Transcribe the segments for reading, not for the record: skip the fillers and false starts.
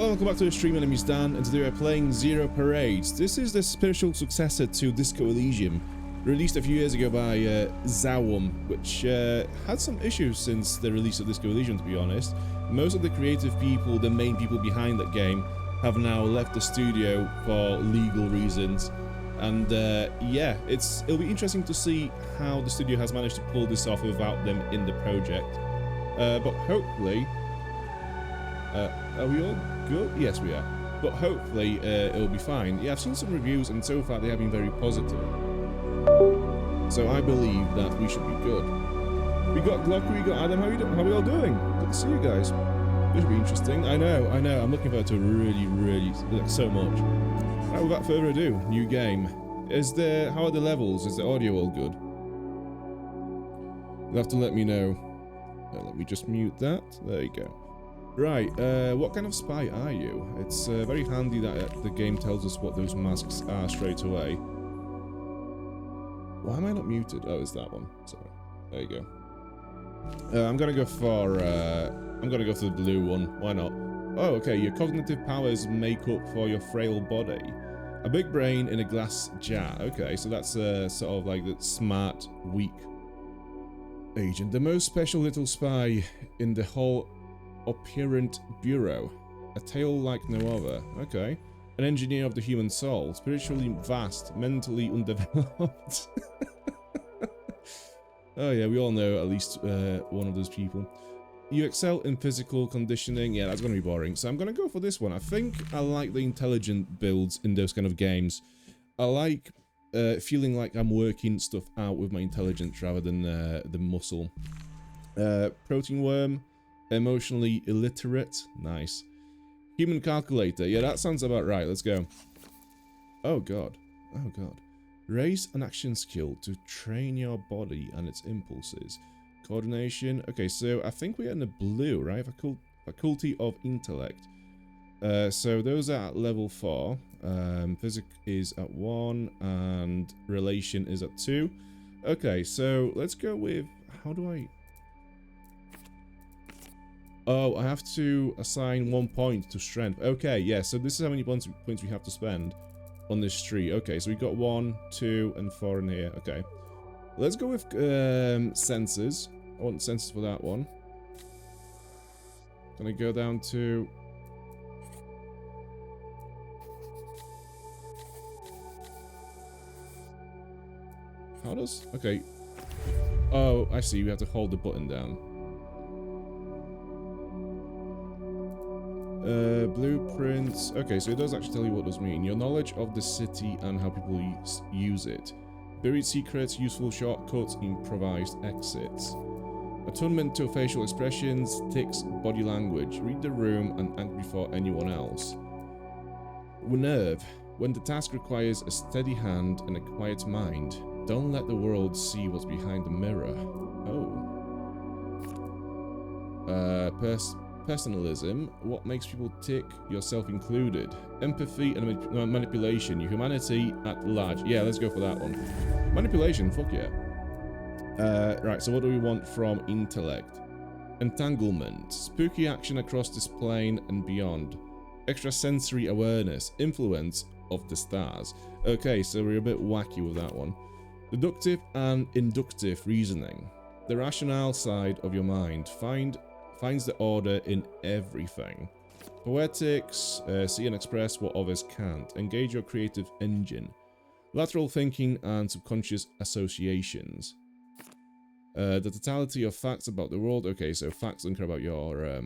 Hello, welcome back to the stream. My name is Dan, and today we're playing Zero Parades. This is the spiritual successor to Disco Elysium, released a few years ago by ZAUM, which had some issues since the release of Disco Elysium, to be honest. Most of the creative people, the main people behind that game, have now left the studio for legal reasons. And yeah, it'll be interesting to see how the studio has managed to pull this off without them in the project. But hopefully... are we all good? Yes, we are. But hopefully it'll be fine. Yeah, I've seen some reviews, and so far they have been very positive. So I believe that we should be good. We got Glocky, we got Adam. How are we all doing? Good to see you guys. This should be interesting. I know. I'm looking forward to really, like, so much. Right, without further ado, new game. How are the levels? Is the audio all good? You'll have to let me know. Let me just mute that. There you go. Right, what kind of spy are you? It's very handy that the game tells us what those masks are straight away. Why am I not muted? Oh, it's that one. Sorry. There you go. I'm gonna go for the blue one. Why not? Oh, okay. Your cognitive powers make up for your frail body. A big brain in a glass jar. Okay, so that's sort of like the smart, weak agent. The most special little spy in the whole Operant Bureau. A tale like no other. Okay. An engineer of the human soul. Spiritually vast. Mentally undeveloped. Oh yeah, we all know at least one of those people. You excel in physical conditioning. Yeah, that's going to be boring. So I'm going to go for this one. I think I like the intelligent builds in those kind of games. I like feeling like I'm working stuff out with my intelligence rather than the muscle. Protein worm. Emotionally illiterate. Nice. Human calculator. Yeah, that sounds about right. Let's go. Oh god. Oh god. Raise an action skill to train your body and its impulses. Coordination. Okay, so I think we're in the blue, right? Faculty of intellect. So those are at level 4. Physics is at 1 and relation is at 2. Okay, so let's go with... How do I... Oh, I have to assign 1 point to strength. Okay, yeah, so this is how many points we have to spend on this tree. Okay, so we got 1, 2, and 4 in here. Okay. Let's go with sensors. I want sensors for that one. Gonna go down to... How does... Okay. Oh, I see. We have to hold the button down. Blueprints. Okay, so it does actually tell you what those mean. Your knowledge of the city and how people use it. Buried secrets, useful shortcuts, improvised exits. Attunement to facial expressions, tics, body language. Read the room and act before anyone else. Nerve. When the task requires a steady hand and a quiet mind, don't let the world see what's behind the mirror. Oh. Personalism, what makes people tick, yourself included. Empathy and manipulation, your humanity at large. Yeah, let's go for that one. Manipulation, fuck yeah. Right, so what do we want from intellect? Entanglement, spooky action across this plane and beyond. Extrasensory awareness, influence of the stars. Okay, so we're a bit wacky with that one. Deductive and inductive reasoning. The rationale side of your mind. Finds the order in everything. Poetics, see and express what others can't. Engage your creative engine. Lateral thinking and subconscious associations. The totality of facts about the world. Okay, so facts don't care about your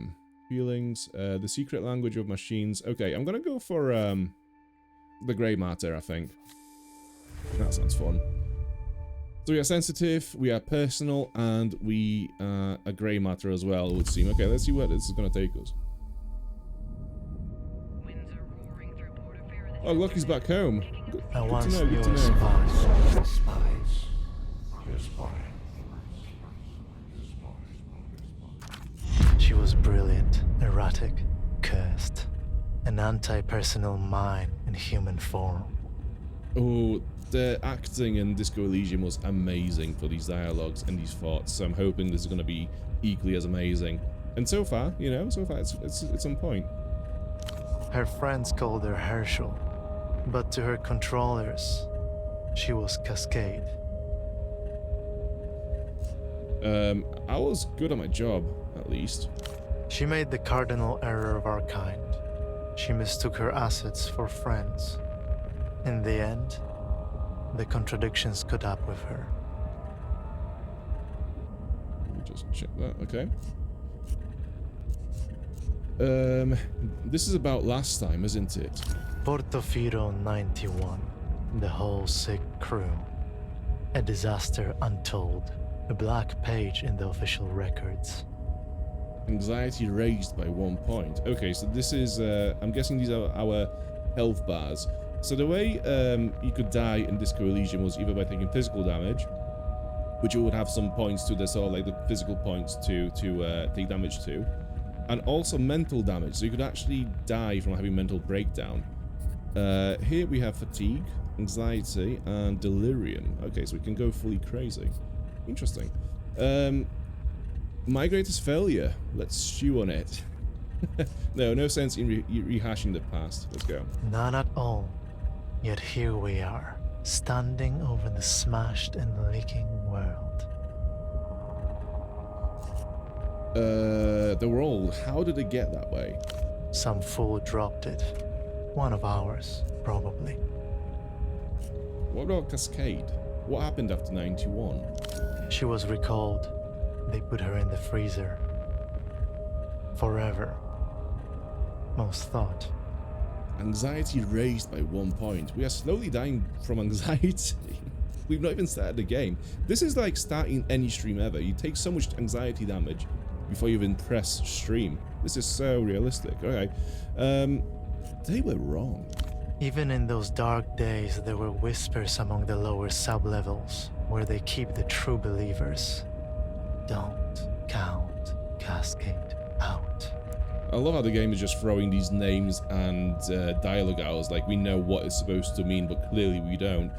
feelings. The secret language of machines. Okay, I'm gonna go for the grey matter, I think. That sounds fun. So we are sensitive, we are personal, and we are a grey matter as well, it would seem. Okay, let's see where this is going to take us. Oh, Lucky's back home. Good to know, good to know. She was brilliant, erratic, cursed. An anti-personal mind in human form. Oh, the acting in Disco Elysium was amazing for these dialogues and these thoughts, so I'm hoping this is going to be equally as amazing. And so far, you know, it's on point. Her friends called her Herschel, but to her controllers, she was Cascade. I was good at my job, at least. She made the cardinal error of our kind. She mistook her assets for friends. In the end, the contradictions caught up with her. Let me just check that, okay. This is about last time, isn't it? Portofino 91, the whole sick crew. A disaster untold, a black page in the official records. Anxiety raised by 1 point. Okay, so this is, I'm guessing these are our health bars. So the way you could die in Disco Elysium was either by taking physical damage, which you would have some points to, the sort of like the physical points to take damage to, and also mental damage. So you could actually die from having mental breakdown. Here we have fatigue, anxiety, and delirium. Okay, so we can go fully crazy. Interesting. My greatest failure. Let's stew on it. No sense in rehashing the past. Let's go. None at all. Yet here we are, standing over the smashed and leaking world. The world. How did it get that way? Some fool dropped it. One of ours, probably. What about Cascade? What happened after 91? She was recalled. They put her in the freezer. Forever. Most thought. Anxiety raised by 1 point. We are slowly dying from anxiety. We've not even started the game. This is like starting any stream ever. You take so much anxiety damage before you even press stream. This is so realistic. Okay. They were wrong. Even in those dark days, there were whispers among the lower sub-levels, where they keep the true believers. Don't count Cascade out. I love how the game is just throwing these names and dialogue out. Like, we know what it's supposed to mean, but clearly we don't.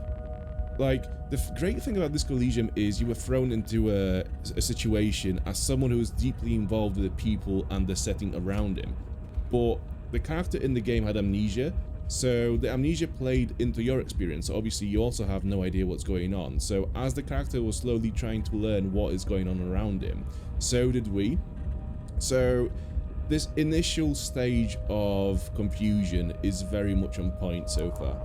Like, the great thing about Disco Elysium is you were thrown into a situation as someone who was deeply involved with the people and the setting around him. But the character in the game had amnesia, so the amnesia played into your experience. So obviously you also have no idea what's going on. So as the character was slowly trying to learn what is going on around him, so did we. So this initial stage of confusion is very much on point so far.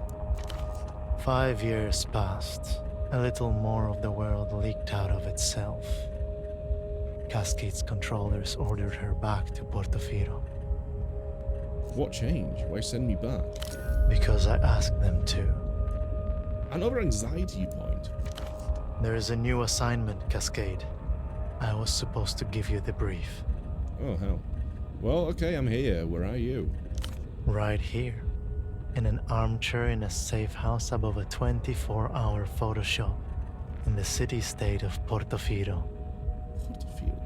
5 years passed. A little more of the world leaked out of itself. Cascade's controllers ordered her back to Portofino. What changed? Why send me back? Because I asked them to. Another anxiety point. There is a new assignment, Cascade. I was supposed to give you the brief. Oh, hell. Well, okay, I'm here. Where are you? Right here. In an armchair in a safe house above a 24-hour photo shop in the city-state of Portofino. Portofino.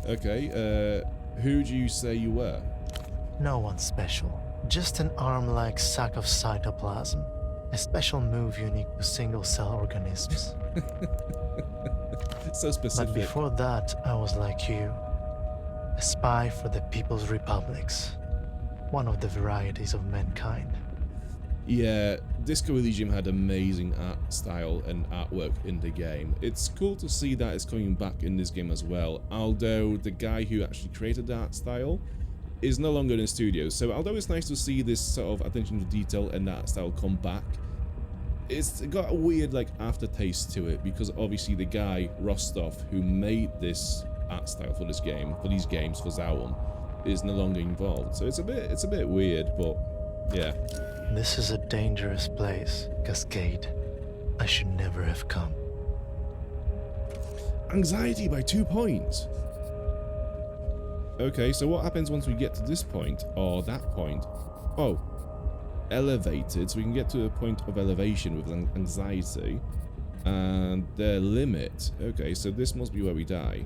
Okay, who do you say you were? No one special. Just an arm-like sack of cytoplasm. A special move unique to single-cell organisms. So specific. But before that, I was like you. A spy for the People's Republics. One of the varieties of mankind. Yeah, Disco Elysium had amazing art style and artwork in the game. It's cool to see that it's coming back in this game as well, although the guy who actually created the art style is no longer in the studio. So although it's nice to see this sort of attention to detail and that style come back, it's got a weird like aftertaste to it, because obviously the guy Rostov who made this art style for this game, for these games, for ZAUM, is no longer involved. So it's a bit weird, but yeah. This is a dangerous place, Cascade. I should never have come. Anxiety by 2 points. Okay, so what happens once we get to this point, or that point? Oh, elevated, so we can get to a point of elevation with anxiety. And the limit. Okay, so this must be where we die.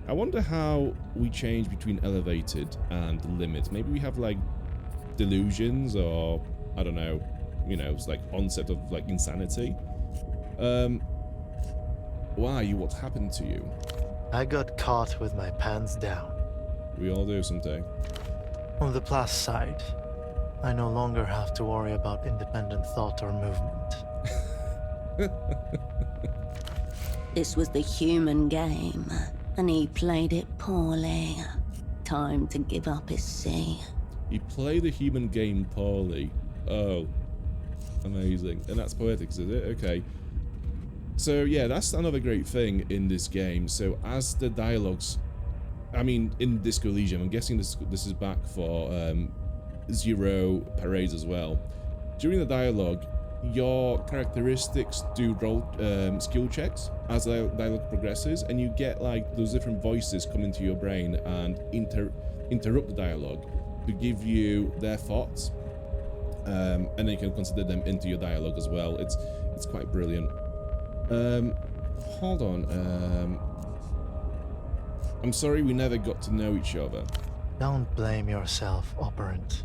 I wonder how we change between elevated and limit. Maybe we have like delusions, or I don't know, you know, it's like onset of like insanity. Why? What happened to you? I got caught with my pants down. We all do someday. On the plus side, I no longer have to worry about independent thought or movement. This was the human game, and he played it poorly. Time to give up his seat. He played the human game poorly. Oh, amazing. And that's poetic, is it? Okay. So yeah, that's another great thing in this game. So as the dialogues, I mean, in Disco Elysium, I'm guessing this is back for Zero Parades as well. During the dialogue, your characteristics do roll skill checks as the dialogue progresses, and you get like those different voices come into your brain and interrupt the dialogue to give you their thoughts, and then you can consider them into your dialogue as well. It's quite brilliant. Hold on. I'm sorry we never got to know each other. Don't blame yourself, operant.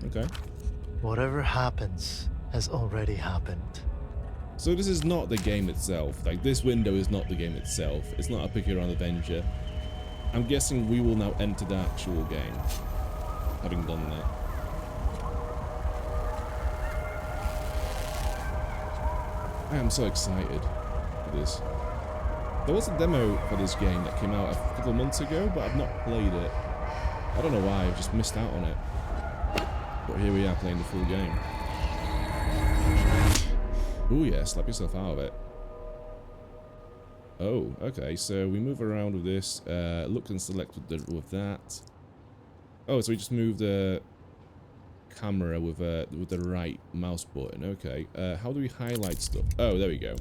Okay. Whatever happens has already happened. So this is not the game itself. Like, this window is not the game itself. It's not a pick-your-own adventure. I'm guessing we will now enter the actual game, having done that. I am so excited for this. There was a demo for this game that came out a couple of months ago, but I've not played it. I don't know why, I've just missed out on it. But here we are playing the full game. Ooh yeah, slap yourself out of it. Oh, okay, so we move around with this, look and select with that. Oh, so we just move the camera with the right mouse button, okay. How do we highlight stuff? Oh, there we go.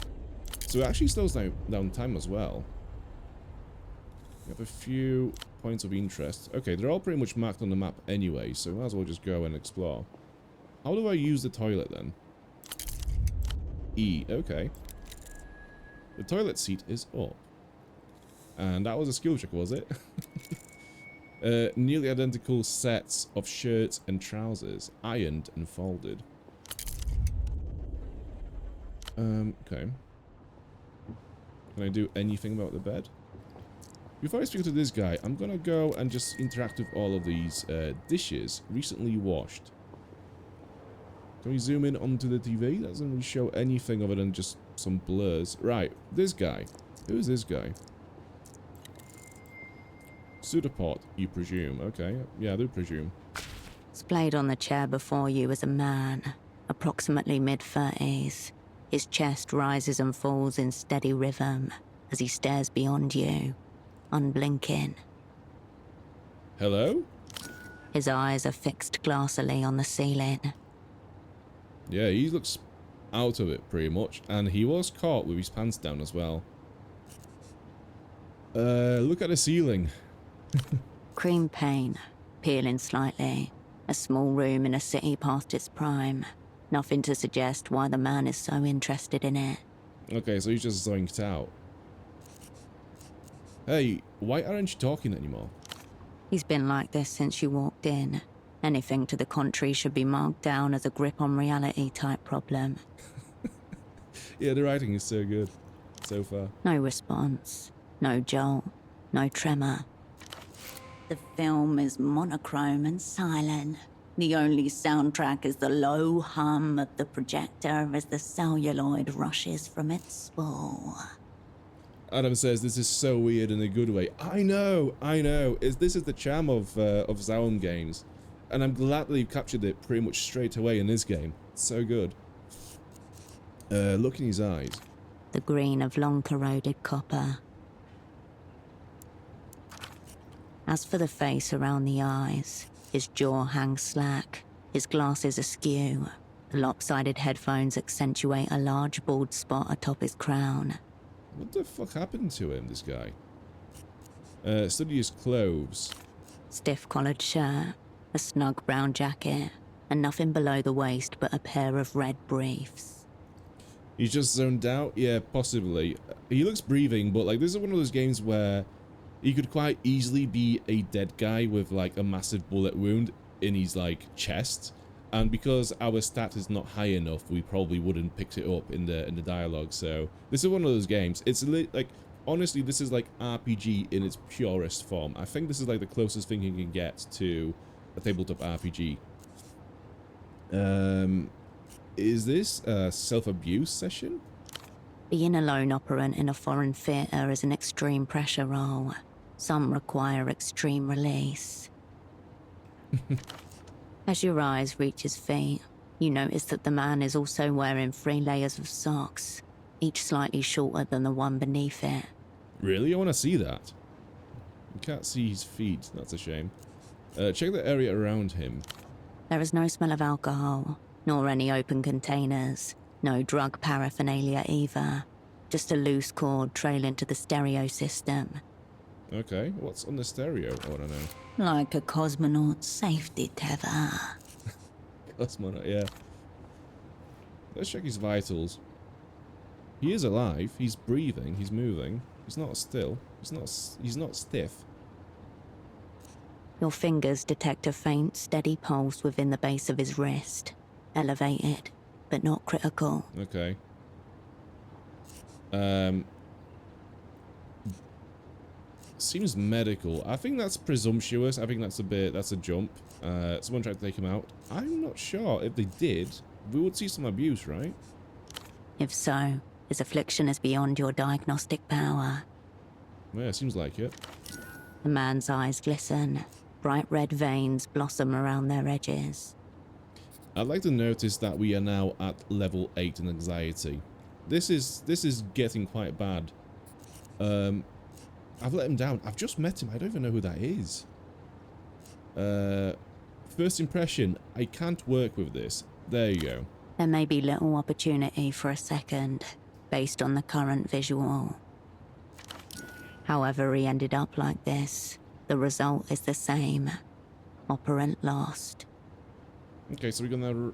So it actually slows down time as well. We have a few points of interest. Okay, they're all pretty much marked on the map anyway, so might as well just go and explore. How do I use the toilet then? E, okay. The toilet seat is up. And that was a skill check, was it? Nearly identical sets of shirts and trousers, ironed and folded. Okay. Can I do anything about the bed? Before I speak to this guy, I'm gonna go and just interact with all of these dishes, recently washed. Can we zoom in onto the TV? That doesn't really show anything other than just some blurs. Right, this guy. Who is this guy? Pseudopod, you presume. Okay, yeah, I do presume. Splayed on the chair before you is a man, approximately mid-30s. His chest rises and falls in steady rhythm as he stares beyond you, unblinking. Hello? His eyes are fixed glassily on the ceiling. Yeah, he looks out of it pretty much, and he was caught with his pants down as well. Look at the ceiling. Cream paint, peeling slightly. A small room in a city past its prime. Nothing to suggest why the man is so interested in it. Okay, so he's just zonked out. Hey, why aren't you talking anymore? He's been like this since you walked in. Anything to the contrary should be marked down as a grip on reality type problem. Yeah, the writing is so good so far. No response, no jolt, no tremor. The film is monochrome and silent. The only soundtrack is the low hum of the projector as the celluloid rushes from its spool. Adam says this is so weird in a good way. I know. This is the charm of ZAUM games. And I'm glad that they've captured it pretty much straight away in this game. It's so good. Look in his eyes. The green of long corroded copper. As for the face around the eyes, his jaw hangs slack, his glasses askew. The lopsided headphones accentuate a large bald spot atop his crown. What the fuck happened to him, this guy? Study his clothes. Stiff-collared shirt, a snug brown jacket, and nothing below the waist but a pair of red briefs. He's just zoned out? Yeah, possibly. He looks breathing, but like this is one of those games where he could quite easily be a dead guy with like a massive bullet wound in his like chest. And because our stat is not high enough, we probably wouldn't pick it up in the dialogue. So this is one of those games. It's like honestly, this is like RPG in its purest form. I think this is like the closest thing you can get to a tabletop RPG. Is this a self-abuse session? Being a lone operant in a foreign theatre is an extreme pressure role. Some require extreme release. As your eyes reach his feet, you notice that the man is also wearing 3 layers of socks, each slightly shorter than the one beneath it. Really? I want to see that. You can't see his feet. That's a shame. Check the area around him. There is no smell of alcohol, nor any open containers, no drug paraphernalia either. Just a loose cord trailing to the stereo system. Okay, what's on the stereo? Oh, I don't know. Like a cosmonaut's safety tether. Cosmonaut, yeah. Let's check his vitals. He is alive. He's breathing. He's moving. He's not still. He's not stiff. Your fingers detect a faint, steady pulse within the base of his wrist. Elevated, but not critical. Okay. Seems medical. I think that's presumptuous. I think that's a jump. Someone tried to take him out. I'm not sure. If they did, we would see some abuse, right? If so, his affliction is beyond your diagnostic power. Yeah, seems like it. The man's eyes glisten. Bright red veins blossom around their edges. I'd like to notice that we are now at level 8 in anxiety. This is getting quite bad. I've let him down. I've just met him. I don't even know who that is. First impression, I can't work with this. There you go. There may be little opportunity for a second, based on the current visual. However he ended up like this, the result is the same. Operant lost. Okay, so we're gonna...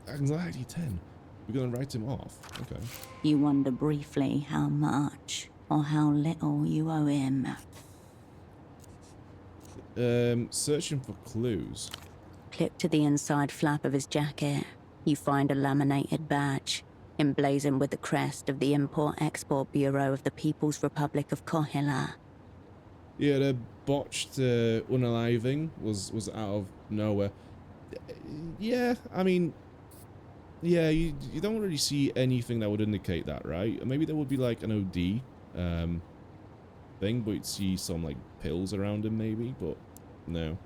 Anxiety 10. We're gonna write him off. Okay. You wonder briefly how much or how little you owe him. Searching for clues. Clipped to the inside flap of his jacket, you find a laminated badge, emblazoned with the crest of the Import-Export Bureau of the People's Republic of Kohila. Yeah, the botched unaliving was out of nowhere. Yeah, I mean... Yeah, you don't really see anything that would indicate that, right? Maybe there would be like an OD thing, but you'd see some like pills around him maybe, but no.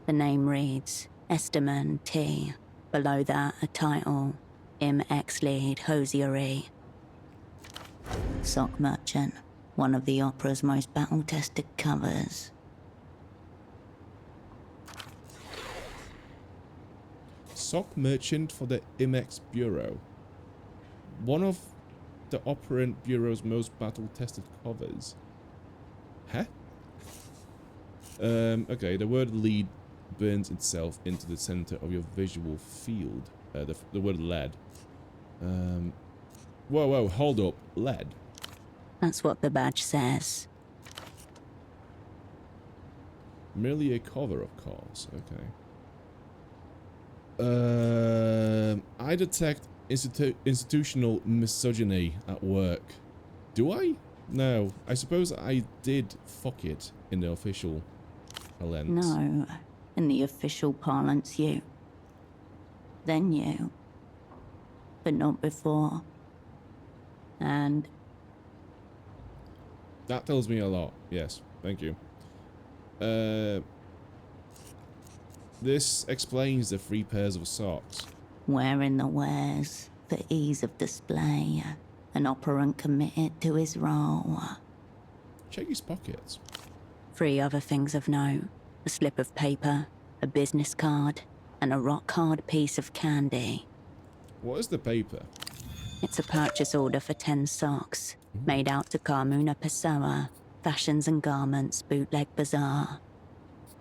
The name reads Esteman T. Below that, a title, Im Ex-Lead Hosiery. Sock Merchant, one of the opera's most battle-tested covers. Sock merchant for the IMEX Bureau. One of the Operant Bureau's most battle-tested covers. Huh? Okay, the word lead burns itself into the center of your visual field. The word lead. Whoa, hold up. Lead. That's what the badge says. Merely a cover, of course. Okay. I detect institutional misogyny at work. Do I? No. I suppose I did fuck it in the official parlance. No, in the official parlance, you. Then you. But not before. And That tells me a lot. Yes, thank you. This explains the 3 pairs of socks. wearing the wares for ease of display. An operant committed to his role. Check his pockets. 3 other things of note. A slip of paper, a business card, and a rock-hard piece of candy. What is the paper? It's a purchase order for 10 socks, made out to Carmuna Pessoa, Fashions and Garments Bootleg Bazaar.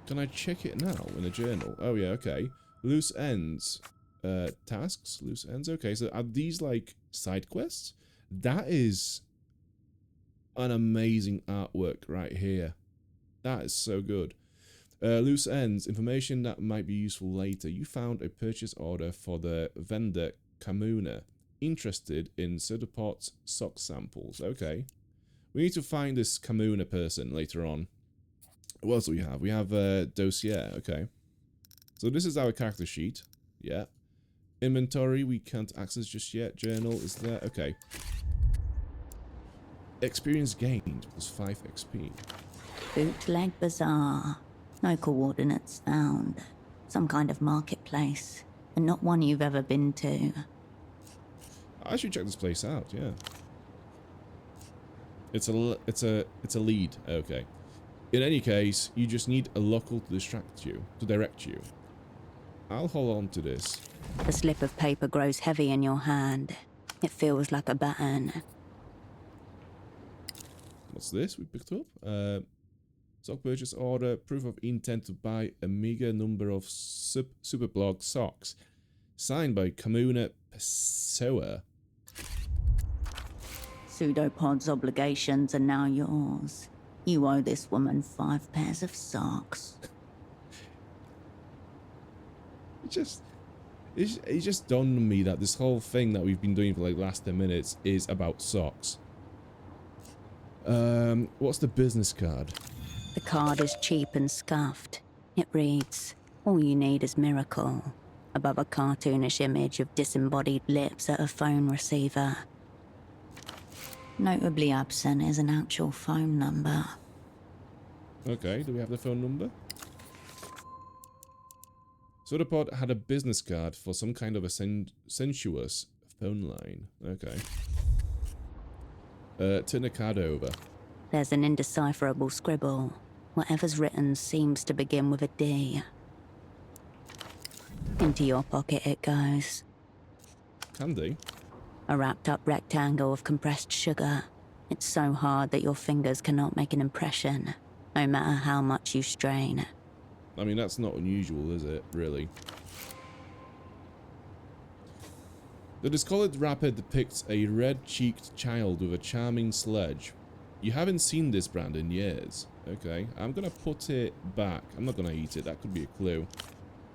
Can I check it now in the journal? Oh yeah, okay. Loose ends. Tasks? Loose ends? Okay, so are these like side quests? That is an amazing artwork right here. That is so good. Loose ends. Information that might be useful later. You found a purchase order for the vendor Kamuna. Interested in Sodapot's sock samples. Okay. We need to find this Kamuna person later on. What else do we have? We have dossier. Okay. So this is our character sheet. Yeah. Inventory we can't access just yet. Journal is there. Okay. Experience gained plus 5 XP. Bootleg bazaar. No coordinates found. Some kind of marketplace. And not one you've ever been to. I should check this place out, yeah. It's a lead. Okay. In any case, you just need a local to direct you. I'll hold on to this. The slip of paper grows heavy in your hand. It feels like a baton. What's this we picked up? Sock purchase order, proof of intent to buy a meager number of Superblog socks. Signed by Kamuna Pessoa. Pseudopod's obligations are now yours. You owe this woman 5 pairs of socks. It just dawned on me that this whole thing that we've been doing for like the last 10 minutes is about socks. What's the business card? The card is cheap and scuffed. It reads, all you need is miracle. Above a cartoonish image of disembodied lips at a phone receiver. Notably absent is an actual phone number. Okay, do we have the phone number? Sodapod had a business card for some kind of a sensuous phone line. Okay. Turn the card over. There's an indecipherable scribble. Whatever's written seems to begin with a D. Into your pocket it goes. Candy? A wrapped up rectangle of compressed sugar. It's so hard that your fingers cannot make an impression, no matter how much you strain. I mean, that's not unusual, is it? Really? The discolored wrapper depicts a red-cheeked child with a charming sledge. You haven't seen this brand in years. Okay, I'm gonna put it back. I'm not gonna eat it. That could be a clue.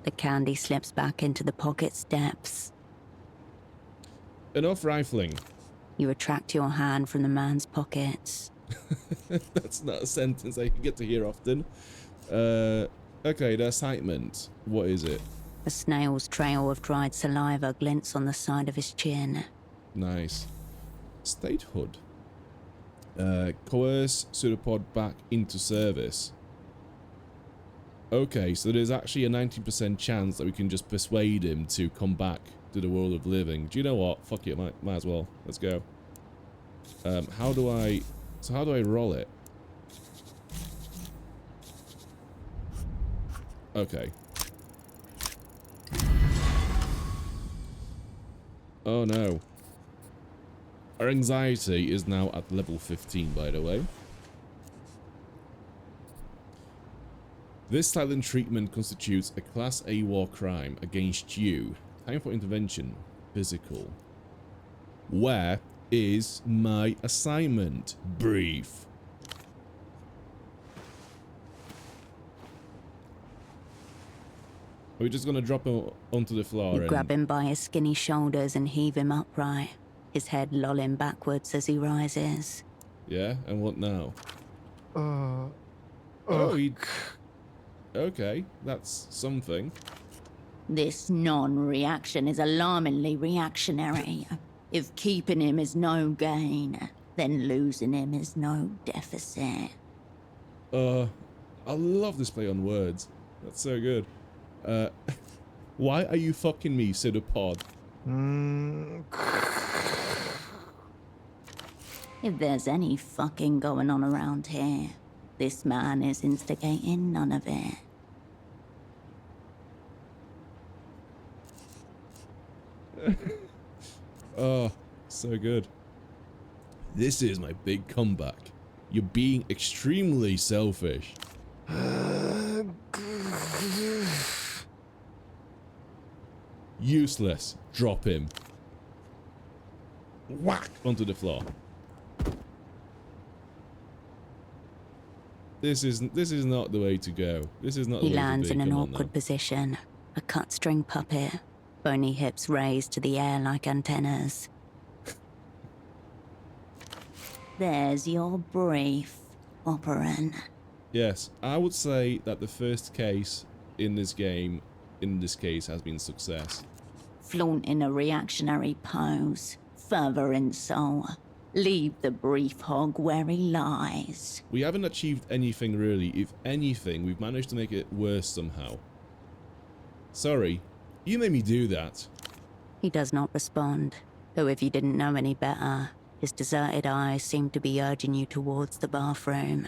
The candy slips back into the pocket's depths. Enough rifling. You retract your hand from the man's pockets. That's not a sentence I get to hear often. Okay, the assignment. What is it? A snail's trail of dried saliva glints on the side of his chin. Nice. Statehood. Coerce Pseudopod back into service. Okay, so there's actually a 90% chance that we can just persuade him to come back to the world of living. Do you know what? Fuck it, might as well. Let's go. How do I roll it? Okay. Oh no. Our anxiety is now at level 15, by the way. This silent treatment constitutes a Class A war crime against you. Time for intervention. Physical. Where is my assignment? Brief. Are we just gonna drop him onto the floor? You grab him by his skinny shoulders and heave him upright, his head lolling backwards as he rises. Yeah, and what now? Oh, he... Okay, that's something. This non-reaction is alarmingly reactionary. If keeping him is no gain, then losing him is no deficit. I love this play on words. That's so good. Why are you fucking me, Pseudopod? If there's any fucking going on around here, this man is instigating none of it. Oh, so good. This is my big comeback. You're being extremely selfish. Useless. Drop him. Whack onto the floor. This is not the way to go. This is not the way to be. He lands in an Come on awkward now. position, a cut string puppet, bony hips raised to the air like antennas. There's your brief, operant. Yes, I would say that the first case in this game, in this case, has been success. Flaunting a reactionary pose. Further insult. Leave the brief hog where he lies. We haven't achieved anything really. If anything, we've managed to make it worse somehow. Sorry, you made me do that. He does not respond, though if you didn't know any better, his deserted eyes seem to be urging you towards the bathroom.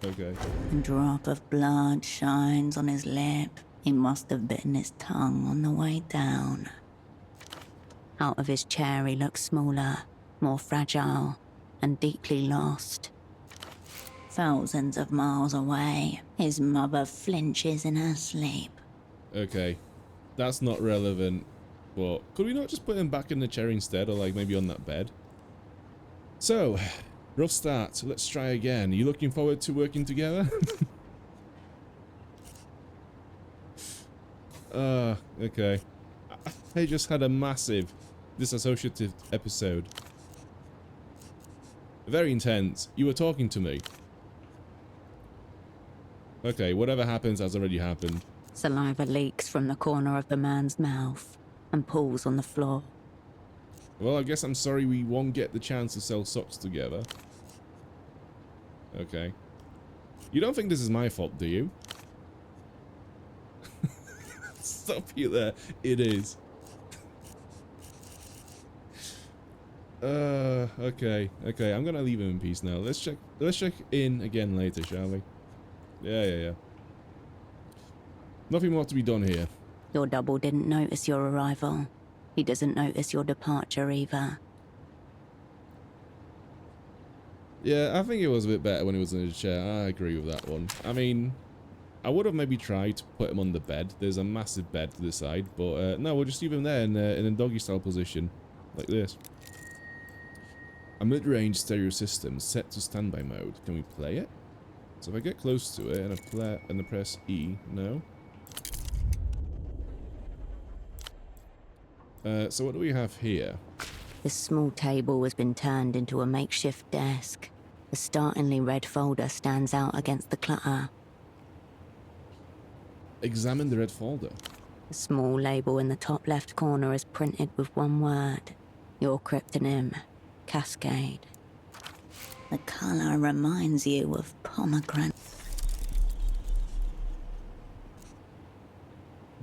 Okay. A drop of blood shines on his lip. He must have bitten his tongue on the way down. Out of his chair he looks smaller, more fragile, and deeply lost. Thousands of miles away, his mother flinches in her sleep. Okay. That's not relevant, but could we not just put him back in the chair instead, or like maybe on that bed? So, rough start. Let's try again. Are you looking forward to working together? Okay. I just had a massive disassociative episode. Very intense. You were talking to me. Okay, whatever happens has already happened. Saliva leaks from the corner of the man's mouth and pools on the floor. Well, I guess I'm sorry we won't get the chance to sell socks together. Okay. You don't think this is my fault, do you? Stop you there. It is. Okay. Okay, I'm gonna leave him in peace now. Let's check in again later, shall we? Yeah. Nothing more to be done here. Your double didn't notice your arrival. He doesn't notice your departure either. Yeah, I think it was a bit better when he was in his chair. I agree with that one. I mean, I would have maybe tried to put him on the bed. There's a massive bed to the side, but no, we'll just leave him there in a doggy style position, like this. A mid-range stereo system set to standby mode. Can we play it? So if I get close to it and I press E, no. So what do we have here? This small table has been turned into a makeshift desk. The startlingly red folder stands out against the clutter. Examine the red folder. A small label in the top left corner is printed with one word. Your cryptonym, Cascade. The color reminds you of pomegranate.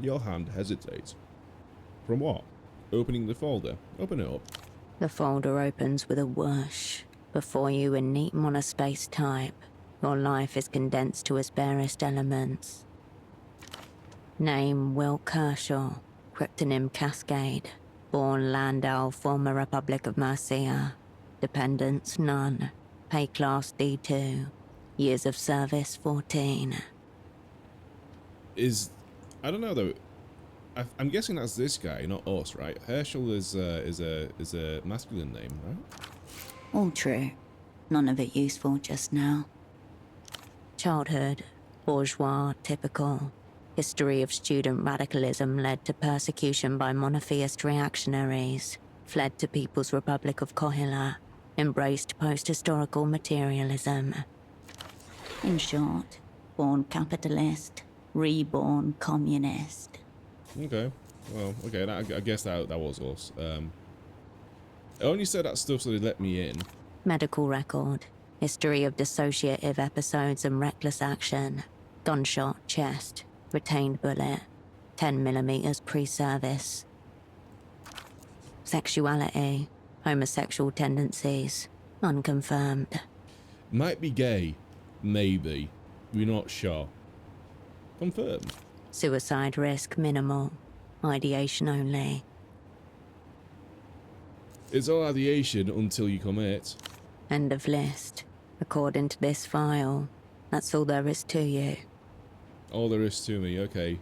Your hand hesitates. From what? Opening the folder. Open it up. The folder opens with a whoosh. Before you in neat monospace type, your life is condensed to its barest elements. Name Will Kershaw, cryptonym Cascade. Born Landau, former Republic of Mercia. Dependents none. Pay class D2. Years of service 14. I don't know though. I'm guessing that's this guy, not us, right? Herschel is a masculine name, right? All true. None of it useful just now. Childhood. Bourgeois, typical. History of student radicalism led to persecution by monotheist reactionaries. Fled to People's Republic of Kohila. Embraced post-historical materialism. In short, born capitalist, reborn communist. Okay. Well, okay, I guess that was us. I only said that stuff so they let me in. Medical record. History of dissociative episodes and reckless action. Gunshot, chest. Retained bullet. 10mm pre-service. Sexuality. Homosexual tendencies. Unconfirmed. Might be gay. Maybe. We're not sure. Confirmed. Suicide risk minimal. Ideation only. It's all ideation until you commit. End of list. According to this file, that's all there is to you. All there is to me, okay.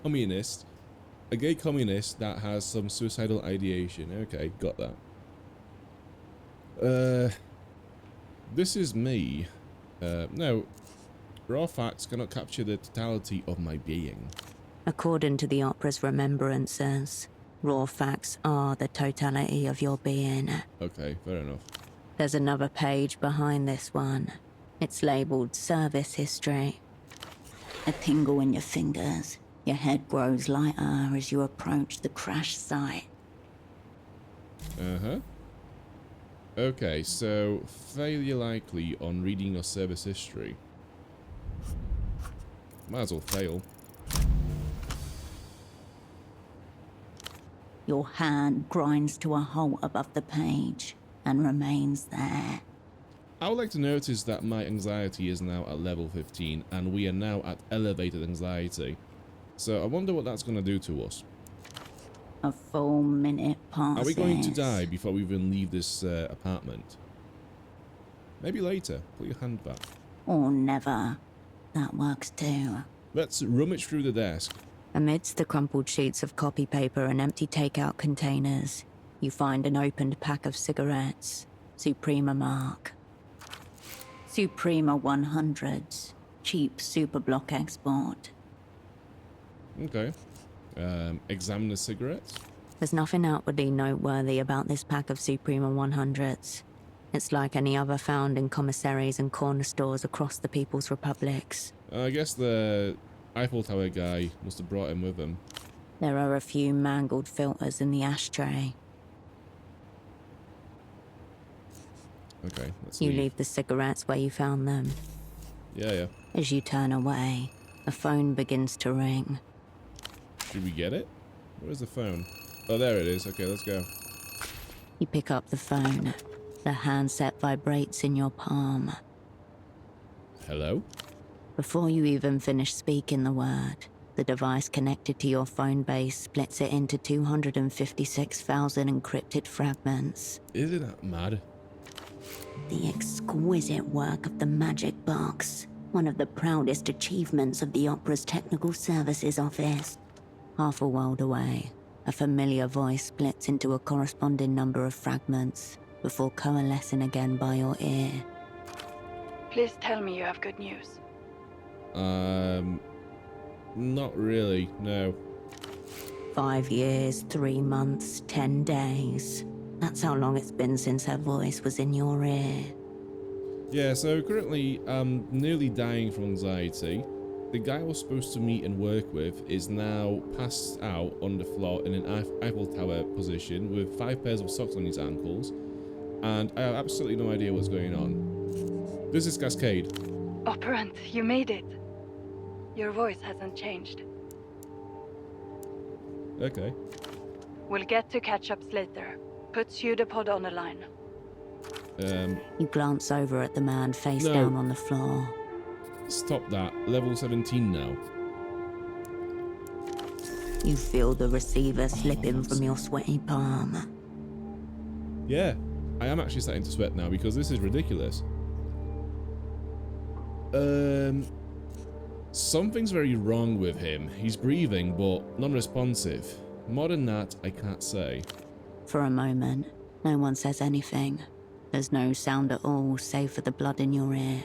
Communist. A gay communist that has some suicidal ideation. Okay, got that. This is me. No. Raw facts cannot capture the totality of my being. According to the opera's remembrances, raw facts are the totality of your being. Okay, fair enough. There's another page behind this one. It's labeled Service History. A tingle in your fingers. Your head grows lighter as you approach the crash site. Uh-huh. Okay, so failure likely on reading your service history. Might as well fail. Your hand grinds to a halt above the page and remains there. I would like to notice that my anxiety is now at level 15 and we are now at elevated anxiety. So I wonder what that's going to do to us. A full minute passes. Are we going to die before we even leave this apartment? Maybe later. Put your hand back. Or never. That works too. Let's rummage through the desk. Amidst the crumpled sheets of copy paper and empty takeout containers, you find an opened pack of cigarettes. Suprema mark. Suprema 100s. Cheap superblock export. Okay. Examine the cigarettes. There's nothing outwardly noteworthy about this pack of Suprema 100s. It's like any other found in commissaries and corner stores across the People's Republics. I guess the Eiffel Tower guy must have brought him with him. There are a few mangled filters in the ashtray. Okay, let's You leave the cigarettes where you found them. Yeah. As you turn away, a phone begins to ring. Should we get it? Where's the phone? Oh, there it is. Okay, let's go. You pick up the phone. The handset vibrates in your palm. Hello? Before you even finish speaking the word, the device connected to your phone base splits it into 256,000 encrypted fragments. Isn't that mad? The exquisite work of the magic box, one of the proudest achievements of the Opera's Technical Services Office. Half a world away, a familiar voice splits into a corresponding number of fragments before coalescing again by your ear. Please tell me you have good news. Not really, no. 5 years, 3 months, 10 days. That's how long it's been since her voice was in your ear. Yeah, so currently I'm nearly dying from anxiety. The guy I was supposed to meet and work with is now passed out on the floor in an Eiffel Tower position with 5 pairs of socks on his ankles, and I have absolutely no idea what's going on. This is Cascade. Operant, you made it. Your voice hasn't changed. Okay. We'll get to catch-ups later. Put pseudopod on the line. You glance over at the man face No. down on the floor. Stop that. Level 17 now. You feel the receiver slipping from your sweaty palm. Yeah, I am actually starting to sweat now because this is ridiculous. Something's very wrong with him. He's breathing, but non-responsive. More than that, I can't say. For a moment, no one says anything. There's no sound at all save for the blood in your ear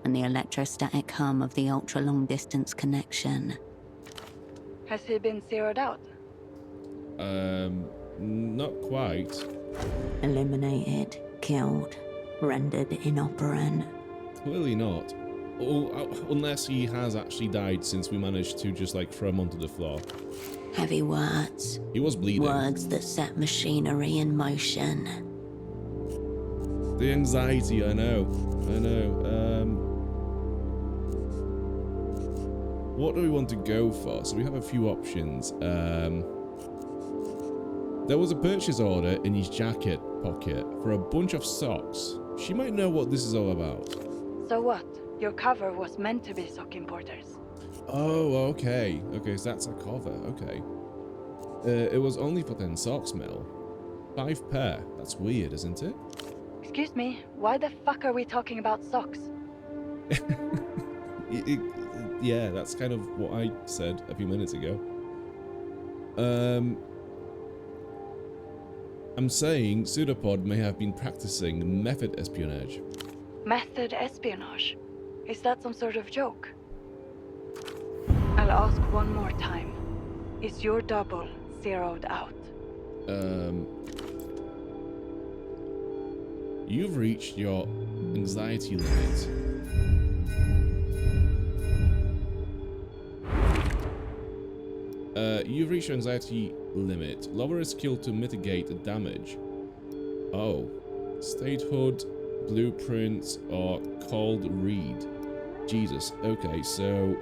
and the electrostatic hum of the ultra-long-distance connection. Has he been zeroed out? Not quite. Eliminated, killed, rendered inoperant. Clearly not. Unless he has actually died since we managed to just like throw him onto the floor. Heavy words. He was bleeding. Words that set machinery in motion. The anxiety, I know. What do we want to go for? So we have a few options. There was a purchase order in his jacket pocket for a bunch of socks. She might know what this is all about. So what? Your cover was meant to be sock importers. Oh, okay. Okay, so that's a cover. Okay. It was only for 10 socks, Mel. 5 pair. That's weird, isn't it? Excuse me, why the fuck are we talking about socks? Yeah, that's kind of what I said a few minutes ago. I'm saying Pseudopod may have been practicing method espionage. Method espionage? Is that some sort of joke? I'll ask one more time. Is your double zeroed out? You've reached your anxiety limit. You've reached your anxiety limit. Lower a skill to mitigate the damage. Oh. Statehood, blueprints, or cold read. Jesus. Okay, so...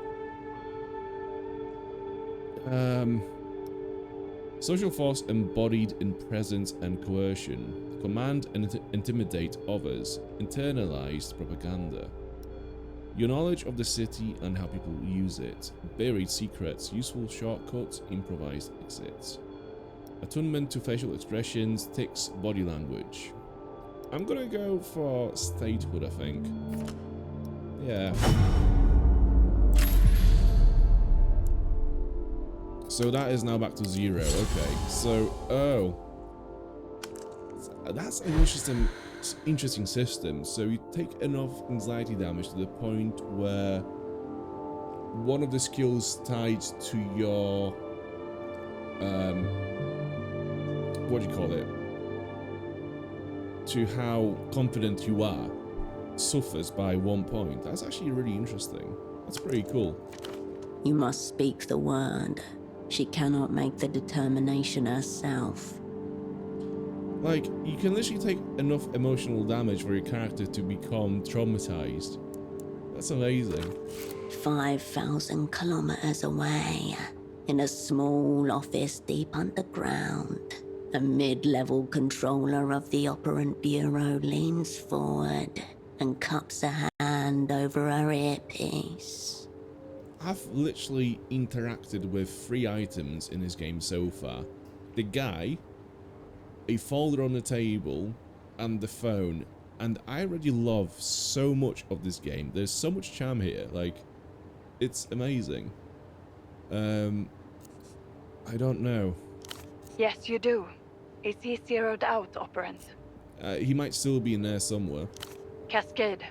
Social force embodied in presence and coercion. Command and intimidate others. Internalized propaganda. Your knowledge of the city and how people use it. Buried secrets, useful shortcuts, improvised exits. Attunement to facial expressions, tics, body language. I'm gonna go for statehood, I think. Yeah. So that is now back to 0. Okay. So, oh. That's an interesting system. So you take enough anxiety damage to the point where one of the skills tied to your what do you call it, to how confident you are, suffers by 1 point. That's actually really interesting. That's pretty cool. You must speak the word. She cannot make the determination herself. Like, you can literally take enough emotional damage for your character to become traumatized. That's amazing. 5,000 kilometers away, in a small office deep underground, a mid-level controller of the Operant Bureau leans forward and cups a hand over her earpiece. I've literally interacted with 3 items in this game so far. The guy, a folder on the table, and the phone. And I already love so much of this game. There's so much charm here. Like, it's amazing. I don't know. Yes, you do. Is he zeroed out, Operant? He might still be in there somewhere. Cascade,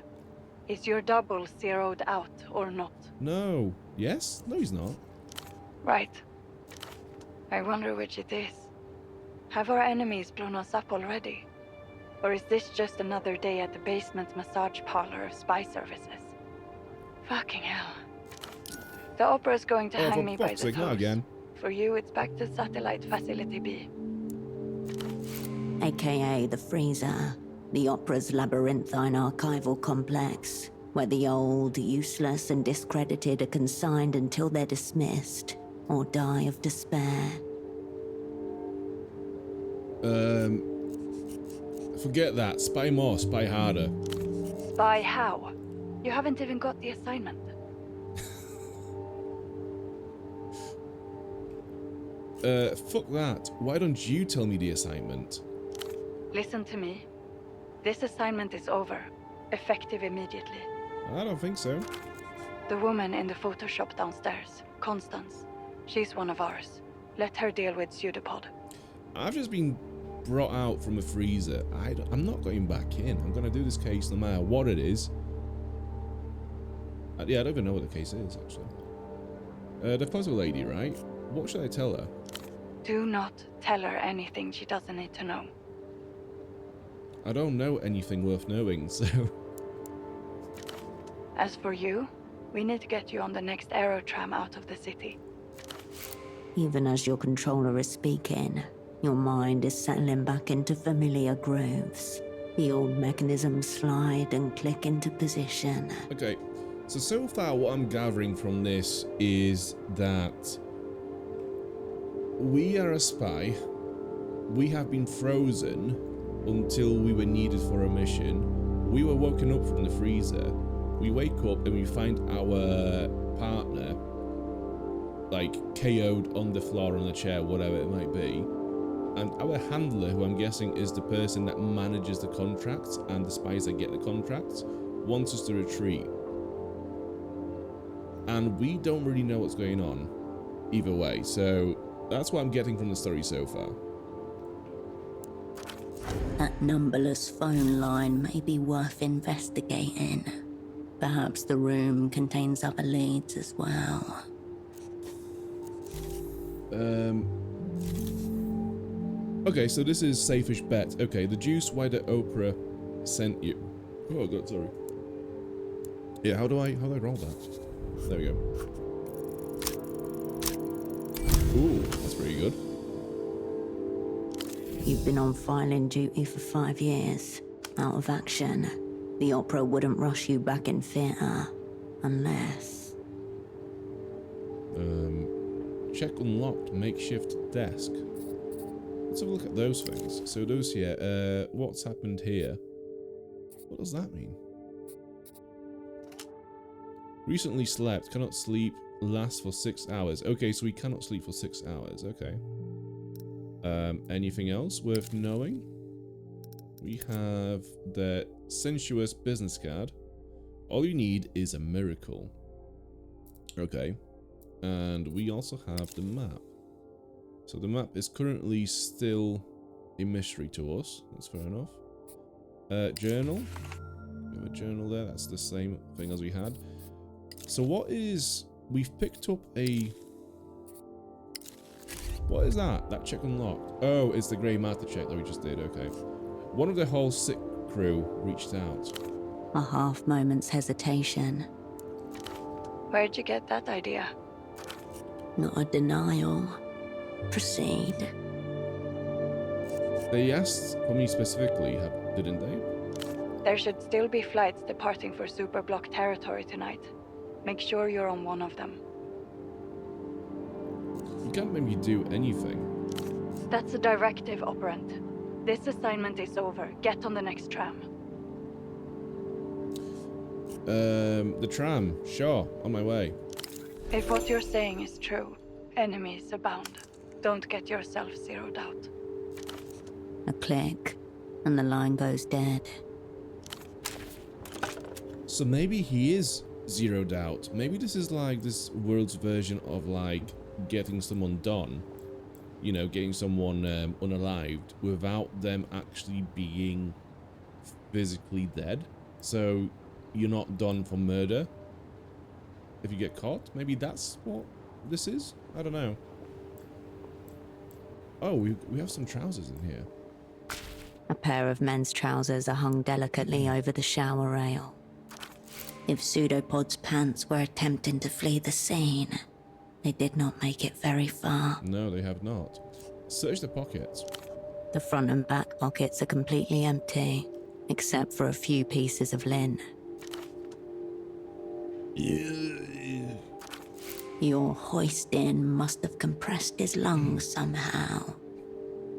is your double zeroed out or not? No. Yes? No, he's not. Right. I wonder which it is. Have our enemies blown us up already? Or is this just another day at the basement massage parlor of spy services? Fucking hell. The opera's going to hang me by the toes. Again. For you, it's back to Satellite Facility B. AKA the Freezer, the Opera's labyrinthine archival complex, where the old, useless, and discredited are consigned until they're dismissed or die of despair. Forget that. Spy more, spy harder. Spy how? You haven't even got the assignment. Fuck that. Why don't you tell me the assignment? Listen to me. This assignment is over. Effective immediately. I don't think so. The woman in the photo shop downstairs, Constance. She's one of ours. Let her deal with Pseudopod. I've just been brought out from the freezer. I'm not going back in. I'm going to do this case no matter what it is. Yeah, I don't even know what the case is, actually. The photo lady, right? What should I tell her? Do not tell her anything she doesn't need to know. I don't know anything worth knowing, so... As for you, we need to get you on the next aerotram out of the city. Even as your controller is speaking, your mind is settling back into familiar grooves. The old mechanisms slide and click into position. Okay, so far what I'm gathering from this is that we are a spy. We have been frozen until we were needed for a mission. We were woken up from the freezer. We wake up and we find our partner like KO'd on the floor, on the chair, whatever it might be. And our handler, who I'm guessing is the person that manages the contracts and the spies that get the contracts, wants us to retreat. And we don't really know what's going on either way. So that's what I'm getting from the story so far. That numberless phone line may be worth investigating. Perhaps the room contains other leads as well. Okay, so this is safe-ish bet. Okay, the juice, why the Oprah sent you. Oh god, sorry. Yeah, how do I roll that? There we go. Ooh, that's pretty good. You've been on filing duty for 5 years, out of action. The opera wouldn't rush you back in theatre, unless... Check unlocked makeshift desk. Let's have a look at those things. So those here, what's happened here? What does that mean? Recently slept, cannot sleep, lasts for 6 hours. Okay, so we cannot sleep for 6 hours, okay. Anything else worth knowing? We have the sensuous business card. All you need is a miracle. Okay. And we also have the map. So the map is currently still a mystery to us. That's fair enough. Journal. We have a journal there. That's the same thing as we had. So what is... We've picked up a... What is that? That check unlocked. Oh, it's the Grey Matter check that we just did. Okay. One of the whole sick crew reached out. A half moment's hesitation. Where'd you get that idea? Not a denial. Proceed. They asked for me specifically, didn't they? There should still be flights departing for Superblock territory tonight. Make sure you're on one of them. You can't make me do anything. That's a directive, Operant. This assignment is over. Get on the next tram. The tram. Sure, on my way. If what you're saying is true, enemies abound. Don't get yourself zeroed out. A click, and the line goes dead. So maybe he is zeroed out. Maybe this is like this world's version of like getting someone done. You know, getting someone unalived without them actually being physically dead. So you're not done for murder if you get caught. Maybe that's what this is. I don't know. Oh, we have some trousers in here. A pair of men's trousers are hung delicately over the shower rail. If Pseudopod's pants were attempting to flee the scene, they did not make it very far. No, they have not. Search the pockets. The front and back pockets are completely empty, except for a few pieces of linen. Your hoisting must have compressed his lungs somehow.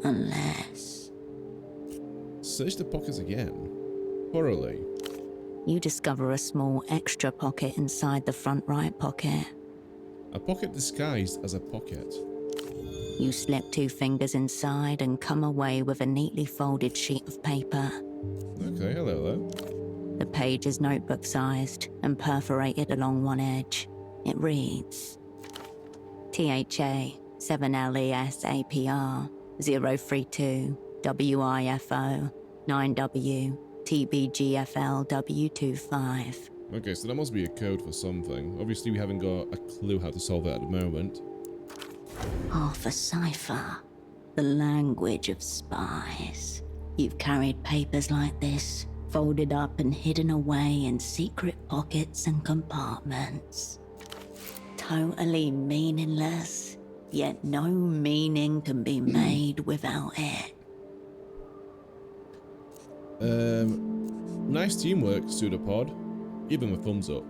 Unless... Search the pockets again. Thoroughly. You discover a small extra pocket inside the front right pocket. A pocket disguised as a pocket. You slip 2 fingers inside and come away with a neatly folded sheet of paper. Okay, hello there. The page is notebook-sized and perforated along one edge. It reads, THA 7LESAPR 032 WIFO 9W TBGFL W25. Okay, so that must be a code for something. Obviously, we haven't got a clue how to solve it at the moment. Half a cipher. The language of spies. You've carried papers like this, folded up and hidden away in secret pockets and compartments. Totally meaningless, yet no meaning can be made without it. Nice teamwork, Pseudopod. Give him a thumbs up.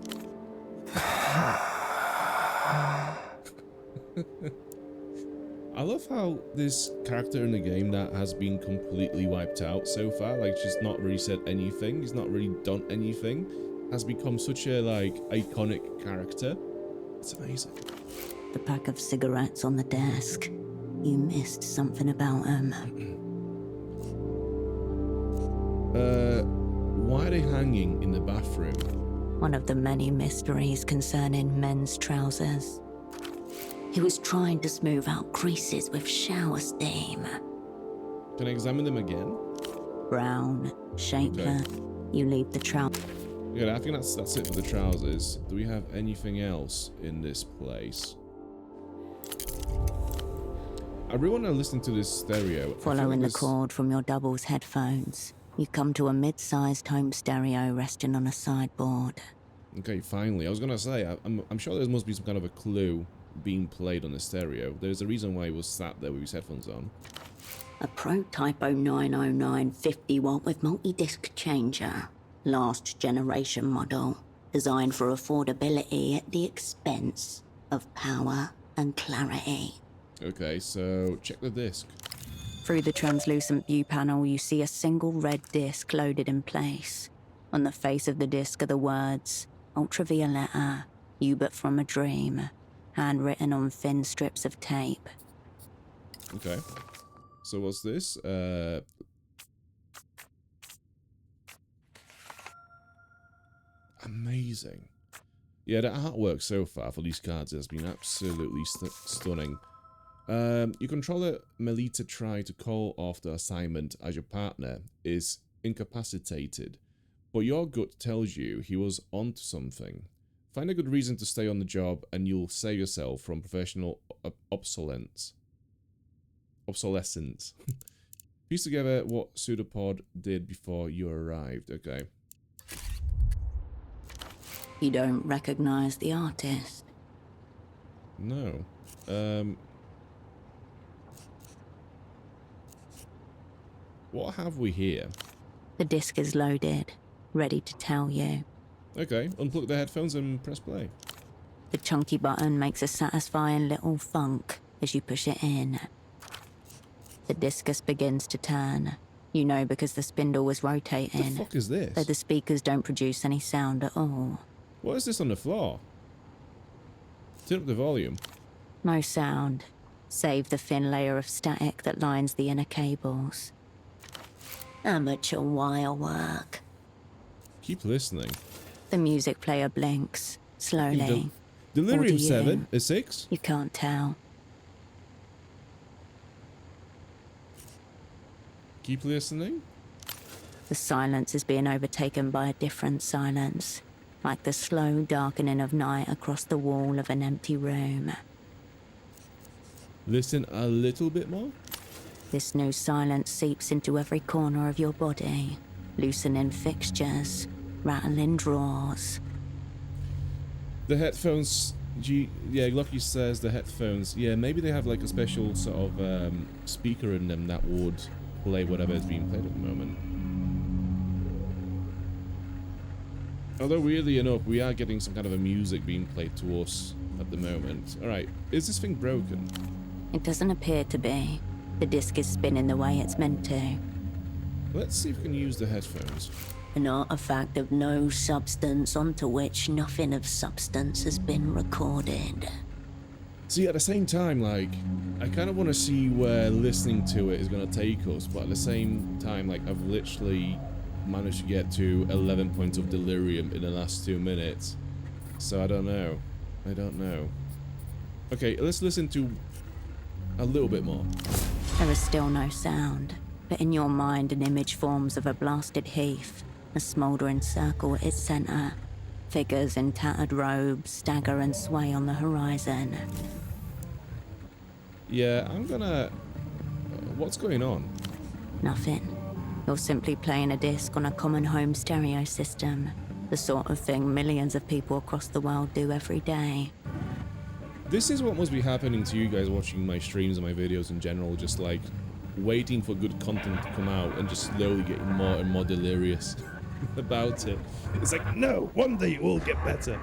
I love how this character in the game that has been completely wiped out so far, like just not really said anything, he's not really done anything, has become such a like iconic character. It's amazing. The pack of cigarettes on the desk. You missed something about them. Why are they hanging in the bathroom? One of the many mysteries concerning men's trousers. He was trying to smooth out creases with shower steam. Can I examine them again? Brown, shapeless. Okay. You leave the trouser. Yeah, I think that's it for the trousers. Do we have anything else in this place? I really want to listen to this stereo. Following like the cord from your double's headphones, You come to a mid-sized home stereo resting on a sideboard. Okay, finally. I was gonna say, I'm sure there must be some kind of a clue being played on the stereo. There's a reason why he was sat there with his headphones on. A prototype 0909 50-watt with multi-disc changer. Last generation model. Designed for affordability at the expense of power and clarity. Okay, so check the disc. Through the translucent view panel, you see a single red disc loaded in place. On the face of the disc are the words, Ultravioletta, you but from a dream, handwritten on thin strips of tape. Okay. So what's this? Amazing. Yeah, the artwork so far for these cards has been absolutely stunning. Your controller, Melita, tried to call off the assignment as your partner is incapacitated, but your gut tells you he was onto something. Find a good reason to stay on the job and you'll save yourself from professional obsolescence. Piece together what Pseudopod did before you arrived. Okay. You don't recognize the artist. No. What have we here? The disc is loaded, ready to tell you. Okay, unplug the headphones and press play. The chunky button makes a satisfying little thunk as you push it in. The discus begins to turn. You know because the spindle was rotating. What the fuck is this? Though the speakers don't produce any sound at all. What is this on the floor? Turn up the volume. No sound, save the thin layer of static that lines the inner cables. Amateur wire work. Keep listening. The music player blinks, slowly. Delirium Or do you? 7, a 6? You can't tell. Keep listening. The silence is being overtaken by a different silence, like the slow darkening of night across the wall of an empty room. Listen a little bit more. This new silence seeps into every corner of your body, loosening fixtures, rattling drawers. The headphones, yeah, Lucky says the headphones, yeah, maybe they have like a special sort of speaker in them that would play whatever is being played at the moment. Although weirdly enough, we are getting some kind of a music being played to us at the moment. Alright, is this thing broken? It doesn't appear to be. The disc is spinning the way it's meant to. Let's see if we can use the headphones. An artifact of no substance onto which nothing of substance has been recorded. See, at the same time, like, I kind of want to see where listening to it is going to take us, but at the same time, like, I've literally managed to get to 11 points of delirium in the last 2 minutes. So I don't know. I don't know. Okay, let's listen to a little bit more. There is still no sound, but in your mind an image forms of a blasted heath, a smouldering circle at its center. Figures in tattered robes stagger and sway on the horizon. Yeah, I'm gonna... what's going on? Nothing. You're simply playing a disc on a common home stereo system, the sort of thing millions of people across the world do every day. This is what must be happening to you guys watching my streams and my videos in general, just like waiting for good content to come out and just slowly getting more and more delirious about it. It's like, no, one day it will get better.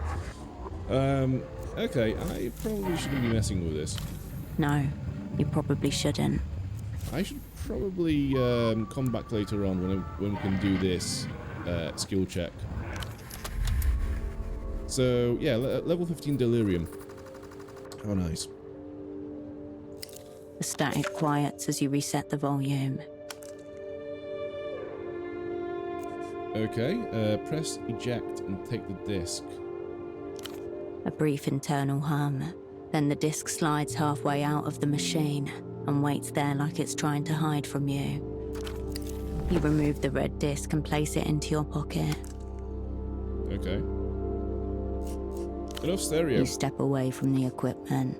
Okay, I probably shouldn't be messing with this. No, you probably shouldn't. I should probably come back later on when we can do this skill check. So, yeah, level 15 delirium. Oh, nice. The static quiets as you reset the volume. Okay, press eject and take the disc. A brief internal hum. Then the disc slides halfway out of the machine and waits there like it's trying to hide from you. You remove the red disc and place it into your pocket. Okay. Enough stereo. You step away from the equipment.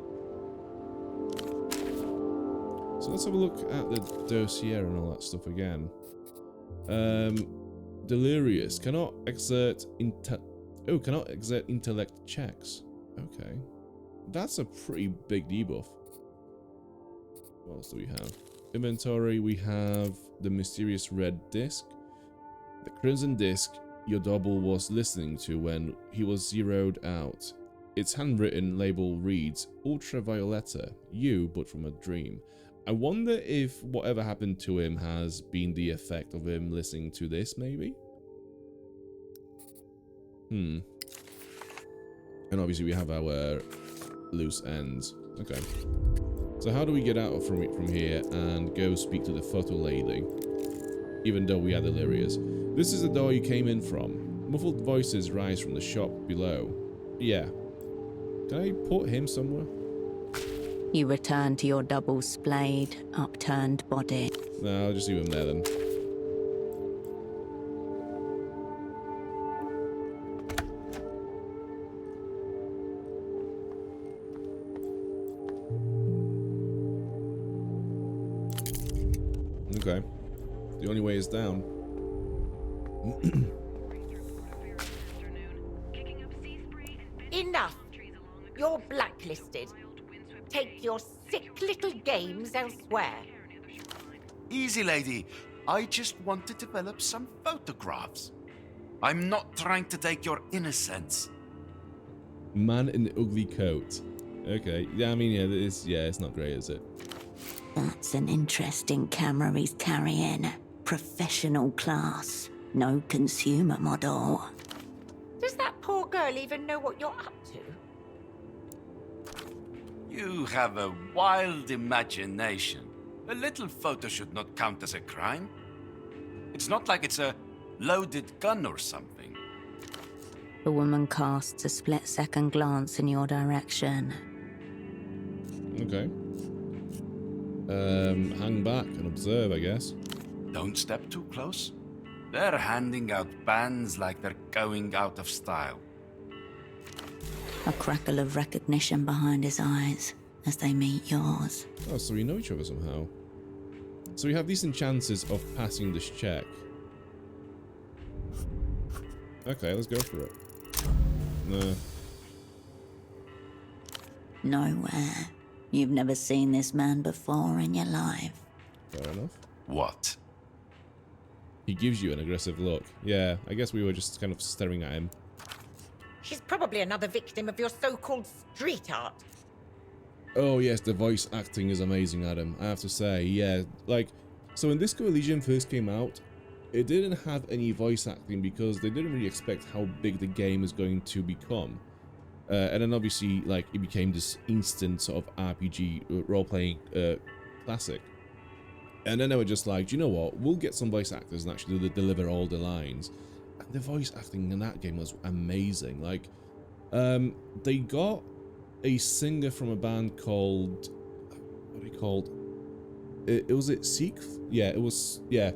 So let's have a look at the dossier and all that stuff again. Delirious. Cannot exert intellect checks. Okay. That's a pretty big debuff. What else do we have? Inventory, we have the mysterious red disc. The crimson disc your double was listening to when he was zeroed out. Its handwritten label reads, Ultravioletta, you but from a dream. I wonder if whatever happened to him has been the effect of him listening to this, maybe? And obviously we have our loose ends. Okay. So how do we get out from here and go speak to the photo lady? Even though we are delirious. This is the door you came in from. Muffled voices rise from the shop below. Yeah. Can I put him somewhere? You return to your double splayed, upturned body. No, I'll just leave him there then. Okay. The only way is down. Enough! You're blacklisted. Take your sick little games elsewhere. Easy, lady. I just want to develop some photographs. I'm not trying to take your innocence. Man in the ugly coat. Okay. Yeah, I mean, it's not great, is it? That's an interesting camera he's carrying. Professional class. No consumer model. Does that poor girl even know what you're up to? You have a wild imagination. A little photo should not count as a crime. It's not like it's a loaded gun or something. The woman casts a split-second glance in your direction. Okay. Hang back and observe, I guess. Don't step too close. They're handing out bans like they're going out of style. A crackle of recognition behind his eyes as they meet yours. Oh, so we know each other somehow. So we have decent chances of passing this check. Okay, let's go for it. No. Nowhere. You've never seen this man before in your life. Fair enough. What? He gives you an aggressive look. Yeah, I guess we were just kind of staring at him. She's probably another victim of your so-called street art. Oh yes, the voice acting is amazing, Adam. I have to say, yeah. Like, so when Disco Elysium first came out, it didn't have any voice acting because they didn't really expect how big the game is going to become. And then obviously, like, it became this instant sort of RPG role-playing classic. And then they were just like, you know what, we'll get some voice actors and actually deliver all the lines. And the voice acting in that game was amazing. Like, they got a singer from a band called, what are they called? Was it Seek? Yeah, it was, yeah.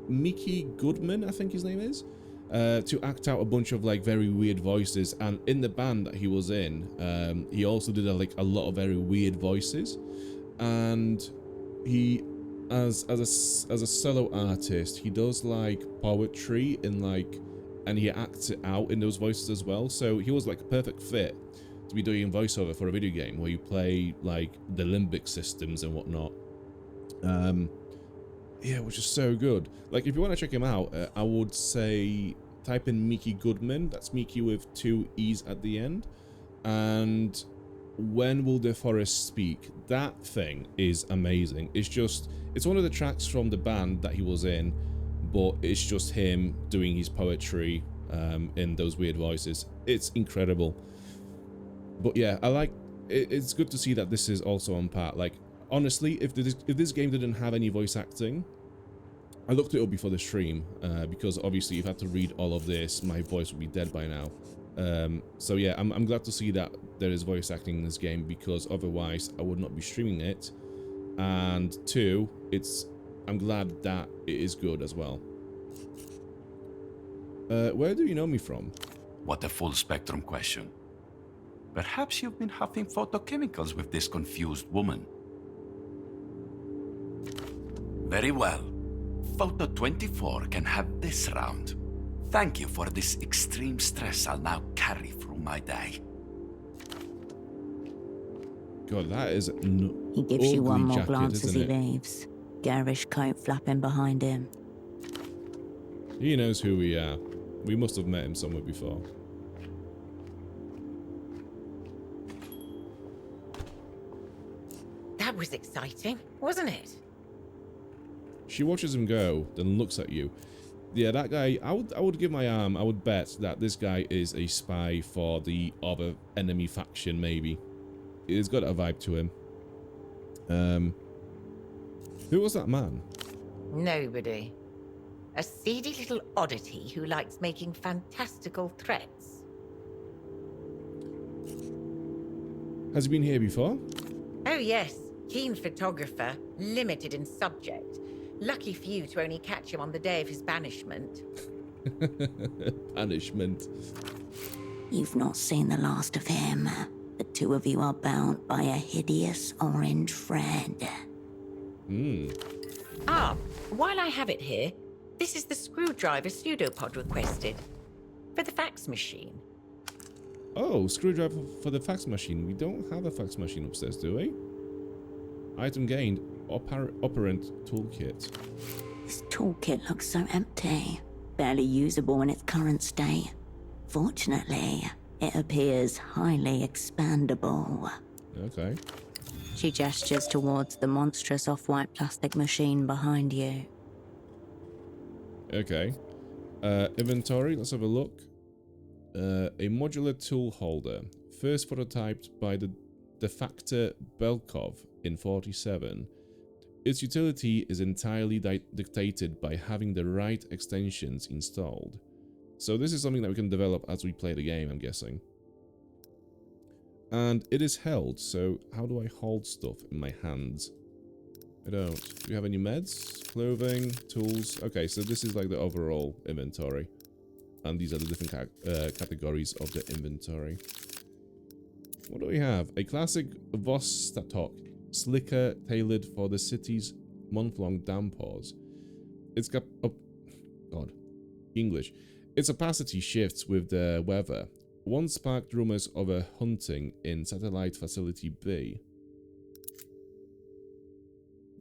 Mickey Goodman, I think his name is. To act out a bunch of like very weird voices, and in the band that he was in, he also did a lot of very weird voices, and he, as a solo artist, he does like poetry in like, and he acts it out in those voices as well. So he was like a perfect fit to be doing voiceover for a video game where you play like the limbic systems and whatnot. Yeah, which is so good. Like, if you want to check him out, I would say type in Mickey Goodman. That's Mickey with 2 E's at the end. And When Will the Forest Speak? That thing is amazing. It's one of the tracks from the band that he was in, but it's just him doing his poetry in those weird voices. It's incredible. But yeah, I like it. It's good to see that this is also on par. Like, honestly, if this game didn't have any voice acting, I looked it up before the stream, because obviously if I had to read all of this, my voice would be dead by now. So yeah, I'm glad to see that there is voice acting in this game, because otherwise I would not be streaming it. And 2, I'm glad that it is good as well. Where do you know me from? What a full spectrum question. Perhaps you've been huffing photochemicals with this confused woman. Very well. Photo 24 can have this round. Thank you for this extreme stress I'll now carry through my day. God, that is an He gives you one ugly more jacket, glance as isn't he it? leaves. Garish coat flapping behind him. He knows who we are. We must have met him somewhere before. That was exciting, wasn't it? She watches him go, then looks at you. Yeah, that guy, I would give my arm, I would bet that this guy is a spy for the other enemy faction, maybe. He's got a vibe to him. Who was that man? Nobody. A seedy little oddity who likes making fantastical threats. Has he been here before? Oh yes, keen photographer, limited in subject. Lucky for you to only catch him on the day of his banishment. Banishment. You've not seen the last of him. The two of you are bound by a hideous orange thread. Ah, while I have it here, this is the screwdriver pseudopod requested. For the fax machine. Oh, screwdriver for the fax machine. We don't have a fax machine upstairs, do we? Item gained. Operant toolkit. This toolkit looks so empty. Barely usable in its current state. Fortunately, it appears highly expandable. Okay. She gestures towards the monstrous off-white plastic machine behind you. Okay. Inventory, let's have a look. A modular tool holder. First prototyped by the Defactor Belkov in 47. Its utility is entirely dictated by having the right extensions installed. So this is something that we can develop as we play the game, I'm guessing. And it is held, so how do I hold stuff in my hands? I don't. Do you have any meds? Clothing? Tools? Okay, so this is like the overall inventory. And these are the different categories of the inventory. What do we have? A classic Vostatok, slicker tailored for the city's month-long downpours. Its English. Its opacity shifts with the weather. Once sparked rumors of a hunting in Satellite Facility B.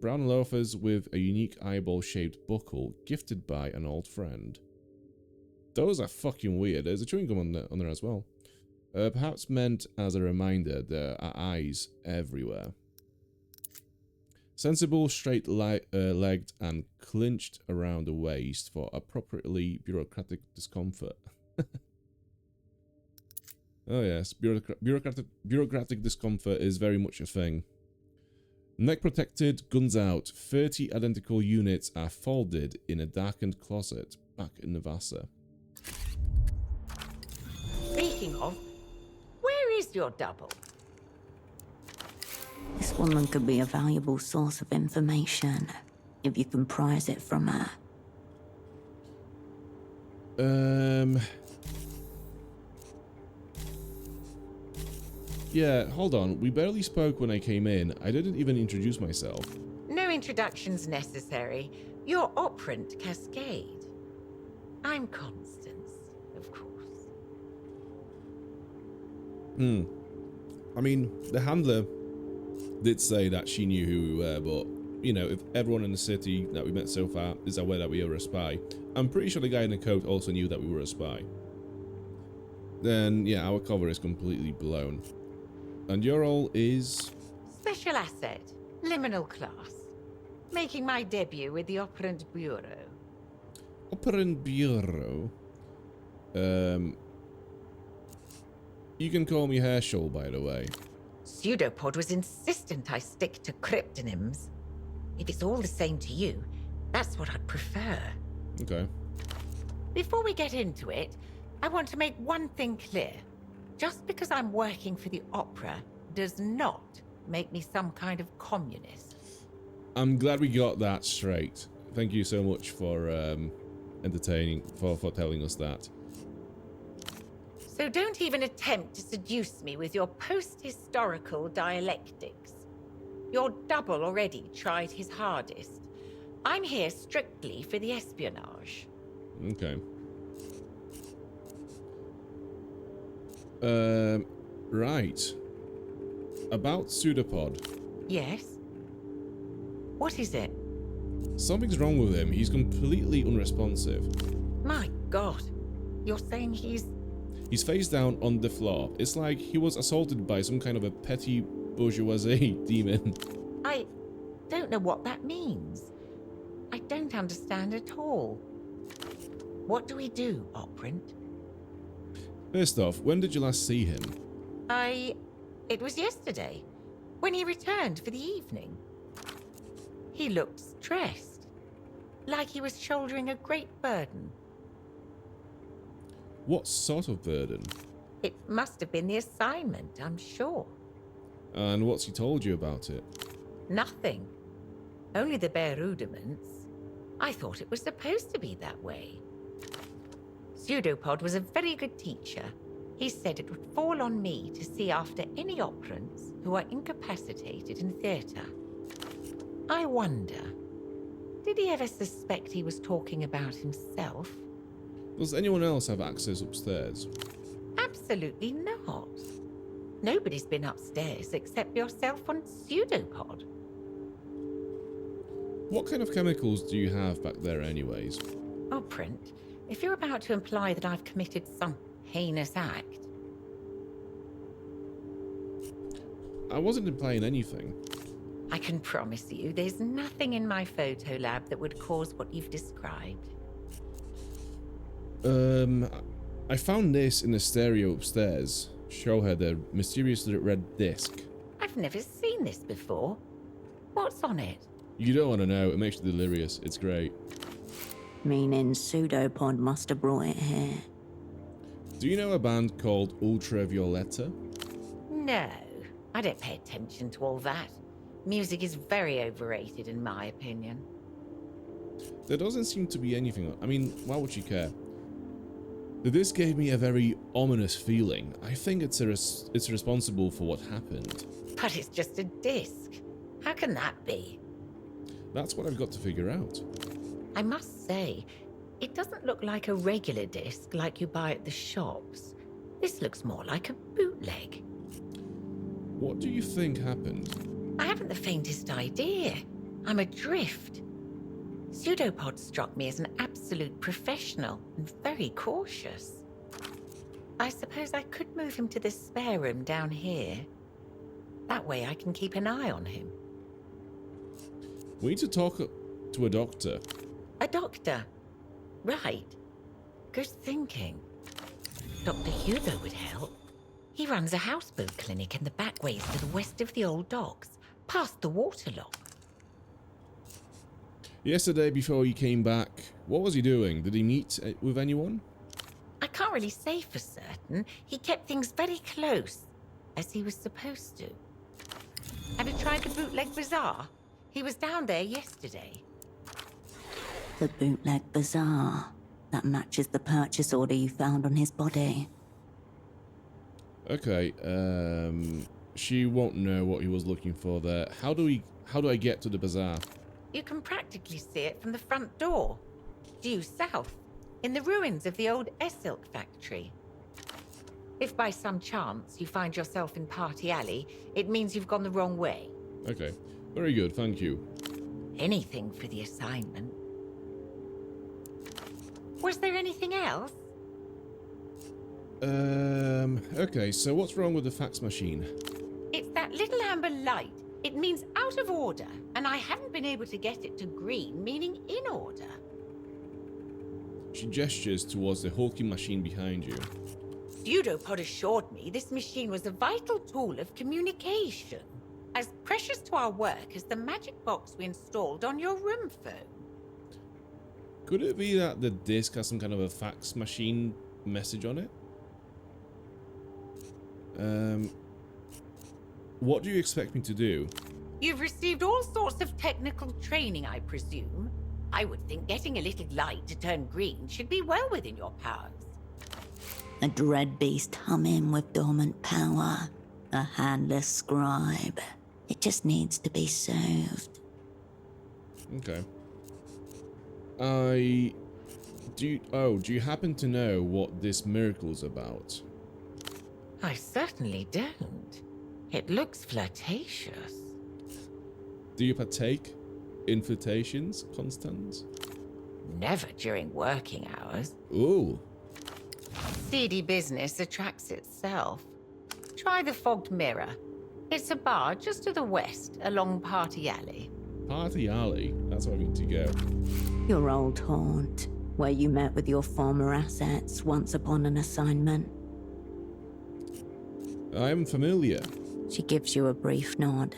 Brown loafers with a unique eyeball-shaped buckle gifted by an old friend. Those are fucking weird. There's a chewing gum on there as well. Perhaps meant as a reminder there are eyes everywhere. Sensible, straight-legged and clinched around the waist for appropriately bureaucratic discomfort. Oh yes, bureaucratic discomfort is very much a thing. Neck protected, guns out. 30 identical units are folded in a darkened closet back in Navassa. Speaking of, where is your double? This woman could be a valuable source of information if you can prise it from her. Yeah, hold on. We barely spoke when I came in. I didn't even introduce myself. No introductions necessary. You're Operant Cascade. I'm Constance, of course. I mean, the handler did say that she knew who we were, but, you know, if everyone in the city that we met so far is aware that we are a spy, I'm pretty sure the guy in the coat also knew that we were a spy. Then, yeah, our cover is completely blown. And your role is... Special asset, liminal class. Making my debut with the Operant Bureau. Operant Bureau? You can call me Herschel, by the way. Pseudopod was insistent I stick to cryptonyms. If it's all the same to you, that's what I'd prefer. Okay. Before we get into it, I want to make one thing clear. Just because I'm working for the opera does not make me some kind of communist. I'm glad we got that straight. Thank you so much for for telling us that. So don't even attempt to seduce me with your post-historical dialectics. Your double already tried his hardest. I'm here strictly for the espionage. Okay. Right. About Pseudopod. Yes? What is it? Something's wrong with him. He's completely unresponsive. My God. You're saying he's... He's face down on the floor. It's like he was assaulted by some kind of a petty bourgeoisie demon. I don't know what that means. I don't understand at all. What do we do, Operant? First off, when did you last see him? It was yesterday, when he returned for the evening. He looked stressed, like he was shouldering a great burden. What sort of burden? It must have been the assignment, I'm sure. And what's he told you about it? Nothing. Only the bare rudiments. I thought it was supposed to be that way. Pseudopod was a very good teacher. He said it would fall on me to see after any operants who are incapacitated in theatre. I wonder, did he ever suspect he was talking about himself? Does anyone else have access upstairs? Absolutely not. Nobody's been upstairs except yourself and Pseudopod. What kind of chemicals do you have back there anyways? Operant, if you're about to imply that I've committed some heinous act... I wasn't implying anything. I can promise you there's nothing in my photo lab that would cause what you've described. I found this in the stereo upstairs. Show her the mysterious red disc. I've never seen this before. What's on it? You don't want to know, it makes you delirious. It's great. Meaning Pseudopod must have brought it here. Do you know a band called Ultravioletta? No, I don't pay attention to all that. Music is very overrated in my opinion. There doesn't seem to be anything. I mean, why would you care? The disc gave me a very ominous feeling. I think it's responsible for what happened. But it's just a disc. How can that be? That's what I've got to figure out. I must say, it doesn't look like a regular disc like you buy at the shops. This looks more like a bootleg. What do you think happened? I haven't the faintest idea. I'm adrift. Pseudopod struck me as an absolute professional and very cautious. I suppose I could move him to the spare room down here. That way I can keep an eye on him. We need to talk to a doctor. A doctor? Right. Good thinking. Dr. Hugo would help. He runs a houseboat clinic in the back ways to the west of the old docks, past the waterlock. Yesterday, before he came back, what was he doing? Did he meet with anyone? I can't really say for certain. He kept things very close, as he was supposed to. Have you tried the bootleg bazaar? He was down there yesterday. The bootleg bazaar. That matches the purchase order you found on his body. Okay, she won't know what he was looking for there. How do I get to the bazaar? You can practically see it from the front door. Due south, in the ruins of the old Essilk factory. If by some chance you find yourself in Party Alley, it means you've gone the wrong way. Okay, very good, thank you. Anything for the assignment. Was there anything else? Okay, so what's wrong with the fax machine? It's that little amber light. It means out of order, and I haven't been able to get it to green, meaning in order. She gestures towards the hulking machine behind you. Pseudopod assured me this machine was a vital tool of communication, as precious to our work as the magic box we installed on your room phone. Could it be that the disc has some kind of a fax machine message on it? What do you expect me to do? You've received all sorts of technical training, I presume. I would think getting a little light to turn green should be well within your powers. A dread beast humming with dormant power. A handless scribe. It just needs to be soothed. Okay. Do you happen to know what this miracle's about? I certainly don't. It looks flirtatious. Do you partake in flirtations, Constance? Never during working hours. Ooh. Seedy business attracts itself. Try the Fogged Mirror. It's a bar just to the west, along Party Alley. Party Alley? That's where I need to go. Your old haunt, where you met with your former assets once upon an assignment. I am familiar. She gives you a brief nod.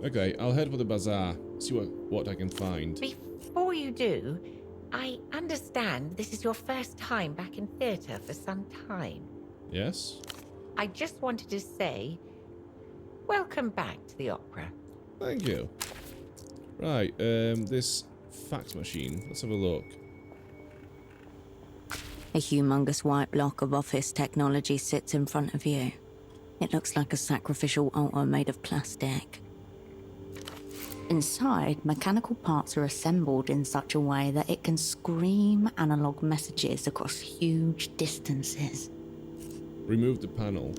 Okay, I'll head for the bazaar, see what I can find. Before you do, I understand this is your first time back in theatre for some time. Yes? I just wanted to say, welcome back to the opera. Thank you. Right, this fax machine. Let's have a look. A humongous white block of office technology sits in front of you. It looks like a sacrificial altar made of plastic. Inside, mechanical parts are assembled in such a way that it can scream analog messages across huge distances. Remove the panel.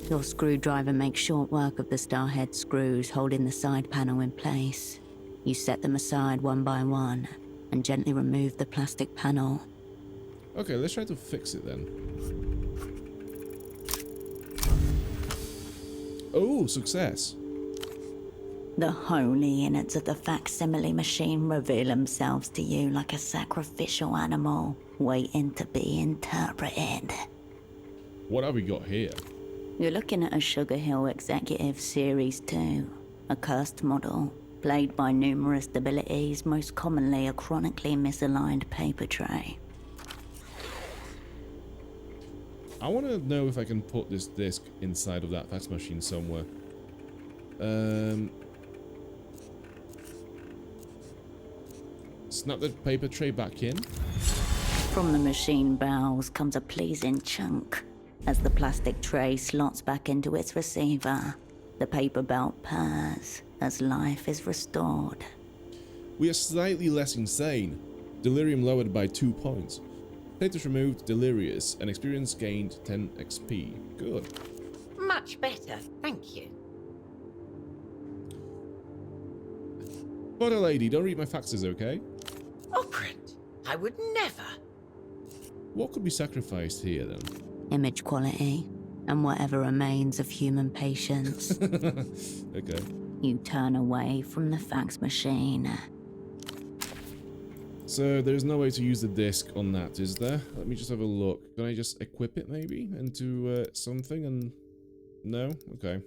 Your screwdriver makes short work of the starhead screws holding the side panel in place. You set them aside one by one and gently remove the plastic panel. Okay, let's try to fix it then. Oh, success. The holy innards of the facsimile machine reveal themselves to you like a sacrificial animal waiting to be interpreted. What have we got here? You're looking at a Sugar Hill Executive Series 2, a cursed model, plagued by numerous debilities, most commonly a chronically misaligned paper tray. I want to know if I can put this disc inside of that fax machine somewhere. Snap the paper tray back in. From the machine bowels comes a pleasing chunk. As the plastic tray slots back into its receiver, the paper belt purrs as life is restored. We are slightly less insane. Delirium lowered by 2 points. Status removed, delirious, and experience gained 10 XP. Good. Much better, thank you. Butter lady, don't read my faxes, okay? Operant, I would never. What could be sacrificed here, then? Image quality, and whatever remains of human patience. Okay. You turn away from the fax machine. So there's no way to use the disc on that, is there? Let me just have a look. Can I just equip it, maybe, into something? And no? Okay.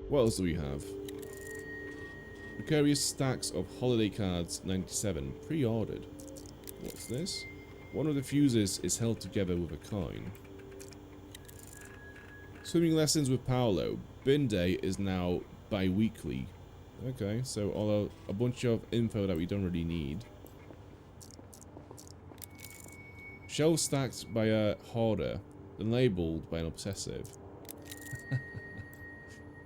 What else do we have? Precarious stacks of holiday cards, 97. Pre-ordered. What's this? One of the fuses is held together with a coin. Swimming lessons with Paolo. Bin day is now bi-weekly. Okay, so a bunch of info that we don't really need. Shelves stacked by a hoarder, then labelled by an obsessive.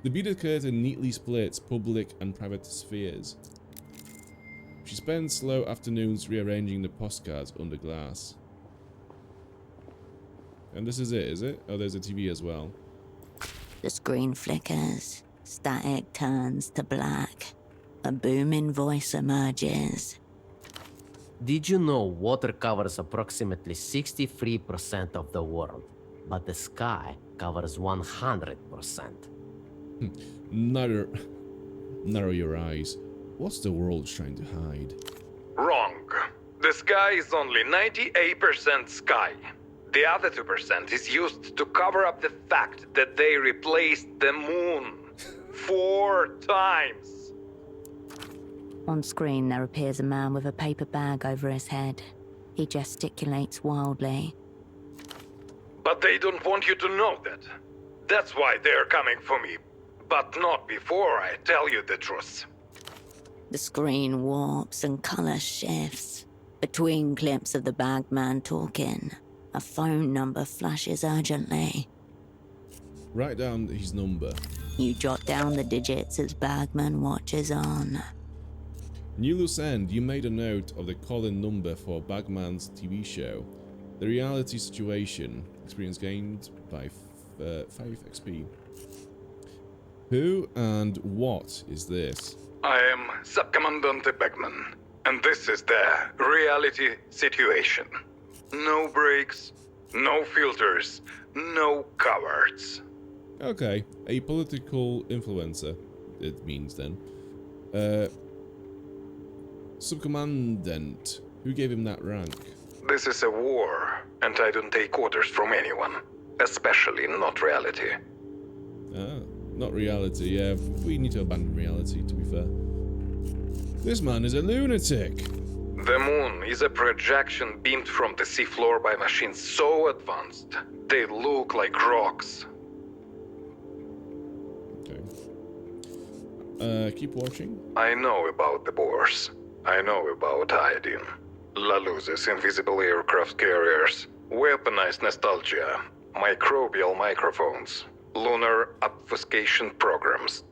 The beaded curtain neatly splits public and private spheres. She spends slow afternoons rearranging the postcards under glass. And this is it, is it? Oh, there's a TV as well. The screen flickers. Static turns to black. A booming voice emerges. Did you know water covers approximately 63% of the world, but the sky covers 100%? Narrow your eyes. What's the world trying to hide? Wrong. The sky is only 98% sky. The other 2% is used to cover up the fact that they replaced the moon 4 times. On screen, there appears a man with a paper bag over his head. He gesticulates wildly. But they don't want you to know that. That's why they're coming for me. But not before I tell you the truth. The screen warps and color shifts. Between clips of the bagman talking, a phone number flashes urgently. Write down his number. You jot down the digits as Bagman watches on. New loose end, you made a note of the call-in number for Bagman's TV show. The reality situation. Experience gained by 5 XP. Who and what is this? I am Subcommandante Bagman, and this is the reality situation. No breaks, no filters, no cowards. Okay, a political influencer, it means then. Subcommandant, who gave him that rank? This is a war, and I don't take orders from anyone, especially not reality. Ah, not reality, yeah, we need to abandon reality, to be fair. This man is a lunatic! The moon is a projection beamed from the seafloor by machines so advanced, they look like rocks. Okay. Keep watching. I know about the Boers. I know about iodine. La Luz's invisible aircraft carriers, weaponized nostalgia, microbial microphones, lunar obfuscation programs.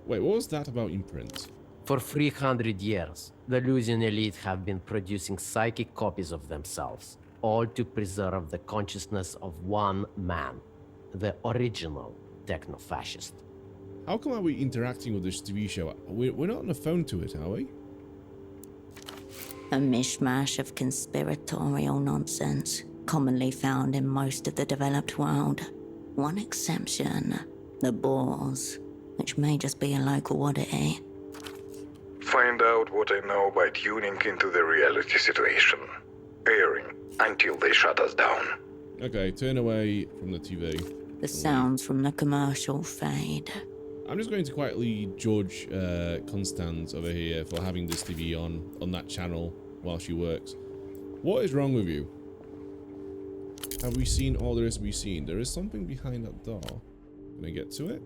Wait, what was that about imprint? For 300 years, the Lusian elite have been producing psychic copies of themselves, all to preserve the consciousness of one man, the original techno-fascist. How come are we interacting with this TV show? We're not on the phone to it, are we? A mishmash of conspiratorial nonsense, commonly found in most of the developed world. One exception, the Boers, which may just be a local oddity. Find out what I know by tuning into the reality situation. Airing until they shut us down. Okay, turn away from the TV. The sounds from the commercial fade. I'm just going to quietly judge Constance over here for having this TV on that channel while she works. What is wrong with you? Have we seen all there is to be seen? There is something behind that door. Can I get to it?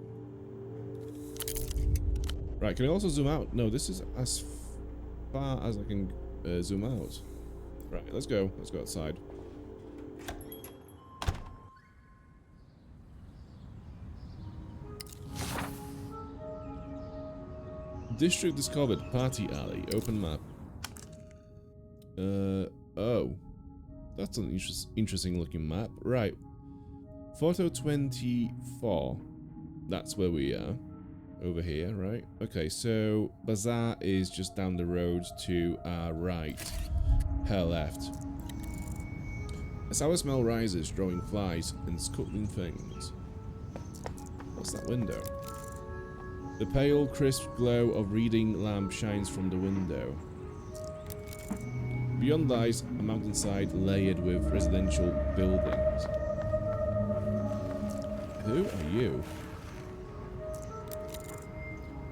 Right, can I also zoom out? No, this is as far as I can zoom out. Right, let's go. Let's go outside. District discovered. Party alley. Open map. Oh. That's an interesting looking map. Right. Photo 24. That's where we are. Over here, right? Okay, so Bazaar is just down the road to our right. Her left. A sour smell rises, drawing flies and scuttling things. What's that window? The pale, crisp glow of reading lamp shines from the window. Beyond lies a mountainside layered with residential buildings. Who are you?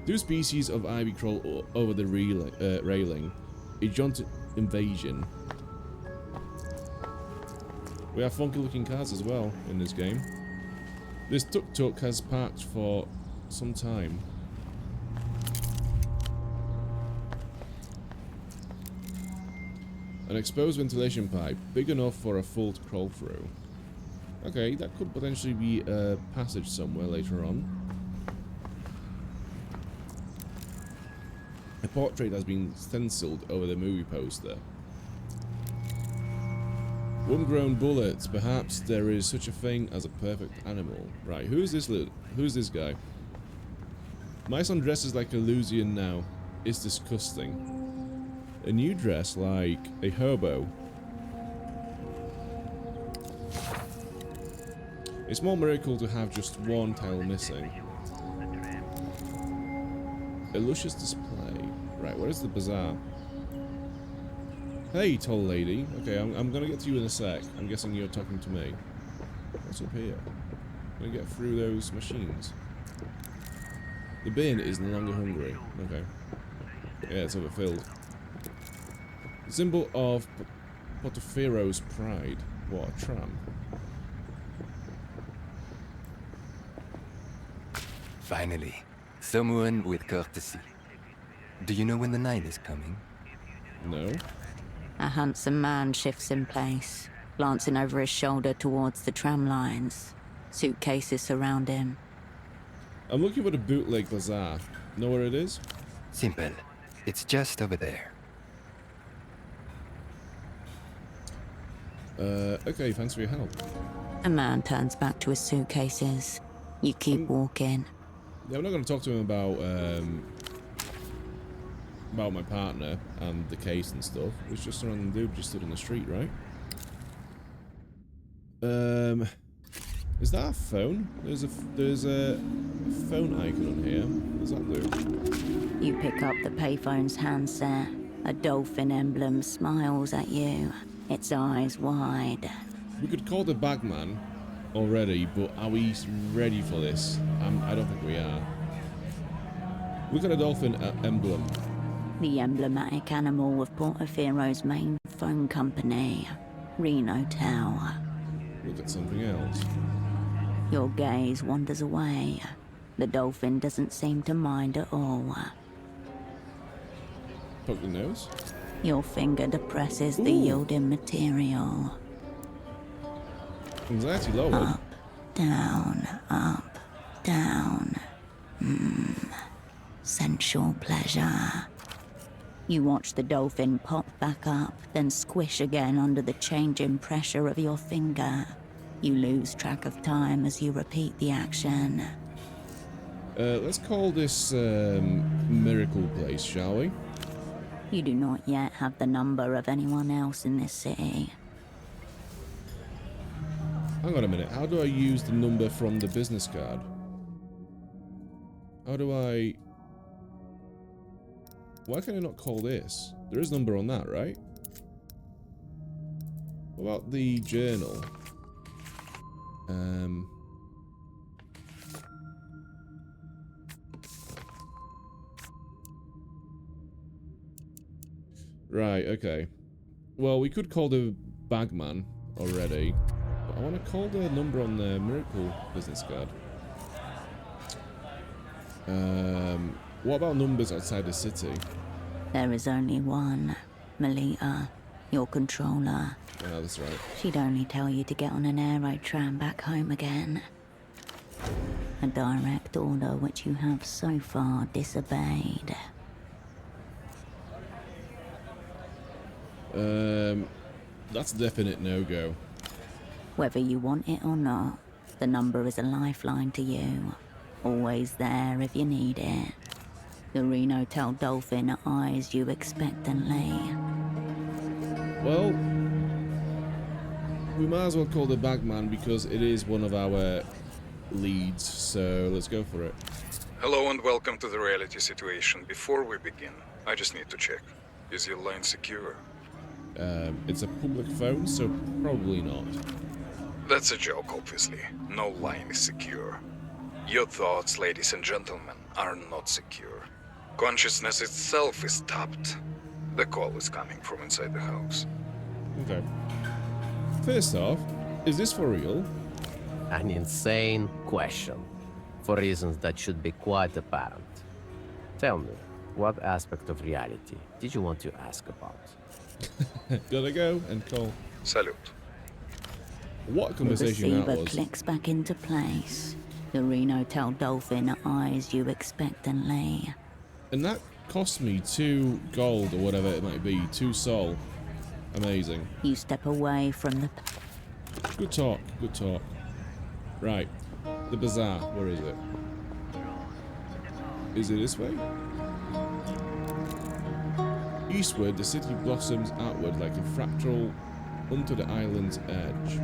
Two species of ivy crawl over the railing. A jaunt invasion. We have funky looking cars as well in this game. This tuk-tuk has parked for some time. An exposed ventilation pipe, big enough for a fool to crawl through. Okay, that could potentially be a passage somewhere later on. A portrait has been stenciled over the movie poster. Homegrown bullets. Perhaps there is such a thing as a perfect animal. Right, who's this guy? My son dresses like a Lusian now. It's disgusting. A new dress like a hobo. A small miracle to have just one tail missing. A luscious display. Right, where is the bazaar? Hey, tall lady. Okay, I'm gonna get to you in a sec. I'm guessing you're talking to me. What's up here? Gonna get through those machines. The bin is no longer hungry. Okay. Yeah, it's overfilled. Symbol of Potifero's pride. What a tram. Finally, someone with courtesy. Do you know when the night is coming? No. A handsome man shifts in place, glancing over his shoulder towards the tram lines. Suitcases surround him. I'm looking for the bootleg bazaar. Know where it is? Simple. It's just over there. Okay, thanks for your help. A man turns back to his suitcases. You keep walking. Yeah, I'm not going to talk to him about my partner and the case and stuff. It's just a random dude just stood in the street, right? Is that a phone? There's a phone icon on here. What does that do? You pick up the payphone's handset. A dolphin emblem smiles at you, its eyes wide. We could call the bagman already, but are we ready for this? I don't think we are. Look at a dolphin emblem. The emblematic animal of Portofero's main phone company, Reno Tower. Look at something else. Your gaze wanders away. The dolphin doesn't seem to mind at all. Poke the nose. Your finger depresses the yielding material. Anxiety lowered. Up, down, up, down. Sensual pleasure. You watch the dolphin pop back up, then squish again under the changing pressure of your finger. You lose track of time as you repeat the action. Let's call this Miracle Place, shall we? You do not yet have the number of anyone else in this city. Hang on a minute. How do I use the number from the business card? How do I... Why can I not call this? There is a number on that, right? What about the journal? Right, okay. Well, we could call the bagman already, but I want to call the number on the Miracle business card. What about numbers outside the city? There is only one. Melita, your controller. Oh, that's right. She'd only tell you to get on an aero tram back home again. A direct order which you have so far disobeyed. That's a definite no-go. Whether you want it or not, the number is a lifeline to you. Always there if you need it. The Reno Tel Dolphin eyes you expectantly. Well, we might as well call the bagman because it is one of our leads, so let's go for it. Hello and welcome to the reality situation. Before we begin, I just need to check. Is your line secure? It's a public phone, so probably not. That's a joke, obviously. No line is secure. Your thoughts, ladies and gentlemen, are not secure. Consciousness itself is tapped. The call is coming from inside the house. Okay. First off, is this for real? An insane question, for reasons that should be quite apparent. Tell me, what aspect of reality did you want to ask about? Gotta go and call. Salute. What The conversation that receiver was. clicks back into place. The Reno Tel Dolphin eyes you expectantly. And that cost me 2 gold or whatever it might be, 2 soul. Amazing. You step away from the... Good talk, good talk. Right. The bazaar, where is it? Is it this way? Eastward, the city blossoms outward like a fractal onto the island's edge.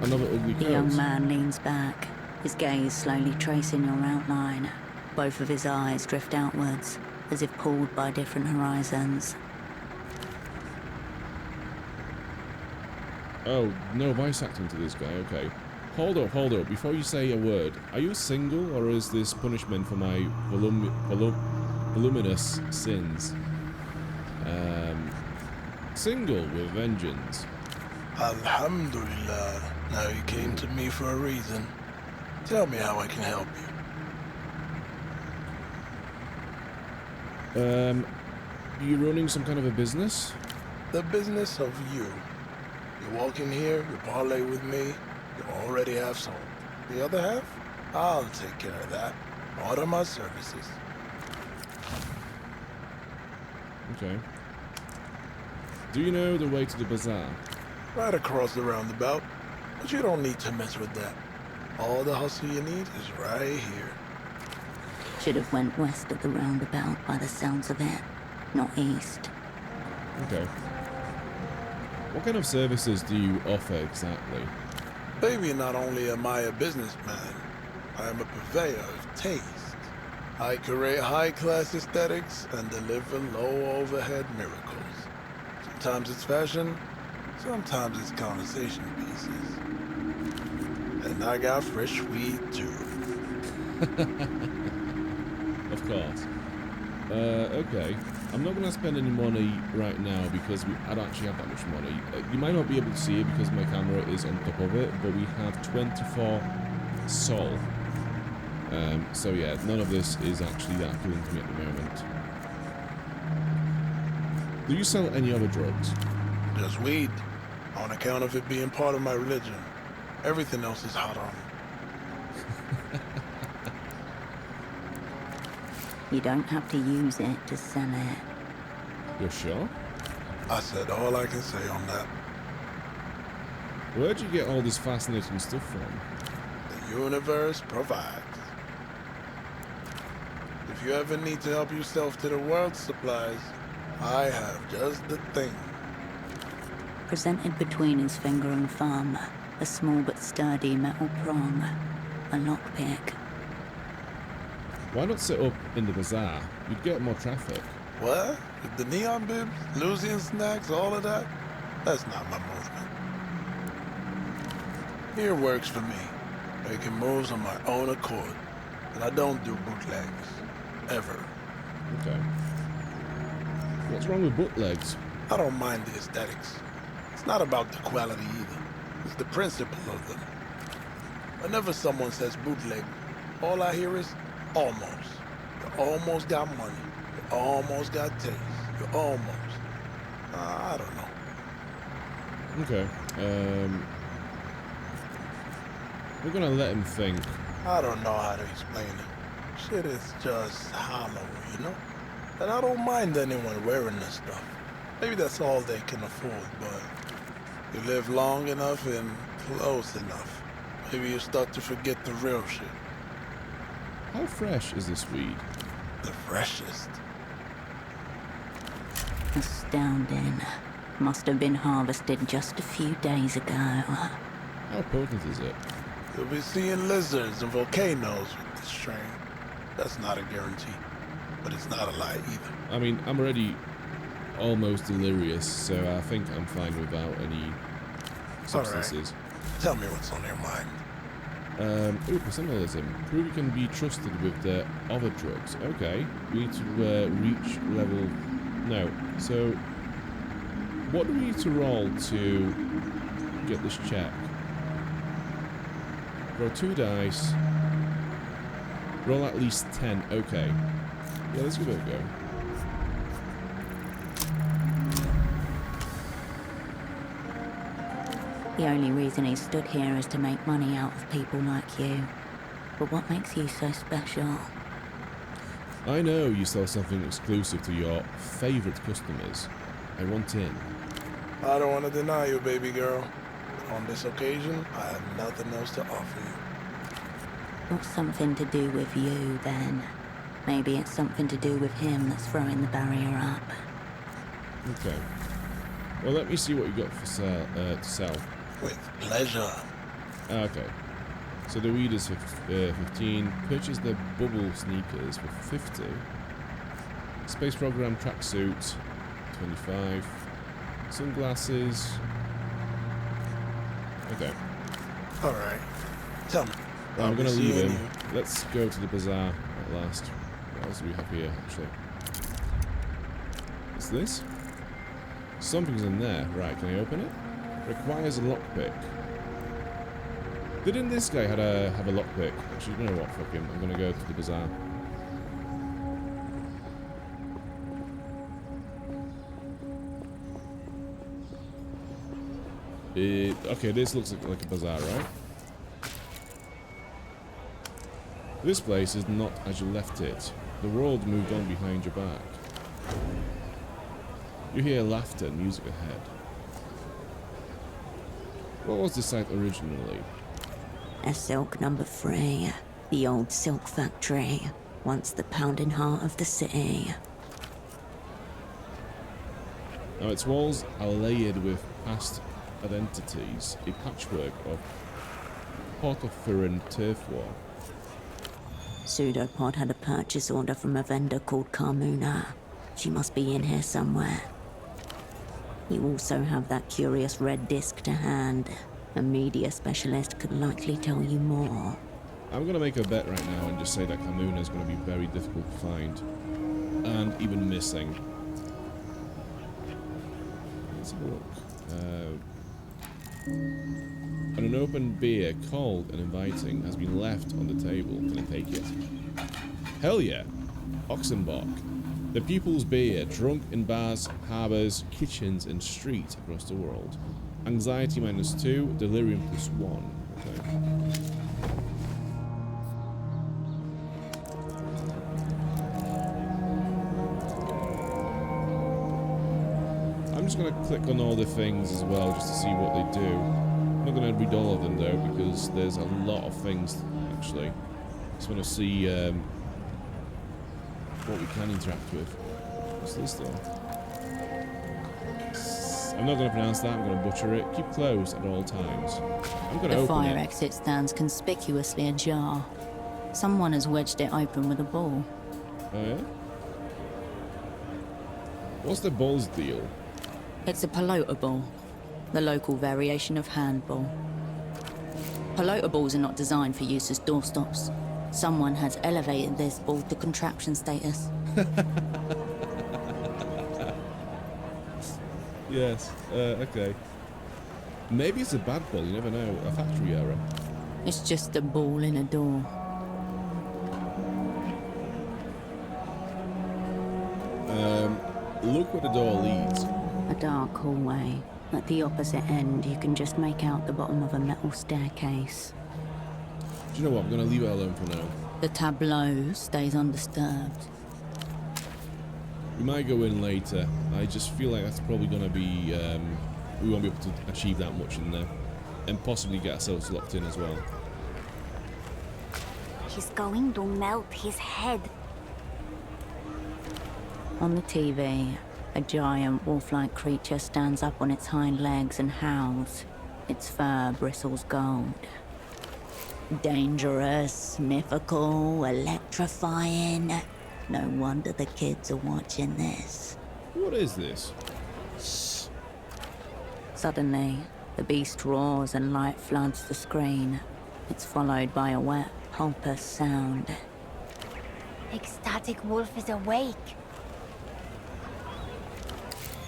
Another ugly The coat. young man leans back, his gaze slowly tracing your outline. Both of his eyes drift outwards, as if pulled by different horizons. Oh, no voice acting to this guy, okay. Hold up, before you say a word. Are you single, or is this punishment for my voluminous sins? Single with vengeance. Alhamdulillah. Now you came to me for a reason. Tell me how I can help you. You running some kind of a business? The business of you. You walk in here, you parlay with me, you already have sold. The other half? I'll take care of that. Order my services. Okay. Do you know the way to the bazaar? Right across the roundabout. But you don't need to mess with that. All the hustle you need is right here. Should have went west of the roundabout by the sounds of it, not east. Okay. What kind of services do you offer exactly? Baby, not only am I a businessman, I am a purveyor of taste. I curate high-class aesthetics and deliver low-overhead miracles. Sometimes it's fashion, sometimes it's conversation pieces. And I got fresh weed, too. Of course. Okay. I'm not going to spend any money right now because I don't actually have that much money. You might not be able to see it because my camera is on top of it, but we have 24 sol. So yeah, none of this is actually that appealing to me at the moment. Do you sell any other drugs? Just weed, on account of it being part of my religion. Everything else is hot on me. You don't have to use it to sell it. You're sure? I said all I can say on that. Where'd you get all this fascinating stuff from? The universe provides. If you ever need to help yourself to the world's supplies, I have just the thing. Presented between his finger and thumb, a small but sturdy metal prong, a lockpick. Why not sit up in the bazaar? You'd get more traffic. What? With the neon bibs, Lucian snacks, all of that? That's not my movement. Here works for me. Making moves on my own accord. And I don't do bootlegs. Ever. Okay. What's wrong with bootlegs? I don't mind the aesthetics. It's not about the quality either. It's the principle of them. Whenever someone says bootleg, all I hear is almost. You almost got money. You almost got taste. You almost. I don't know. Okay. We're gonna let him think. I don't know how to explain it. Shit is just hollow, you know? And I don't mind anyone wearing this stuff. Maybe that's all they can afford, but you live long enough and close enough. Maybe you start to forget the real shit. How fresh is this weed? The freshest. Astounding. Must have been harvested just a few days ago. How potent is it? You'll be seeing lizards and volcanoes with this strain. That's not a guarantee, but it's not a lie either. I mean, I'm already almost delirious, so I think I'm fine without any substances. Right. Tell me what's on your mind. Personalism. Prove you can be trusted with the other drugs. Okay. We need to reach level... No. So, what do we need to roll to get this check? Roll 2 dice. Roll at least 10. Okay. Yeah, let's give it a go. The only reason he stood here is to make money out of people like you. But what makes you so special? I know you sell something exclusive to your favorite customers. I want in. I don't want to deny you, baby girl. On this occasion, I have nothing else to offer you. Not something to do with you, then. Maybe it's something to do with him that's throwing the barrier up. Okay. Well, let me see what you got for to sell. With pleasure. Okay. So the weed is 15. Purchase the bubble sneakers for 50. Space program tracksuit, 25. Sunglasses. Okay. All right. Tell me. I'm gonna leave him. Let's go to the bazaar at last. What else do we have here, actually? What's this? Something's in there. Right, can I open it? Requires a lockpick. Didn't this guy have a lockpick? Actually, you know what? Fuck him. I'm gonna go to the bazaar. Okay, this looks like a bazaar, right? This place is not as you left it. The world moved on behind your back. You hear laughter and music ahead. What was this site originally? A silk number 3. The old silk factory. Once the pounding heart of the city. Now its walls are layered with past identities, a patchwork of porphyrin turf war. Pseudopod had a purchase order from a vendor called Carmuna. She must be in here somewhere. You also have that curious red disc to hand. A media specialist could likely tell you more. I'm gonna make a bet right now and just say that Carmuna is gonna be very difficult to find. And even missing. Let's have a look. And an open beer, cold and inviting, has been left on the table. Can I take it? Hell yeah! Oxenbock. The people's beer, drunk in bars, harbours, kitchens and streets across the world. Anxiety -2, delirium +1. Okay. I'm just going to click on all the things as well just to see what they do. I'm not going to read all of them though because there's a lot of things actually. Just want to see what we can interact with. What's this though? I'm not going to pronounce that, I'm going to butcher it. Keep closed at all times. I'm going to The open fire it. exit stands conspicuously ajar. Someone has wedged it open with a ball. Oh yeah? What's the balls deal? It's a pelota ball, the local variation of handball. Pelota balls are not designed for use as doorstops. Someone has elevated this ball to contraption status. Yes, okay. Maybe it's a bad ball, you never know. A factory error. It's just a ball in a door. Look where the door leads. A dark hallway. At the opposite end, you can just make out the bottom of a metal staircase. Do you know what? I'm going to leave it alone for now. The tableau stays undisturbed. We might go in later. I just feel like that's probably going to be... we won't be able to achieve that much in there. And possibly get ourselves locked in as well. He's going to melt his head. On the TV, a giant wolf-like creature stands up on its hind legs and howls. Its fur bristles gold. Dangerous, mythical, electrifying. No wonder the kids are watching this. What is this? Suddenly, the beast roars and light floods the screen. It's followed by a wet, pulpous sound. Ecstatic Wolf is awake.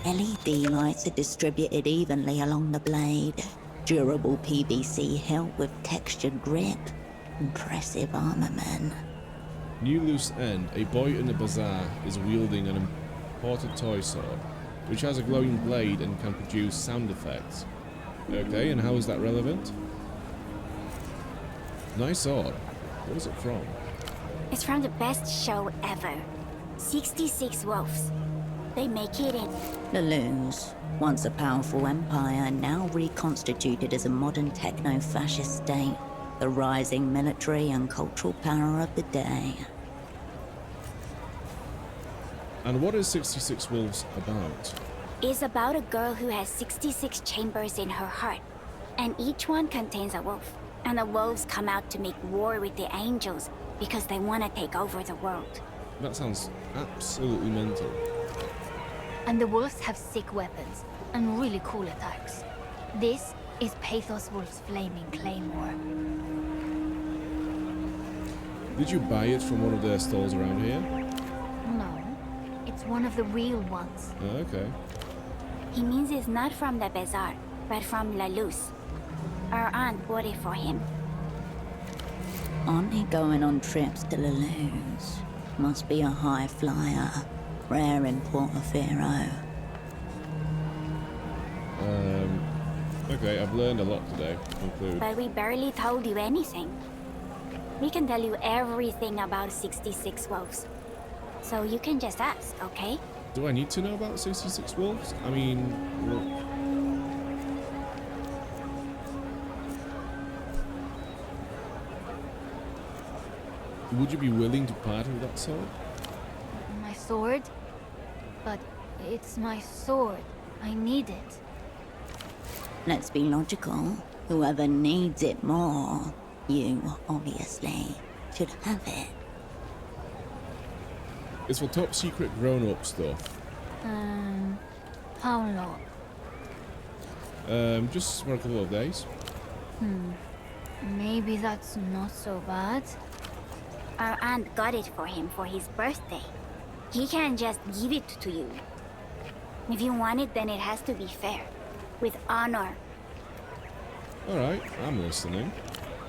LED lights are distributed evenly along the blade. Durable PVC hilt with textured grip. Impressive armament. New loose end. A boy in the bazaar is wielding an imported toy sword, which has a glowing blade and can produce sound effects. Okay, and how is that relevant? Nice sword. What is it from? It's from the best show ever. 66 Wolves. They make it in... Lelouch, once a powerful empire, now reconstituted as a modern techno-fascist state. The rising military and cultural power of the day. And what is 66 Wolves about? It's about a girl who has 66 chambers in her heart. And each one contains a wolf. And the wolves come out to make war with the angels because they want to take over the world. That sounds absolutely mental. And the wolves have sick weapons and really cool attacks. This is Pathos Wolf's flaming claymore. Did you buy it from one of their stalls around here? No, it's one of the real ones. Oh, okay. He means it's not from the bazaar, but from Lelouch. Our aunt bought it for him. Aren't he going on trips to Lelouch? Must be a high flyer. Rare in Portofino. Okay, I've learned a lot today. Conclude. But we barely told you anything. We can tell you everything about 66 wolves. So you can just ask, okay? Do I need to know about 66 wolves? I mean, well, would you be willing to part with that sword? My sword? But it's my sword. I need it. Let's be logical. Whoever needs it more, you, obviously, should have it. It's for top secret grown-up stuff. How long? Just for a couple of days. Maybe that's not so bad. Our aunt got it for him for his birthday. He can't just give it to you. If you want it, then it has to be fair. With honor. Alright, I'm listening.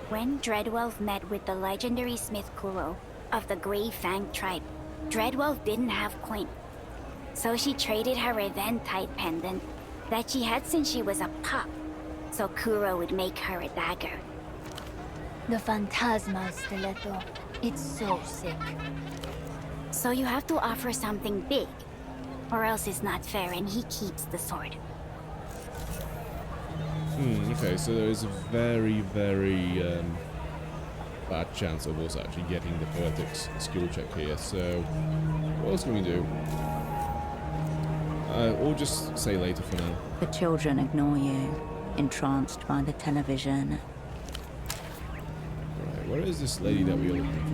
When Dreadwolf met with the legendary Smith Kuro of the Grey Fang tribe, Dreadwolf didn't have coin. So she traded her Eventide pendant that she had since she was a pup, so Kuro would make her a dagger. The Phantasmal Stiletto. It's so sick. So you have to offer something big, or else it's not fair and he keeps the sword. Okay, so there is a very, very bad chance of us actually getting the perfect skill check here. So, what else can we do? Or just say later for now. The children ignore you, entranced by the television. Alright, where is this lady that we are looking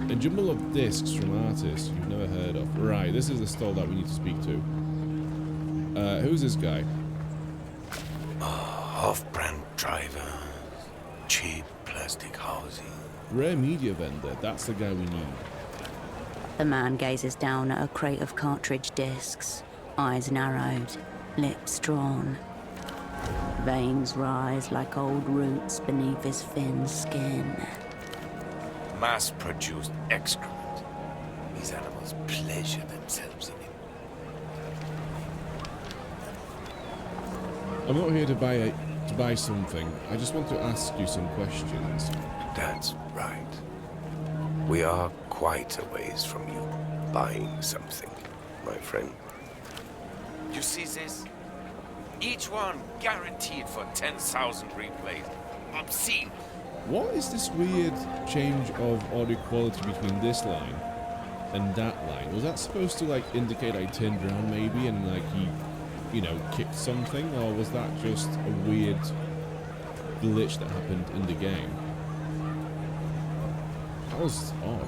for? A jumble of discs from artists you've never heard of. Right, this is the stall that we need to speak to. Who's this guy? Off-brand drivers, cheap plastic housing. Rare media vendor, that's the guy we need. The man gazes down at a crate of cartridge discs, eyes narrowed, lips drawn. Veins rise like old roots beneath his thin skin. Mass-produced excrement. These animals pleasure themselves in it. I'm not here to buy something. I just want to ask you some questions. That's right. We are quite a ways from you buying something, my friend. You see this? Each one guaranteed for 10,000 replays. Obscene. What is this weird change of audio quality between this line and that line? Was that supposed to like indicate I turned around maybe and like he, you know, kicked something, or was that just a weird glitch that happened in the game? That was odd.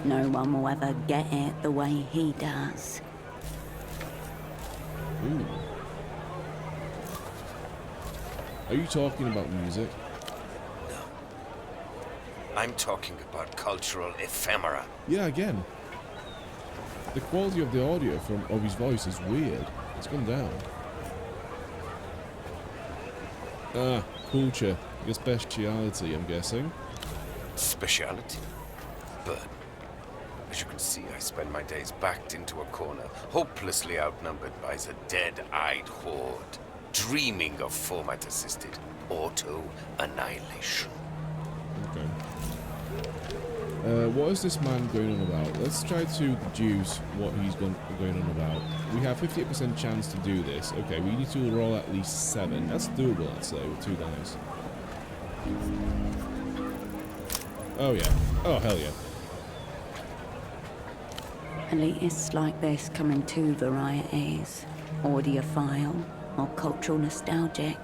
No one will ever get it the way he does. Ooh. Are you talking about music? No. I'm talking about cultural ephemera. Yeah, again. The quality of the audio of his voice is weird. It's gone down. Ah, culture. Your speciality, I'm guessing. Speciality? But as you can see, I spend my days backed into a corner, hopelessly outnumbered by the dead-eyed horde, dreaming of format-assisted auto-annihilation. Okay. What is this man going on about? Let's try to deduce what he's going on about. We have 58% chance to do this. Okay, we need to roll at least 7. That's doable, I'd say, with 2 dice. Oh yeah. Oh hell yeah. Elitists like this come in 2 varieties. Audiophile or cultural nostalgic.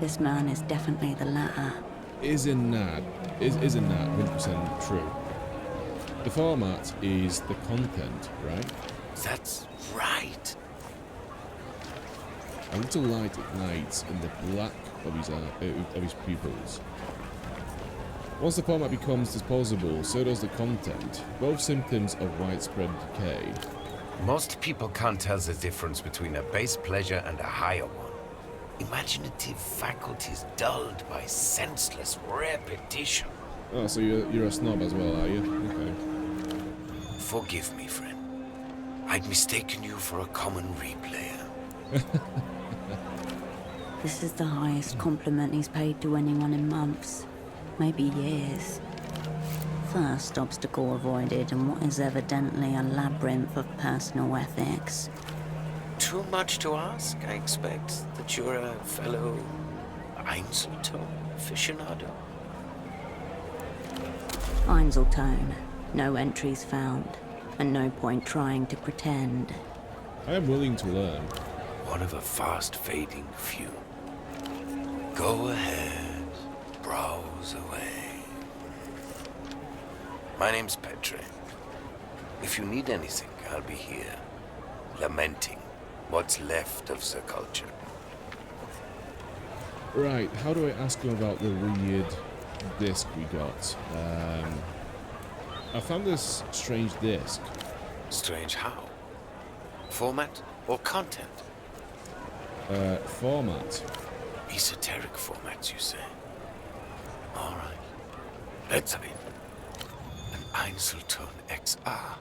This man is definitely the latter. Isn't that 100% true? The format is the content, right? That's right. A little light ignites in the black of his pupils. Once the format becomes disposable, so does the content. Both symptoms of widespread decay. Most people can't tell the difference between a base pleasure and a higher one. Imaginative faculties dulled by senseless repetition. Oh, so you're a snob as well, are you? Okay. Forgive me, friend. I'd mistaken you for a common replayer. This is the highest compliment he's paid to anyone in months, maybe years. First obstacle avoided in what is evidently a labyrinth of personal ethics. Too much to ask, I expect, that you're a fellow Einzelton aficionado? Einzeltone. No entries found, and no point trying to pretend. I am willing to learn. One of a fast-fading few. Go ahead, browse away. My name's Petre. If you need anything, I'll be here, lamenting what's left of the culture. Right, how do I ask him about the weird disc we got? I found this strange disc. Strange how? Format or content? Format. Esoteric formats, you say? All right. Let's have it. An Einzelton XR.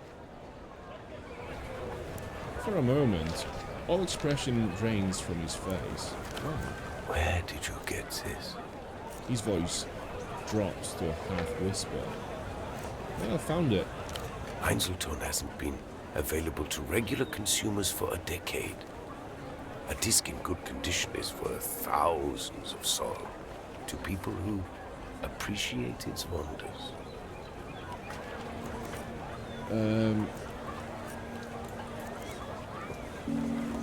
For a moment, all expression drains from his face. Oh. Where did you get this? His voice drops to a half whisper. Well, I found it. Einzelton hasn't been available to regular consumers for a decade. A disc in good condition is worth thousands of sol to people who appreciate its wonders.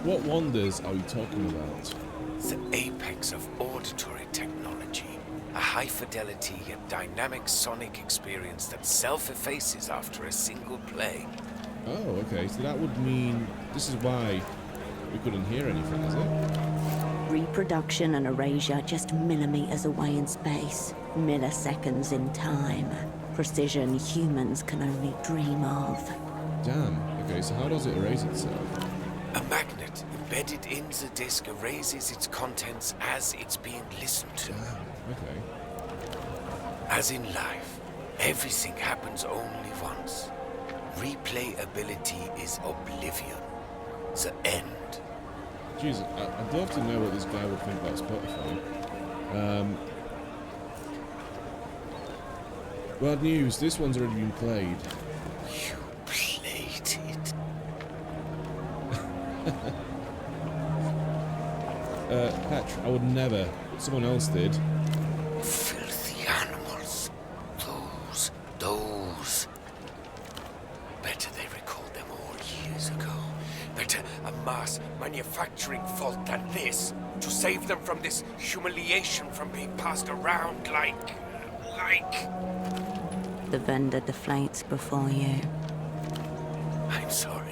What wonders are we talking about? The apex of auditory technology. A high-fidelity yet dynamic sonic experience that self-effaces after a single play. Oh, okay, so that would mean this is why we couldn't hear anything, is it? Reproduction and erasure just millimeters away in space, milliseconds in time. Precision humans can only dream of. Damn, okay, so how does it erase itself? A magnet embedded in the disc erases its contents as it's being listened to. Damn, okay. As in life, everything happens only once. Replayability is oblivion. The end. Jeez, I'd love to know what this guy would think about Spotify. Bad news, this one's already been played. You played it? Petr, I would never. Someone else did. Filthy animals. Those. Better they recalled them all years ago. Better a mass manufacturing fault than this. To save them from this humiliation from being passed around like... The vendor deflates before you. I'm sorry.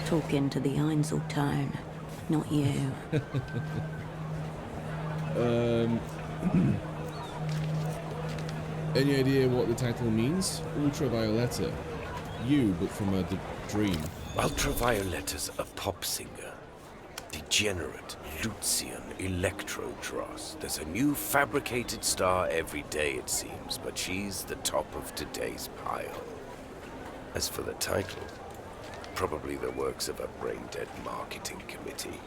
Talking to the Einzeltone, not you. Any idea what the title means? Ultravioletta. You, but from a dream. Ultravioletta's a pop singer. Degenerate, Lucian, electro-dross. There's a new fabricated star every day, it seems, but she's the top of today's pile. As for the title, probably the works of a brain-dead marketing committee.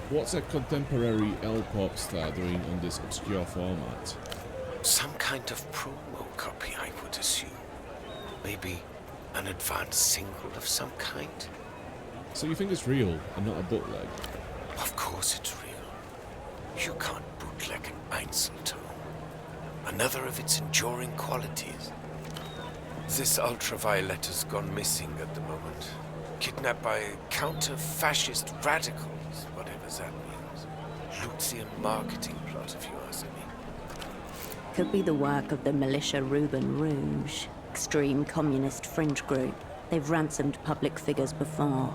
What's a contemporary L-pop star doing on this obscure format? Some kind of promo copy, I would assume. Maybe an advanced single of some kind? So you think it's real and not a bootleg? Of course it's real. You can't bootleg an Einzelton. Another of its enduring qualities. This Ultravioletta's gone missing at the moment. Kidnapped by counter-fascist radicals, whatever that means. Lucian marketing plot, if you ask me. Could be the work of the militia Ruben Rouge, extreme communist fringe group. They've ransomed public figures before.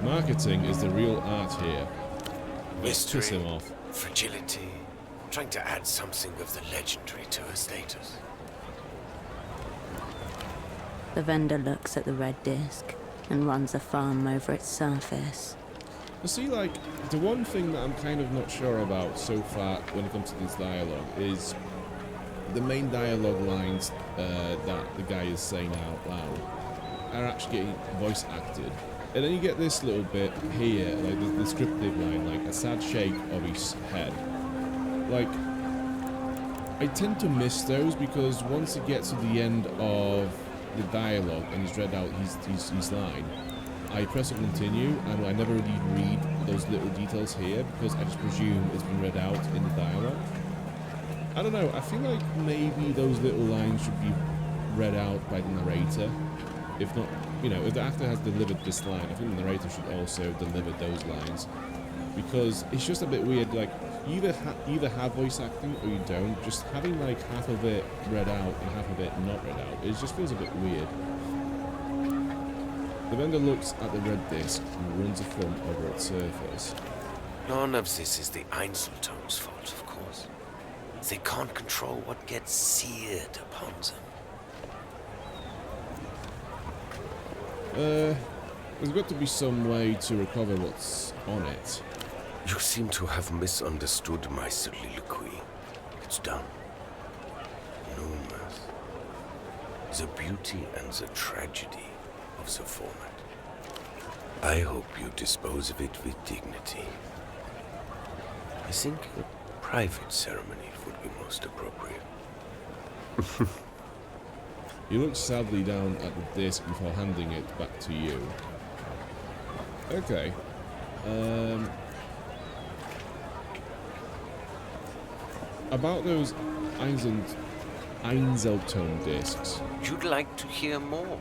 Marketing is the real art here. Let's piss Mystery, him off. fragility, trying to add something of the legendary to her status. The vendor looks at the red disc and runs a thumb over its surface. See, like, the one thing that I'm kind of not sure about so far when it comes to this dialogue is the main dialogue lines that the guy is saying out loud are actually getting voice acted. And then you get this little bit here, like the descriptive line, like a sad shake of his head. Like, I tend to miss those because once it gets to the end of the dialogue and he's read out his line, I press on continue and I never really read those little details here because I just presume it's been read out in the dialogue. I don't know, I feel like maybe those little lines should be read out by the narrator. If not, you know, if the actor has delivered this line, I think the narrator should also deliver those lines. Because it's just a bit weird, like, you either have voice acting or you don't. Just having like half of it read out and half of it not read out, it just feels a bit weird. The vendor looks at the red disc and runs a thumb over its surface. None of this is the Einzeltone's fault, of course. They can't control what gets seared upon them. There's got to be some way to recover what's on it. You seem to have misunderstood my soliloquy. It's done. No mirth. The beauty and the tragedy of the format. I hope you dispose of it with dignity. I think a private ceremony would be most appropriate. He looks sadly down at the disc before handing it back to you. Okay. About those Einzeltone discs. You'd like to hear more?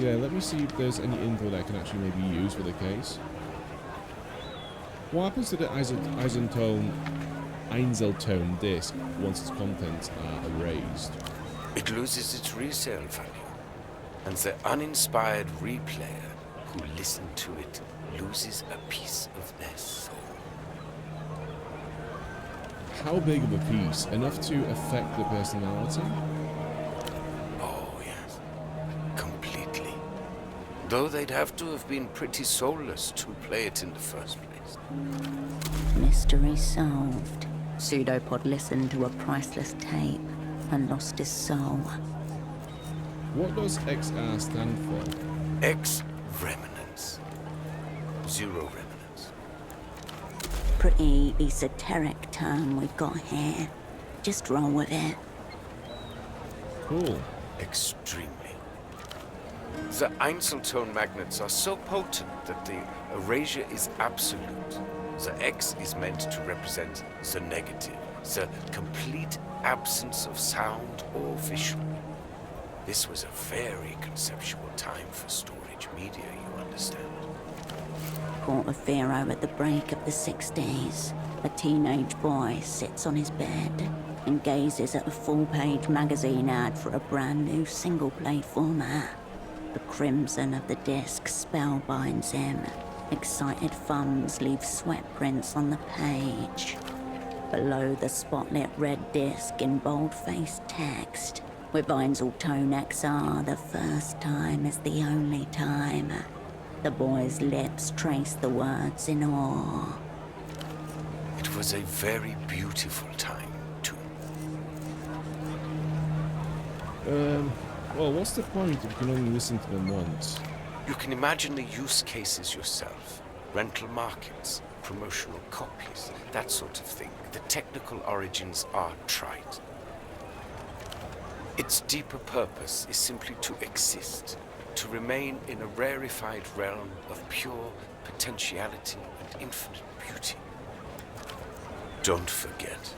Yeah, let me see if there's any info that I can actually maybe use for the case. What happens to the Einzeltone disc once its contents are erased? It loses its resale value, and the uninspired replayer who listened to it loses a piece of their soul. How big of a piece? Enough to affect the personality? Oh, yes. Completely. Though they'd have to have been pretty soulless to play it in the first place. Mystery solved. Pseudopod listened to a priceless tape and lost his soul. What does XR stand for? X remnants. Zero remnants. Pretty esoteric term we've got here. Just roll with it. Cool. Extremely. The Einzeltone magnets are so potent that the erasure is absolute. The X is meant to represent the negative, the complete absence of sound or visual. This was a very conceptual time for storage media, you understand. Portofino at the break of the 60s. A teenage boy sits on his bed and gazes at a full-page magazine ad for a brand new single-play format. The crimson of the disc spellbinds him. Excited thumbs leave sweat prints on the page. Below the spotlit red disc in bold-faced text, with Einzeltone XR, the first time is the only time. The boy's lips trace the words in awe. It was a very beautiful time, too. Well, what's the point if you can only listen to them once? You can imagine the use cases yourself. Rental markets, promotional copies, that sort of thing. The technical origins are trite. Its deeper purpose is simply to exist, to remain in a rarefied realm of pure potentiality and infinite beauty. Don't forget,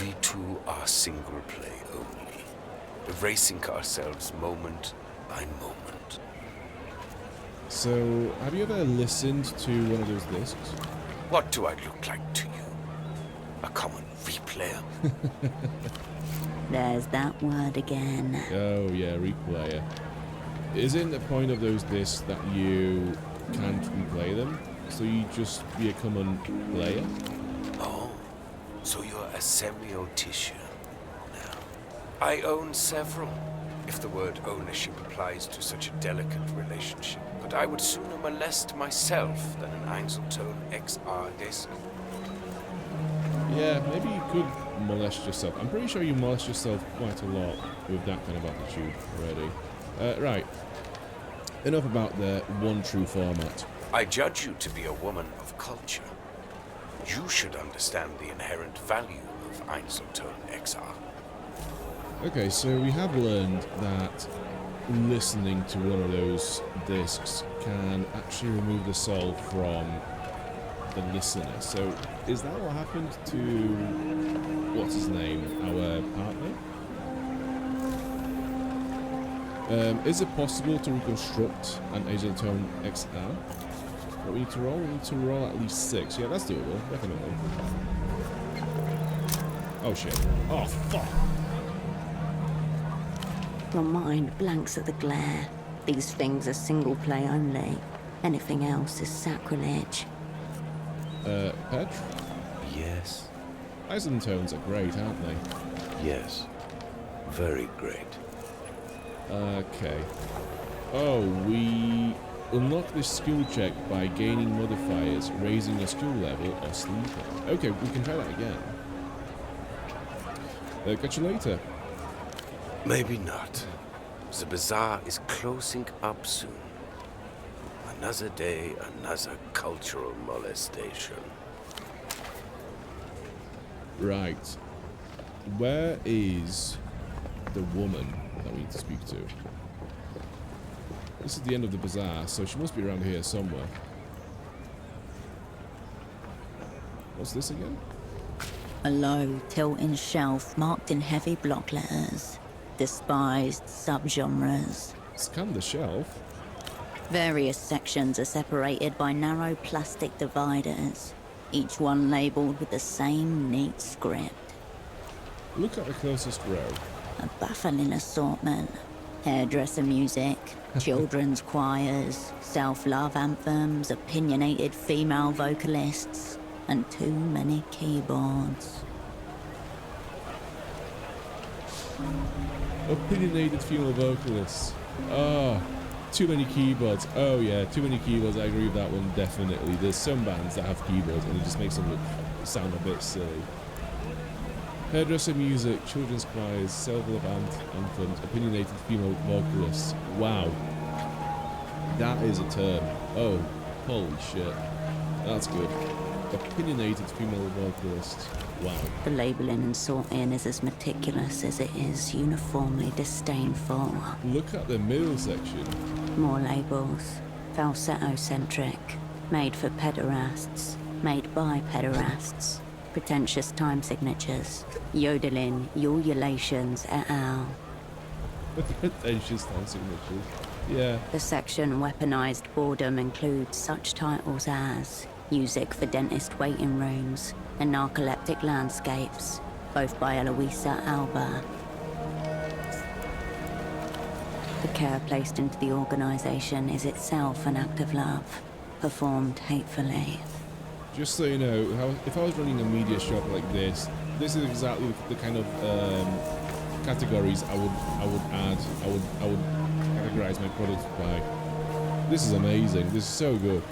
we too are single play only, erasing ourselves moment by moment. So, have you ever listened to one of those discs? What do I look like to you? A common replayer? There's that word again. Oh yeah, replayer. Isn't the point of those discs that you can't replay them? So you just be a common player? Oh, so you're a semiotician now. I own several, if the word ownership applies to such a delicate relationship, but but I would sooner molest myself than an Einzeltone XR disc. Yeah, maybe you could molest yourself. I'm pretty sure you molest yourself quite a lot with that kind of attitude already. Right. Enough about the one true format. I judge you to be a woman of culture. You should understand the inherent value of Einzeltone XR. Okay, so we have learned that listening to one of those discs can actually remove the soul from the listener. So is that what happened to what's his name, our partner? Is it possible to reconstruct an Einzeltone XR? What we need to roll? We need to roll at least 6. Yeah, that's doable, definitely. Oh shit. Oh fuck. Your mind blanks at the glare. These things are single play only. Anything else is sacrilege. Pedro? Yes? Einzeltones are great, aren't they? Yes. Very great. Okay. Oh, we unlock this skill check by gaining modifiers, raising a skill level, or sleeping. Okay, we can try that again. Catch you later. Maybe not. The bazaar is closing up soon. Another day, another cultural molestation. Right. Where is the woman that we need to speak to? This is the end of the bazaar, so she must be around here somewhere. What's this again? A low, tilting shelf marked in heavy block letters. Despised subgenres. Scan the shelf. Various sections are separated by narrow plastic dividers, each one labeled with the same neat script. Look at the closest row. A baffling assortment. Hairdresser music, children's choirs, self-love anthems, opinionated female vocalists, and too many keyboards. Opinionated female vocalists. Oh, too many keyboards. Oh yeah, too many keyboards. I agree with that one, definitely. There's some bands that have keyboards and it just makes them sound a bit silly. Hairdresser music, children's choirs, self-love anthems, opinionated female vocalists. Wow. That is a term. Oh, holy shit. That's good. Opinionated female vocalists. Wow. The labeling and sorting is as meticulous as it is uniformly disdainful. Look at the middle section. More labels. Falsetto-centric. Made for pederasts. Made by pederasts. Pretentious time signatures. Yodeling, ululations et al. Pretentious time signatures. Yeah. The section Weaponized Boredom includes such titles as Music for Dentist Waiting Rooms and Narcoleptic Landscapes, both by Eloisa Alba. The care placed into the organization is itself an act of love, performed hatefully. Just so you know, if I was running a media shop like this is exactly the kind of categories I would add. I would categorize my products by. This is amazing. This is so good.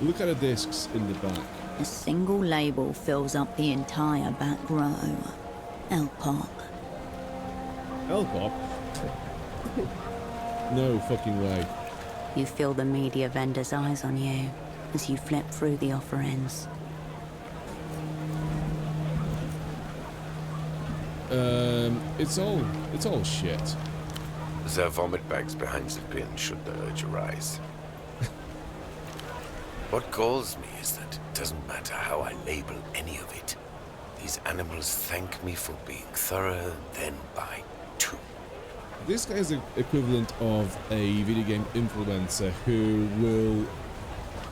Look at the discs in the back. A single label fills up the entire back row. L-pop. L-pop? No fucking way. You feel the media vendor's eyes on you as you flip through the offerings. It's all shit. There are vomit bags behind the pin should the urge arise. What galls me is that it doesn't matter how I label any of it. These animals thank me for being thorough, then buy two. This guy is the equivalent of a video game influencer who will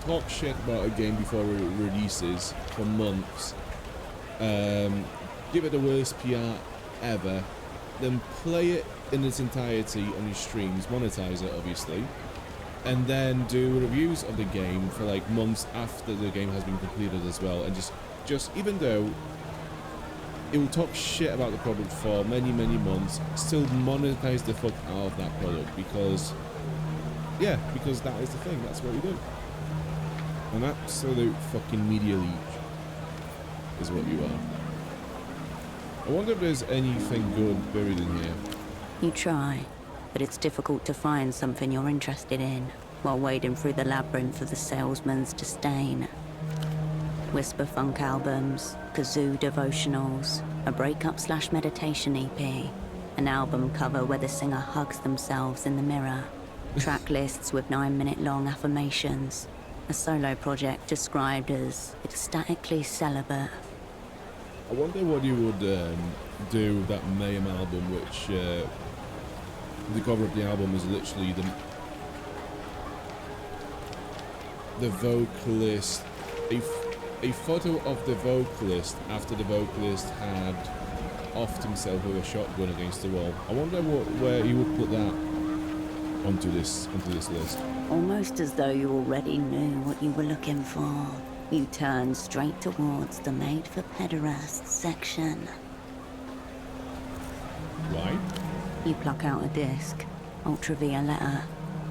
talk shit about a game before it releases for months, give it the worst PR ever, then play it in its entirety on his streams, monetize it obviously, and then do reviews of the game for like months after the game has been completed as well, and just even though it will talk shit about the product for many months, still monetize the fuck out of that product, because Yeah, because that is the thing. That's what you do. An absolute fucking media leech is what you are. I wonder if there's anything good buried in here. You try, but it's difficult to find something you're interested in while wading through the labyrinth of the salesman's disdain. Whisper funk albums, kazoo devotionals, a breakup/meditation EP, an album cover where the singer hugs themselves in the mirror, track lists with 9-minute-long affirmations, a solo project described as ecstatically celibate. I wonder what you would do with that Mayhem album, which the cover of the album is literally the vocalist, a photo of the vocalist after the vocalist had offed himself with a shotgun against the wall. I wonder where you would put that onto this list. Almost as though you already knew what you were looking for, you turn straight towards the Made for Pederasts section. Why? You pluck out a disc, ultravioletta,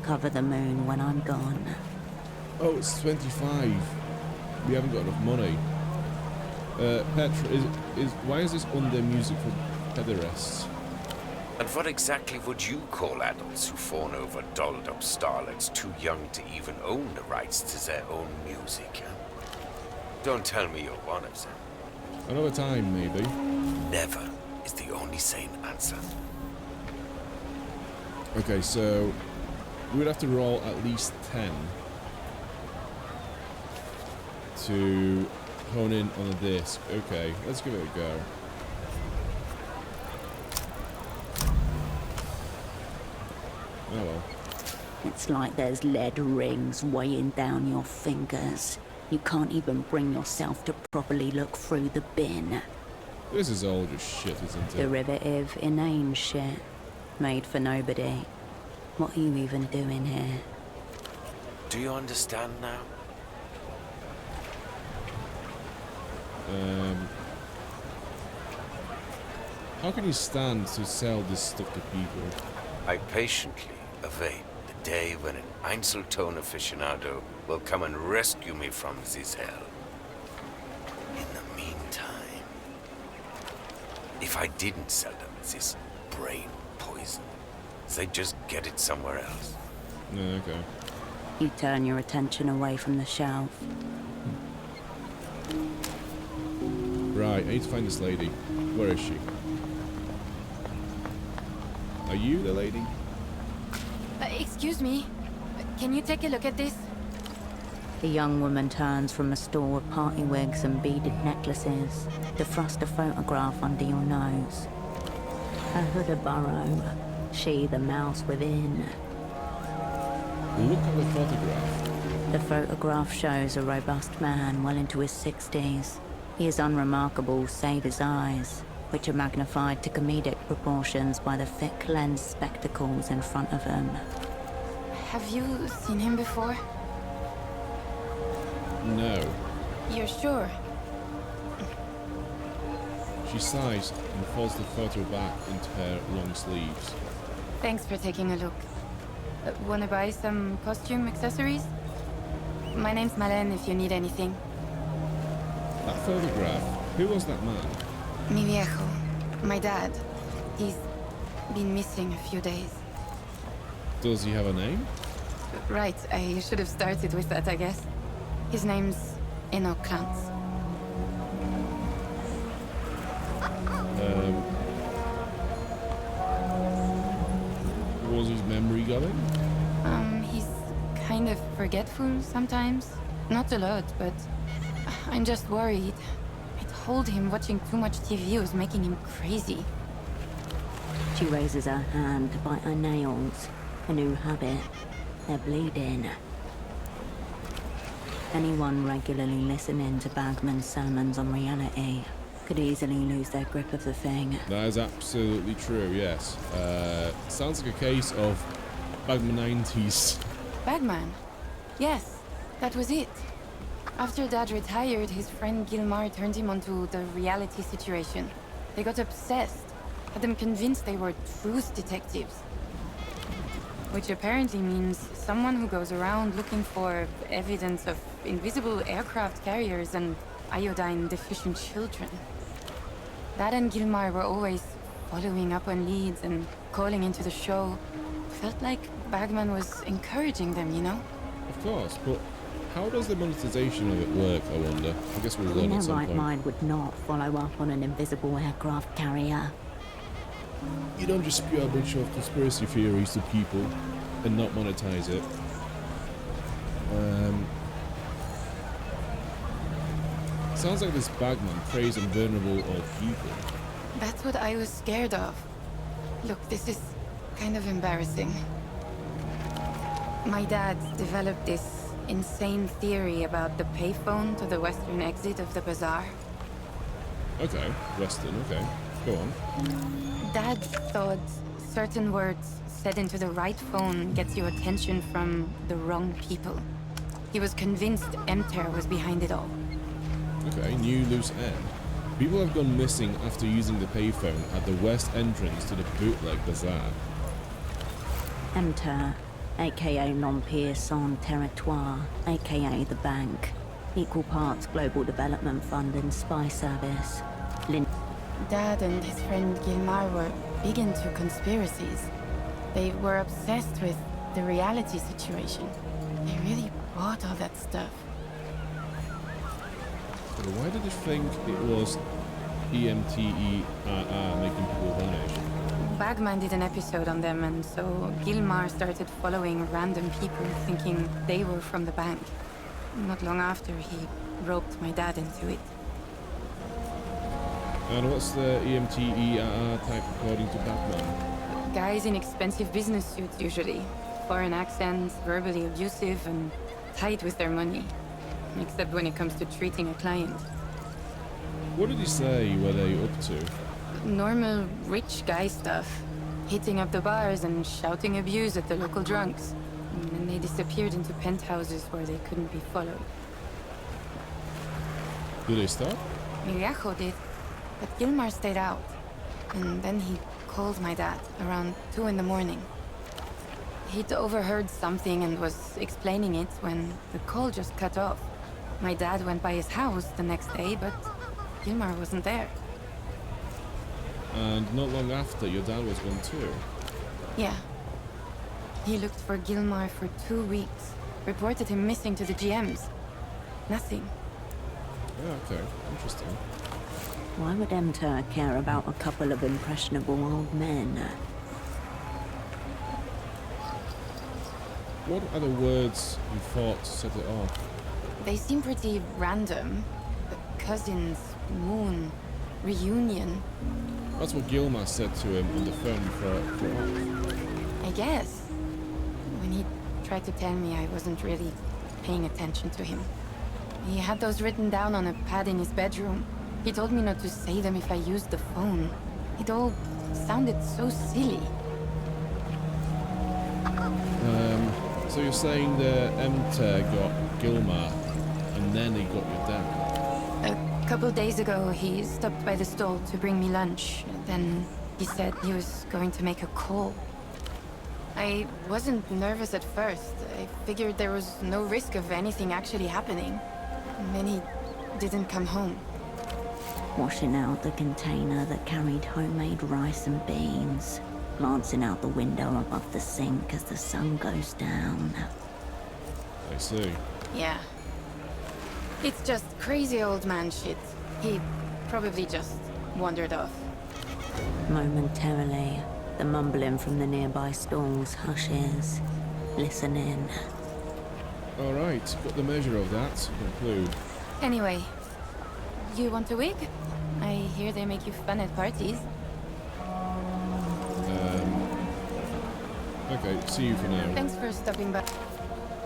cover the moon when I'm gone. Oh, it's 25. We haven't got enough money. Petra, why is this under music for pederasts? And what exactly would you call adults who fawn over dolled-up starlets too young to even own the rights to their own music? Huh? Don't tell me you're one of them. Another time, maybe. Never is the only sane answer. Okay, so we would have to roll at least 10 to hone in on a disc. Okay, let's give it a go. Oh well. It's like there's lead rings weighing down your fingers. You can't even bring yourself to properly look through the bin. This is all just shit, isn't it? Derivative, inane shit. Made for nobody. What are you even doing here? Do you understand now? How can you stand to sell this stuff to people? I patiently await the day when an Einzelton aficionado will come and rescue me from this hell. In the meantime, if I didn't sell them this brain poison, they'd just get it somewhere else. Yeah, okay. You turn your attention away from the shelf. Right, I need to find this lady. Where is she? Are you the lady? Excuse me. Can you take a look at this? The young woman turns from a store of party wigs and beaded necklaces to thrust a photograph under your nose. A hood a burrow, she the mouse within. Look at the photograph. The photograph shows a robust man well into his 60s. He is unremarkable save his eyes, which are magnified to comedic proportions by the thick lens spectacles in front of him. Have you seen him before? No. You're sure? She sighs and folds the photo back into her long sleeves. Thanks for taking a look. Wanna buy some costume accessories? My name's Malène if you need anything. That photograph, who was that man? Mi viejo. My dad. He's been missing a few days. Does he have a name? Right, I should have started with that, I guess. His name's Enoch Klantz. Was his memory going? He's kind of forgetful sometimes. Not a lot, but I'm just worried. I told him watching too much TV was making him crazy. She raises her hand to bite her nails. A new habit. They're bleeding. Anyone regularly listening to Bagman's sermons on reality could easily lose their grip of the thing. That is absolutely true, yes. Sounds like a case of Bagman 90s. Bagman? Yes, that was it. After Dad retired, his friend Gilmar turned him onto the reality situation. They got obsessed. Had them convinced they were truth detectives. which apparently means someone who goes around looking for evidence of invisible aircraft carriers and iodine-deficient children. Dad and Gilmar were always following up on leads and calling into the show. Felt like Bagman was encouraging them, you know? Of course, but how does the monetization of it work, I wonder? I guess we'll learn In at their some right point. mind would not follow up on an invisible aircraft carrier. You don't just spew a bunch of conspiracy theories to people and not monetize it. Sounds like this Bagman preys on vulnerable old people. That's what I was scared of. Look, this is kind of embarrassing. My dad developed this insane theory about the payphone to the western exit of the bazaar. Okay, Western, okay. Go on. Dad thought certain words said into the right phone gets you attention from the wrong people. He was convinced Emter was behind it all. Okay, new loose end. People have gone missing after using the payphone at the west entrance to the bootleg bazaar. Emter, aka Non-Peer Sans Territoire, aka the bank. Equal parts Global Development Fund and spy service. Dad and his friend Gilmar were big into conspiracies. They were obsessed with the reality situation. They really bought all that stuff. But why did you think it was EMTERR making people vanish? Bagman did an episode on them, and so Gilmar started following random people thinking they were from the bank. Not long after, he roped my dad into it. And what's the EMTERR type according to Batman? Guys in expensive business suits, usually. Foreign accents, verbally abusive, and tight with their money. Except when it comes to treating a client. What did he say were they up to? Normal rich guy stuff. Hitting up the bars and shouting abuse at the local drunks. And then they disappeared into penthouses where they couldn't be followed. Did they stop? Miriajo did, but Gilmar stayed out. And then he called my dad around 2 in the morning. He'd overheard something and was explaining it when the call just cut off. My dad went by his house the next day, but Gilmar wasn't there. And not long after, your dad was gone too. Yeah. He looked for Gilmar for 2 weeks. Reported him missing to the GMs. Nothing. Yeah, okay. Interesting. Why would Emter care about a couple of impressionable old men? What are the words you thought set it off? They seem pretty random. Cousins, moon, reunion. That's what Gilmar said to him on the phone before. I guess. When he tried to tell me, I wasn't really paying attention to him. He had those written down on a pad in his bedroom. He told me not to say them if I used the phone. It all sounded so silly. So you're saying the Emter got Gilmar, and then he got your dad? A couple days ago, he stopped by the stall to bring me lunch. Then he said he was going to make a call. I wasn't nervous at first. I figured there was no risk of anything actually happening. And then he didn't come home. Washing out the container that carried homemade rice and beans. Glancing out the window above the sink as the sun goes down. I see. Yeah. It's just crazy old man shit. He probably just wandered off. Momentarily, the mumbling from the nearby stalls hushes, listening. Alright, got the measure of that. Conclude. Anyway, you want a wig? I hear they make you fun at parties. Okay, see you for now. Thanks for stopping by.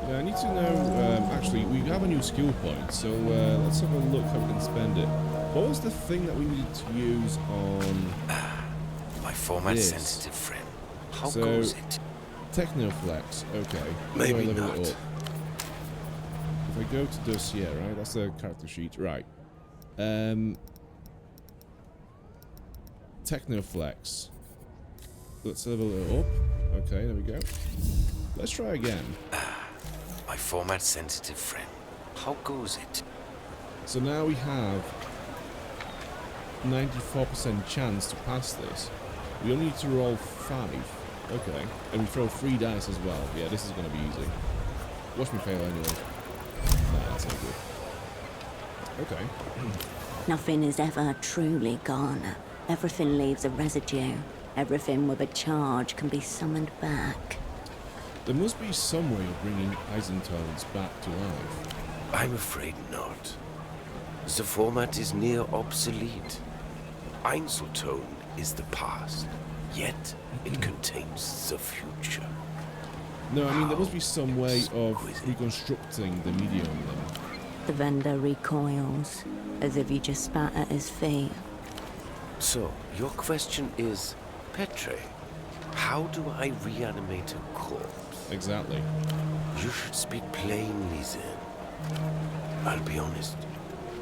Yeah, I need to know, actually, we have a new skill point, so let's have a look how we can spend it. What was the thing that we needed to use on... My format-sensitive friend. How goes it? Technoflex, okay. Maybe level not. it up. If I go to dossier, right, that's the character sheet, right. Technoflex. Let's level it up, Okay, there we go. Let's try again. My format-sensitive friend. How goes it? So now we have 94% chance to pass this. We only need to roll 5. Okay. And we throw 3 dice as well. Yeah, this is going to be easy. Watch me fail anyway. Nah, that's not good. Okay. Nothing is ever truly gone. Everything leaves a residue. Everything with a charge can be summoned back. There must be some way of bringing isotopes back to life. I'm afraid not. The format is near obsolete. Einzeltone is the past, yet it contains the future. No, I mean, there must be some way of reconstructing the medium then. The vendor recoils, as if you just spat at his feet. So, your question is, Petre, how do I reanimate a corpse? Exactly. You should speak plainly then. I'll be honest,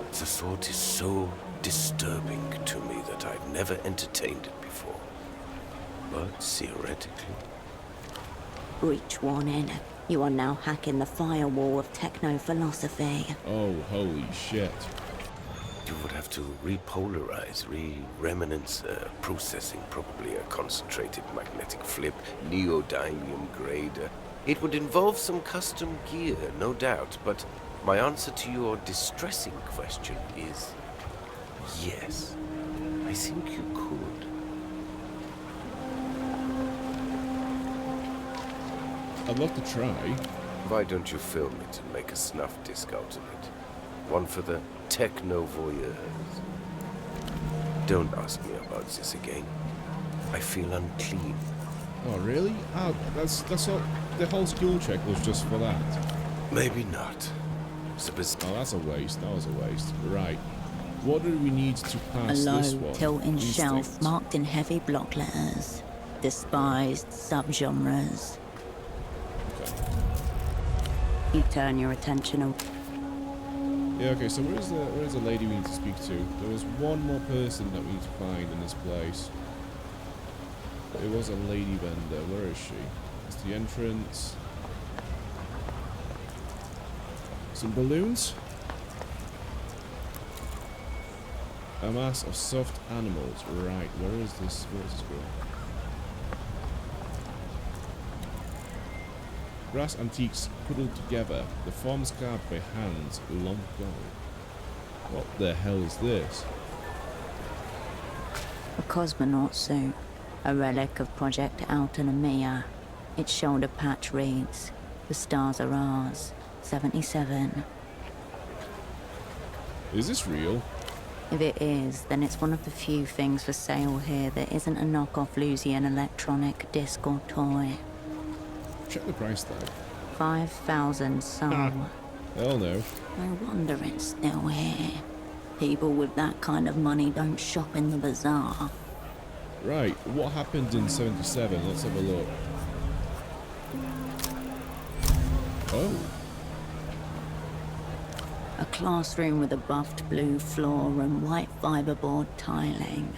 the thought is so disturbing to me that I've never entertained it before. But theoretically... Breach warning. You are now hacking the firewall of techno-philosophy. Oh, holy shit. You would have to repolarize, re-remanence processing, probably a concentrated magnetic flip, neodymium grader. It would involve some custom gear, no doubt, but my answer to your distressing question is yes. I think you could. I'd love to try. Why don't you film it and make a snuff disc out of it? One for the techno-voyeurs. Don't ask me about this again. I feel unclean. Oh, really? Oh, that's all. The whole skill check was just for that. Maybe not. Oh, that's a waste. That was a waste. Right. What do we need to pass A this low, one? tilting shelf Instinct. marked in heavy block letters. Despised subgenres. Okay. You turn your attention away. Yeah, okay, so where's the lady we need to speak to? There was one more person that we need to find in this place. It was a lady vendor. Where is she? It's the entrance. Some balloons. A mass of soft animals. Right, where is this girl? Brass antiques huddled together, the forms carved by hands long gone. What the hell is this? A cosmonaut suit, a relic of Project Autonomia. Its shoulder patch reads, "The stars are ours, 77. Is this real? If it is, then it's one of the few things for sale here that isn't a knockoff Lusian electronic disc or toy. Check the price tag. 5,000 ZAUM. Hell no. No wonder it's still here. People with that kind of money don't shop in the bazaar. Right, what happened in 77? Let's have a look. Oh. A classroom with a buffed blue floor and white fiberboard tiling.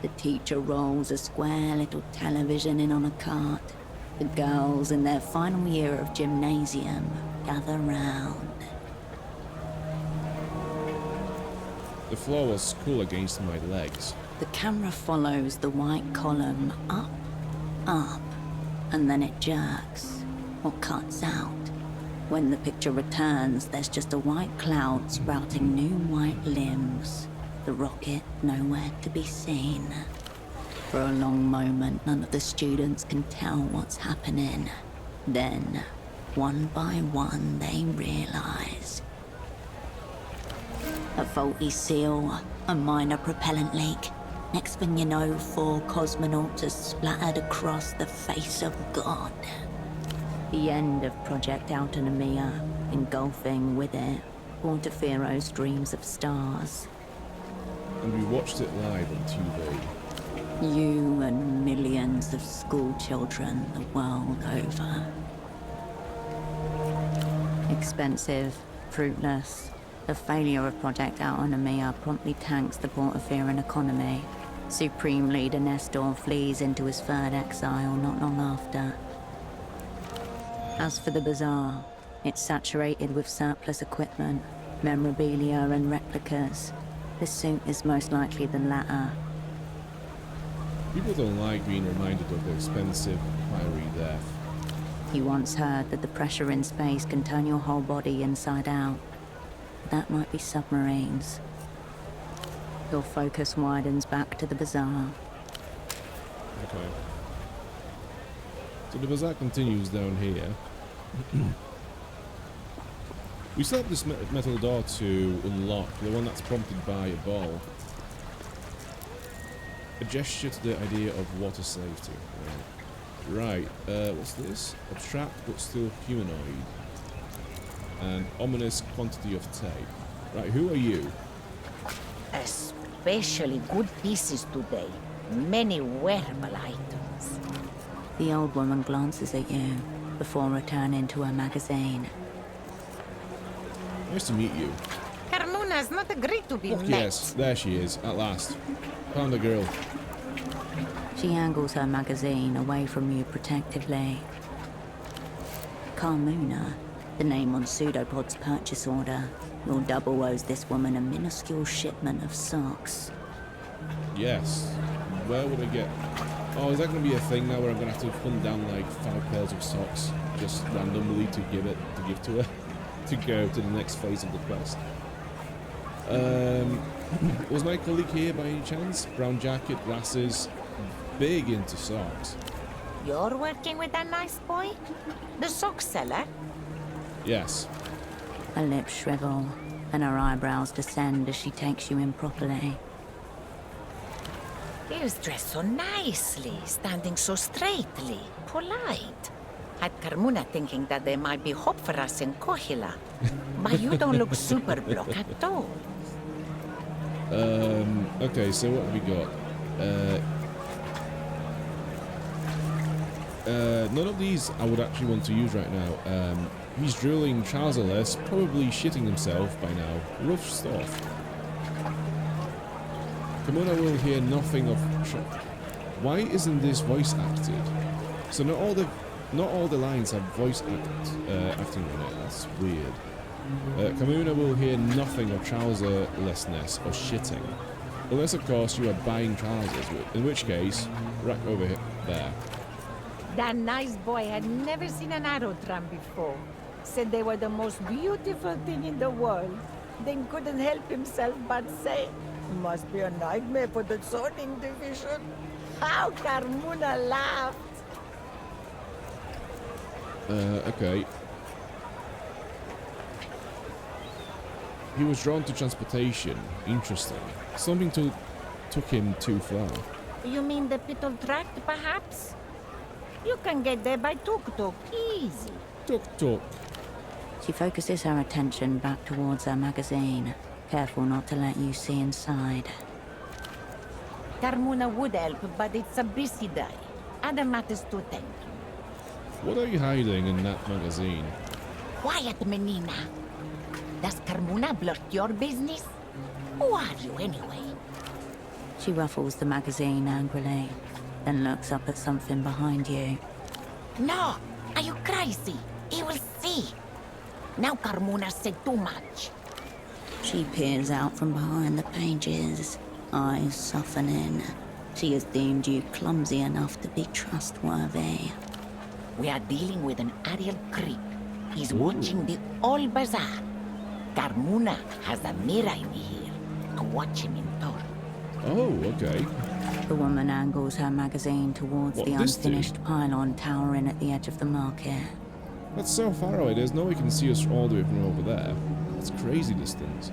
The teacher rolls a square little television in on a cart. The girls in their final year of gymnasium gather round. The floor was cool against my legs. The camera follows the white column up, up, and then it jerks or cuts out. When the picture returns, there's just a white cloud sprouting new white limbs. The rocket nowhere to be seen. For a long moment, none of the students can tell what's happening. Then, one by one, they realize. A faulty seal, a minor propellant leak. Next thing you know, 4 cosmonauts are splattered across the face of God. The end of Project Autonomia, engulfing with it Portafero's dreams of stars. And we watched it live on TV. You and millions of school children the world over. Expensive, fruitless. The failure of Project Autonomia promptly tanks the Portaferan economy. Supreme Leader Nestor flees into his third exile not long after. As for the bazaar, it's saturated with surplus equipment, memorabilia and replicas. The suit is most likely the latter. People don't like being reminded of the expensive, fiery death. You once heard that the pressure in space can turn your whole body inside out. That might be submarines. Your focus widens back to the bazaar. Okay. So the bazaar continues down here. We still have this metal door to unlock, the one that's prompted by a ball. A gesture to the idea of water safety. Right, what's this? Abstract but still humanoid. An ominous quantity of tape. Right, who are you? Especially good pieces today. Many wearable items. The old woman glances at you before returning to her magazine. Nice to meet you. Carmona's not agreed to be met. Yes, there she is, at last. Found the girl. She angles her magazine away from you protectively. Carmona, the name on Pseudopod's purchase order. Your double owes this woman a minuscule shipment of socks. Yes. Where would I get... Oh, is that going to be a thing now where I'm going to have to hunt down like 5 pairs of socks just randomly to give to her? To go to the next phase of the quest. Was my colleague here by any chance? Brown jacket, glasses, big into socks. You're working with that nice boy? The sock seller? Yes. Her lips shrivel, and her eyebrows descend as she takes you in properly. He was dressed so nicely, standing so straightly, polite. Had Carmona thinking that there might be hope for us in Kohila. But you don't look super block at all. Okay, so what have we got? None of these I would actually want to use right now. He's drilling trouserless, probably shitting himself by now. Rough stuff. Carmona will hear nothing of... Why isn't this voice acted? So not all the lines have voice acting on it. That's weird. Carmona will hear nothing of trouserlessness or shitting. Unless, of course, you are buying trousers, in which case, right over here, there. That nice boy had never seen an aerodrome before. Said they were the most beautiful thing in the world. Then couldn't help himself but say, must be a nightmare for the zoning division. How Carmona laughed. Okay. He was drawn to transportation. Interesting. Something took him too far. You mean the Pitol Tract, perhaps? You can get there by tuk-tuk, easy. Tuk-tuk. She focuses her attention back towards her magazine, careful not to let you see inside. Carmona would help, but it's a busy day. Other matters to tend to. What are you hiding in that magazine? Quiet, Menina. Does Carmona blurt your business? Who are you, anyway? She ruffles the magazine angrily, then looks up at something behind you. No! Are you crazy? He will see. Now Carmona said too much. She peers out from behind the pages, eyes softening. She has deemed you clumsy enough to be trustworthy. We are dealing with an aerial creep. He's watching the whole bazaar. Carmona has a mirror in here to watch him in turn. Oh, okay. The woman angles her magazine towards the unfinished pylon towering at the edge of the market. That's so far away, there's no way you can see us all the way from over there. That's crazy distance.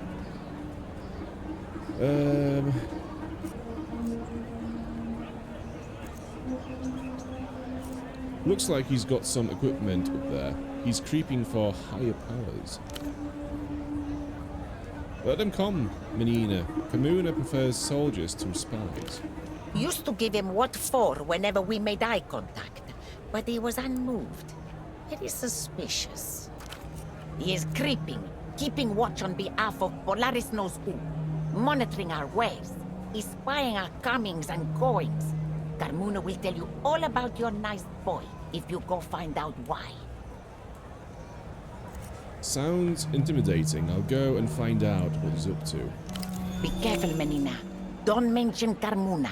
Looks like he's got some equipment up there. He's creeping for higher powers. Let them come, Menina. Carmona prefers soldiers to spies. Used to give him what for whenever we made eye contact, but he was unmoved. Very suspicious. He is creeping, keeping watch on behalf of Polaris knows who, monitoring our ways. is spying our comings and goings. Carmuna will tell you all about your nice boy if you go find out why. Sounds intimidating. I'll go and find out what he's up to. Be careful, Menina. Don't mention Carmuna.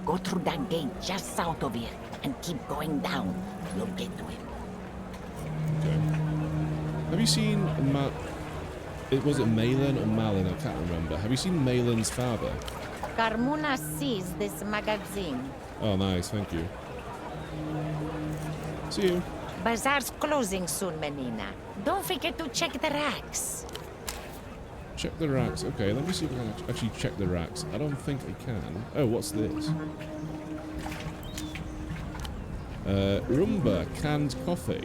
Go through that gate just south of here and keep going down. You'll get to him. Okay. Have you seen was it Malin or Malin? I can't remember. Have you seen Malin's father? Carmuna sees this magazine. Oh, nice. Thank you. See you. Bazaar's closing soon, Menina. Don't forget to check the racks. Check the racks. Okay, let me see if I can actually check the racks. I don't think I can. Oh, what's this? Rumba canned coffee.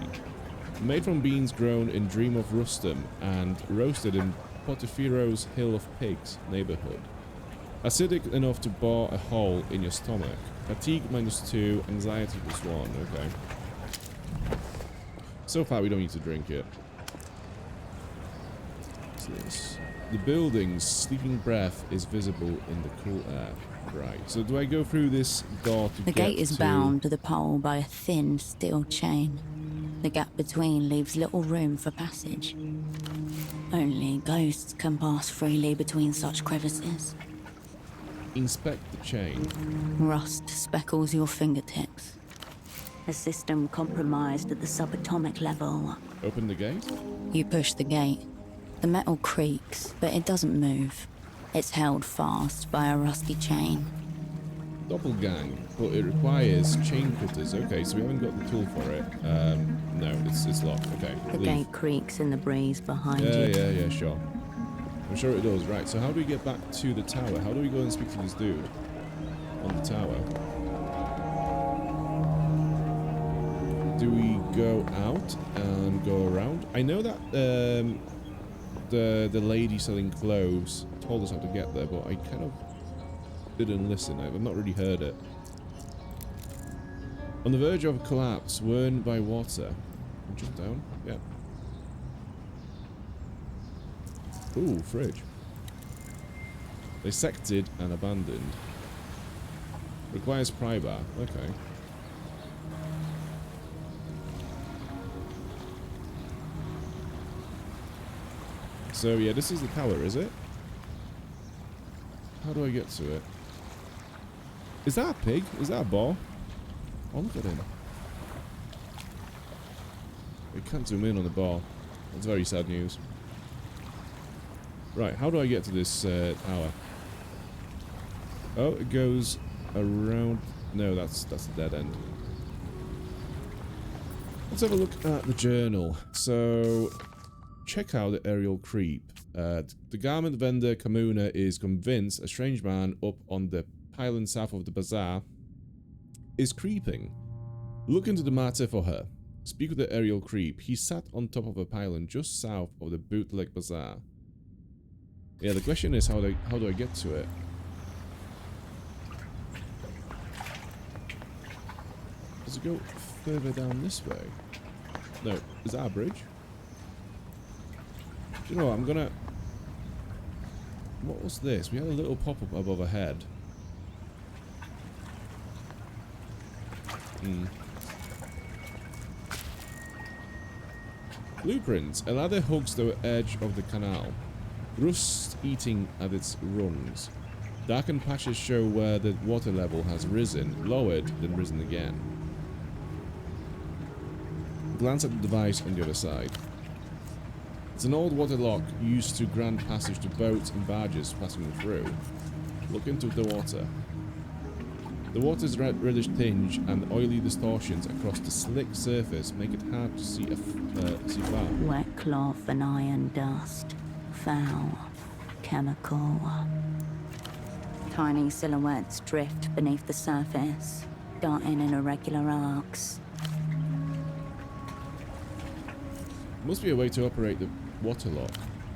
Made from beans grown in Dream of Rustum and roasted in Portofiro's Hill of Pigs neighborhood. Acidic enough to bore a hole in your stomach. Fatigue -2, anxiety +1. Okay. So far, we don't need to drink it. What's this? The building's sleeping breath is visible in the cool air. Right. So do I go through this door to The gate is bound to the pole by a thin steel chain. The gap between leaves little room for passage. Only ghosts can pass freely between such crevices. Inspect the chain. Rust speckles your fingertips. A system compromised at the subatomic level. Open the gate? You push the gate. The metal creaks, but it doesn't move. It's held fast by a rusty chain. Doppelgang, but it requires chain cutters. Okay, so we haven't got the tool for it. No, it's locked. Okay, The gate creaks in the breeze behind you. Yeah, sure. I'm sure it does. Right, so how do we get back to the tower? How do we go and speak to this dude on the tower? Do we go out and go around? I know that the lady selling clothes told us how to get there, but I kind of didn't listen. I've not really heard it. On the verge of collapse, worn by water. Jump down. Yeah. Ooh, fridge. Dissected and abandoned. Requires pry bar. Okay. So yeah, this is the tower, is it? How do I get to it? Is that a pig? Is that a boar? Oh, look at him. I can't zoom in on the boar. That's very sad news. Right, how do I get to this tower? Oh, it goes around. No, that's a dead end. Let's have a look at the journal. So, check out the aerial creep. The garment vendor Kamuna is convinced a strange man up on the pylon south of the bazaar is creeping. Look into the matter for her. Speak with the aerial creep. He sat on top of a pylon just south of the bootleg bazaar. Yeah, the question is how do I get to it? Does it go further down this way? No, is that a bridge? Do you know what, I'm gonna... What was this? We had a little pop-up above our head. Blueprints. A ladder hugs the edge of the canal. Rust eating at its rungs. Darkened patches show where the water level has risen, lowered, then risen again. Glance at the device on the other side. It's an old water lock used to grant passage to boats and barges passing through. Look into the water. The water's reddish tinge and oily distortions across the slick surface make it hard to see far. Wet cloth and iron dust. Foul. Chemical. Tiny silhouettes drift beneath the surface, darting in irregular arcs. Must be a way to operate the water lock.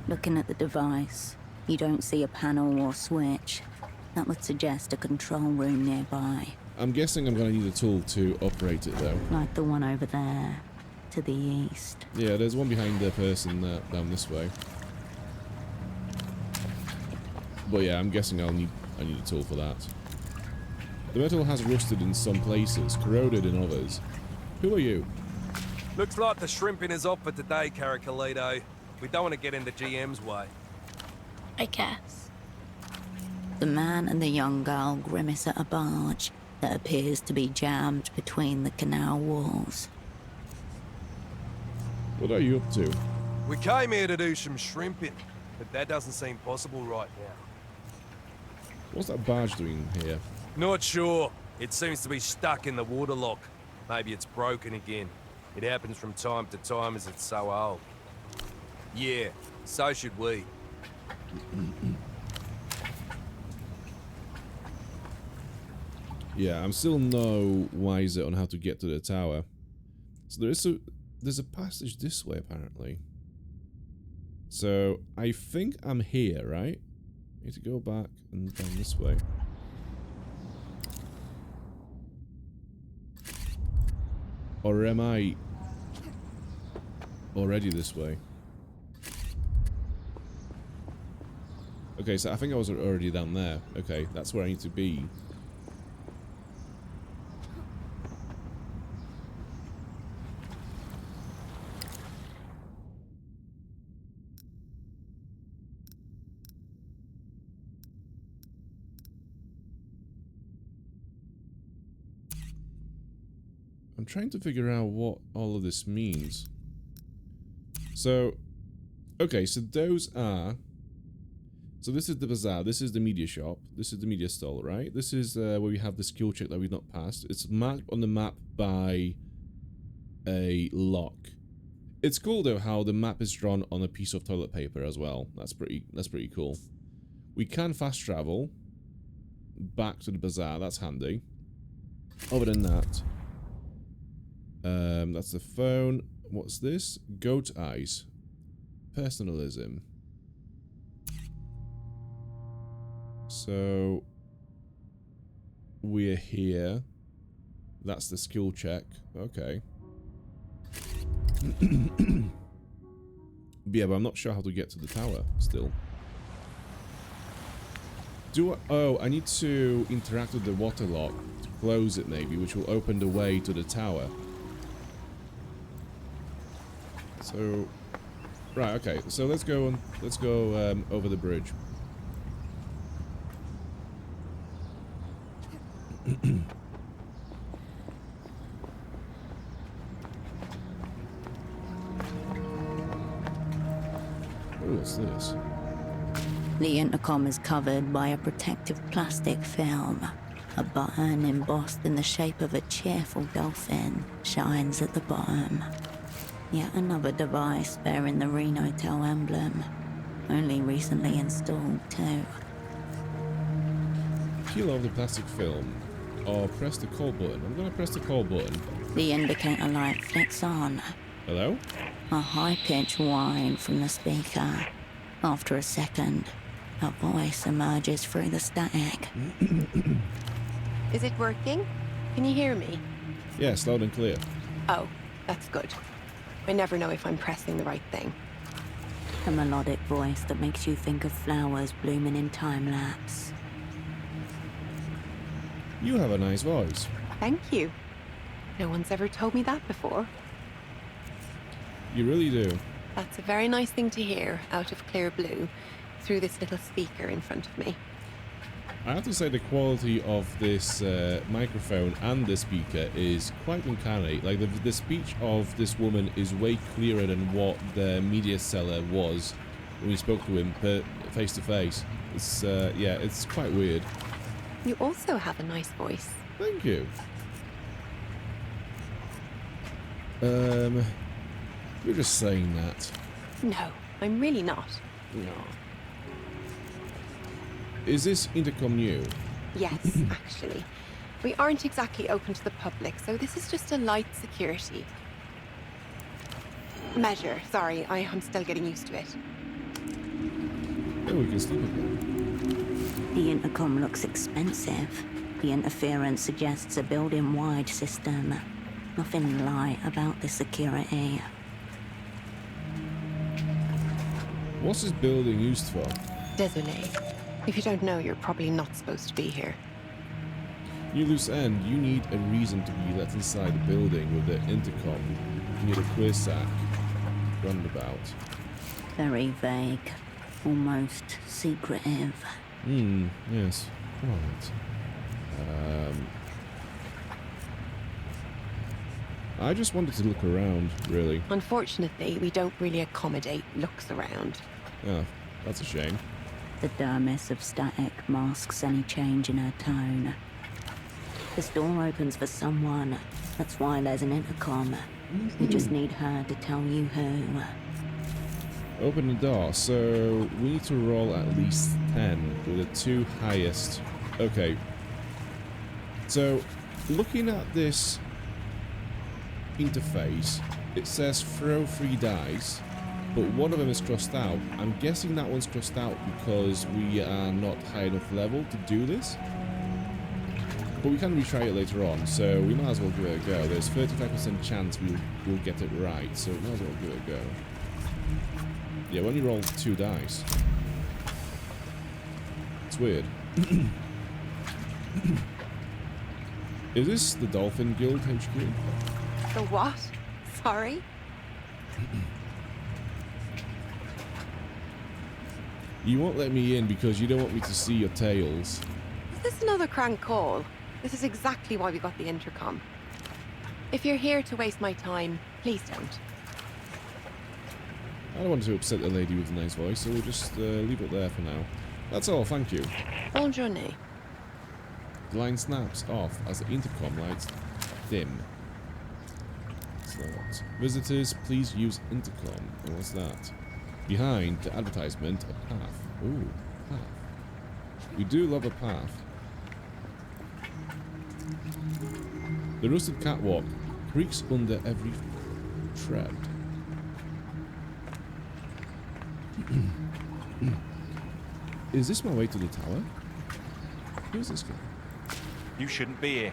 Looking at the device, you don't see a panel or switch. That would suggest a control room nearby. I'm guessing I'm going to need a tool to operate it though. Like the one over there, to the east. Yeah, there's one behind the person down this way. But yeah, I'm guessing I'll I need a tool for that. The metal has rusted in some places, corroded in others. Who are you? Looks like the shrimping is off for today, Caracalito. We don't want to get in the GM's way. I guess. The man and the young girl grimace at a barge that appears to be jammed between the canal walls. What are you up to? We came here to do some shrimping, but that doesn't seem possible right now. What's that barge doing here? Not sure. It seems to be stuck in the waterlock. Maybe it's broken again. It happens from time to time as it's so old. Yeah, so should we. Yeah, I'm still no wiser on how to get to the tower. So there's a passage this way apparently. So I think I'm here, right? I need to go back and down this way. Or am I already this way? Okay, so I think I was already down there. Okay, that's where I need to be. I'm trying to figure out what all of this means. So, okay, so those are... So this is the bazaar, this is the media shop, this is the media stall, right? This is where we have the skill check that we've not passed. It's marked on the map by a lock. It's cool though how the map is drawn on a piece of toilet paper as well. That's pretty cool. We can fast travel back to the bazaar, that's handy. Other than that, that's the phone. What's this? Goat eyes. Personalism. So we're here. That's the skill check. Okay. Yeah, but I'm not sure how to get to the tower still. Do I... Oh, I need to interact with the water lock to close it maybe, which will open the way to the tower. So... Right, okay. So let's go on. Let's go over the bridge. What's this? The intercom is covered by a protective plastic film. A button embossed in the shape of a cheerful dolphin shines at the bottom. Yet another device bearing the Renotel emblem. Only recently installed too. Peel off the plastic film or press the call button. I'm gonna press the call button. The indicator light flicks on. Hello? A high-pitched whine from the speaker. After a second, a voice emerges through the static. Is it working? Can you hear me? Yes, loud and clear. Oh, that's good. I never know if I'm pressing the right thing. A melodic voice that makes you think of flowers blooming in time-lapse. You have a nice voice. Thank you. No one's ever told me that before. You really do. That's a very nice thing to hear out of clear blue through this little speaker in front of me. I have to say the quality of this microphone and the speaker is quite uncanny. Like the speech of this woman is way clearer than what the media seller was when we spoke to him face to face. It's yeah, it's quite weird. You also have a nice voice. Thank you. You're just saying that. No, I'm really not. No. Is this intercom new? Yes, actually. We aren't exactly open to the public, so this is just a light security measure. Sorry, I'm still getting used to it. Oh, we can sleep again. The intercom looks expensive. The interference suggests a building-wide system. Nothing light about the security. What's this building used for? Désolé. If you don't know, you're probably not supposed to be here. You loose end, you need a reason to be let inside the building with the intercom. You need a quizzack. Roundabout. Very vague. Almost secretive. Yes. Right. I just wanted to look around, really. Unfortunately, we don't really accommodate looks around. Oh, that's a shame. The dermis of static masks any change in her tone. This door opens for someone. That's why there's an intercom. We just need her to tell you who. Open the door. So we need to roll at least 10 with the 2 highest. Okay. So looking at this interface, it says throw 3 dice, but one of them is crossed out. I'm guessing that one's crossed out because we are not high enough level to do this. But we can retry it later on, so we might as well give it a go. There's 35% chance we'll get it right, so we might as well give it a go. Yeah, we only rolled 2 dice. It's weird. Is this the Dolphin Guild HQ? The what? Sorry? You won't let me in because you don't want me to see your tails. Is this another crank call? This is exactly why we got the intercom. If you're here to waste my time, please don't. I don't want to upset the lady with a nice voice, so we'll just leave it there for now. That's all, thank you. Bonne journée. The line snaps off as the intercom lights dim. What's that? Visitors, please use intercom. Oh, what's that? Behind the advertisement, a path. Ooh, path. We do love a path. The rusted catwalk creaks under every tread. Is this my way to the tower? Who's this guy? You shouldn't be here.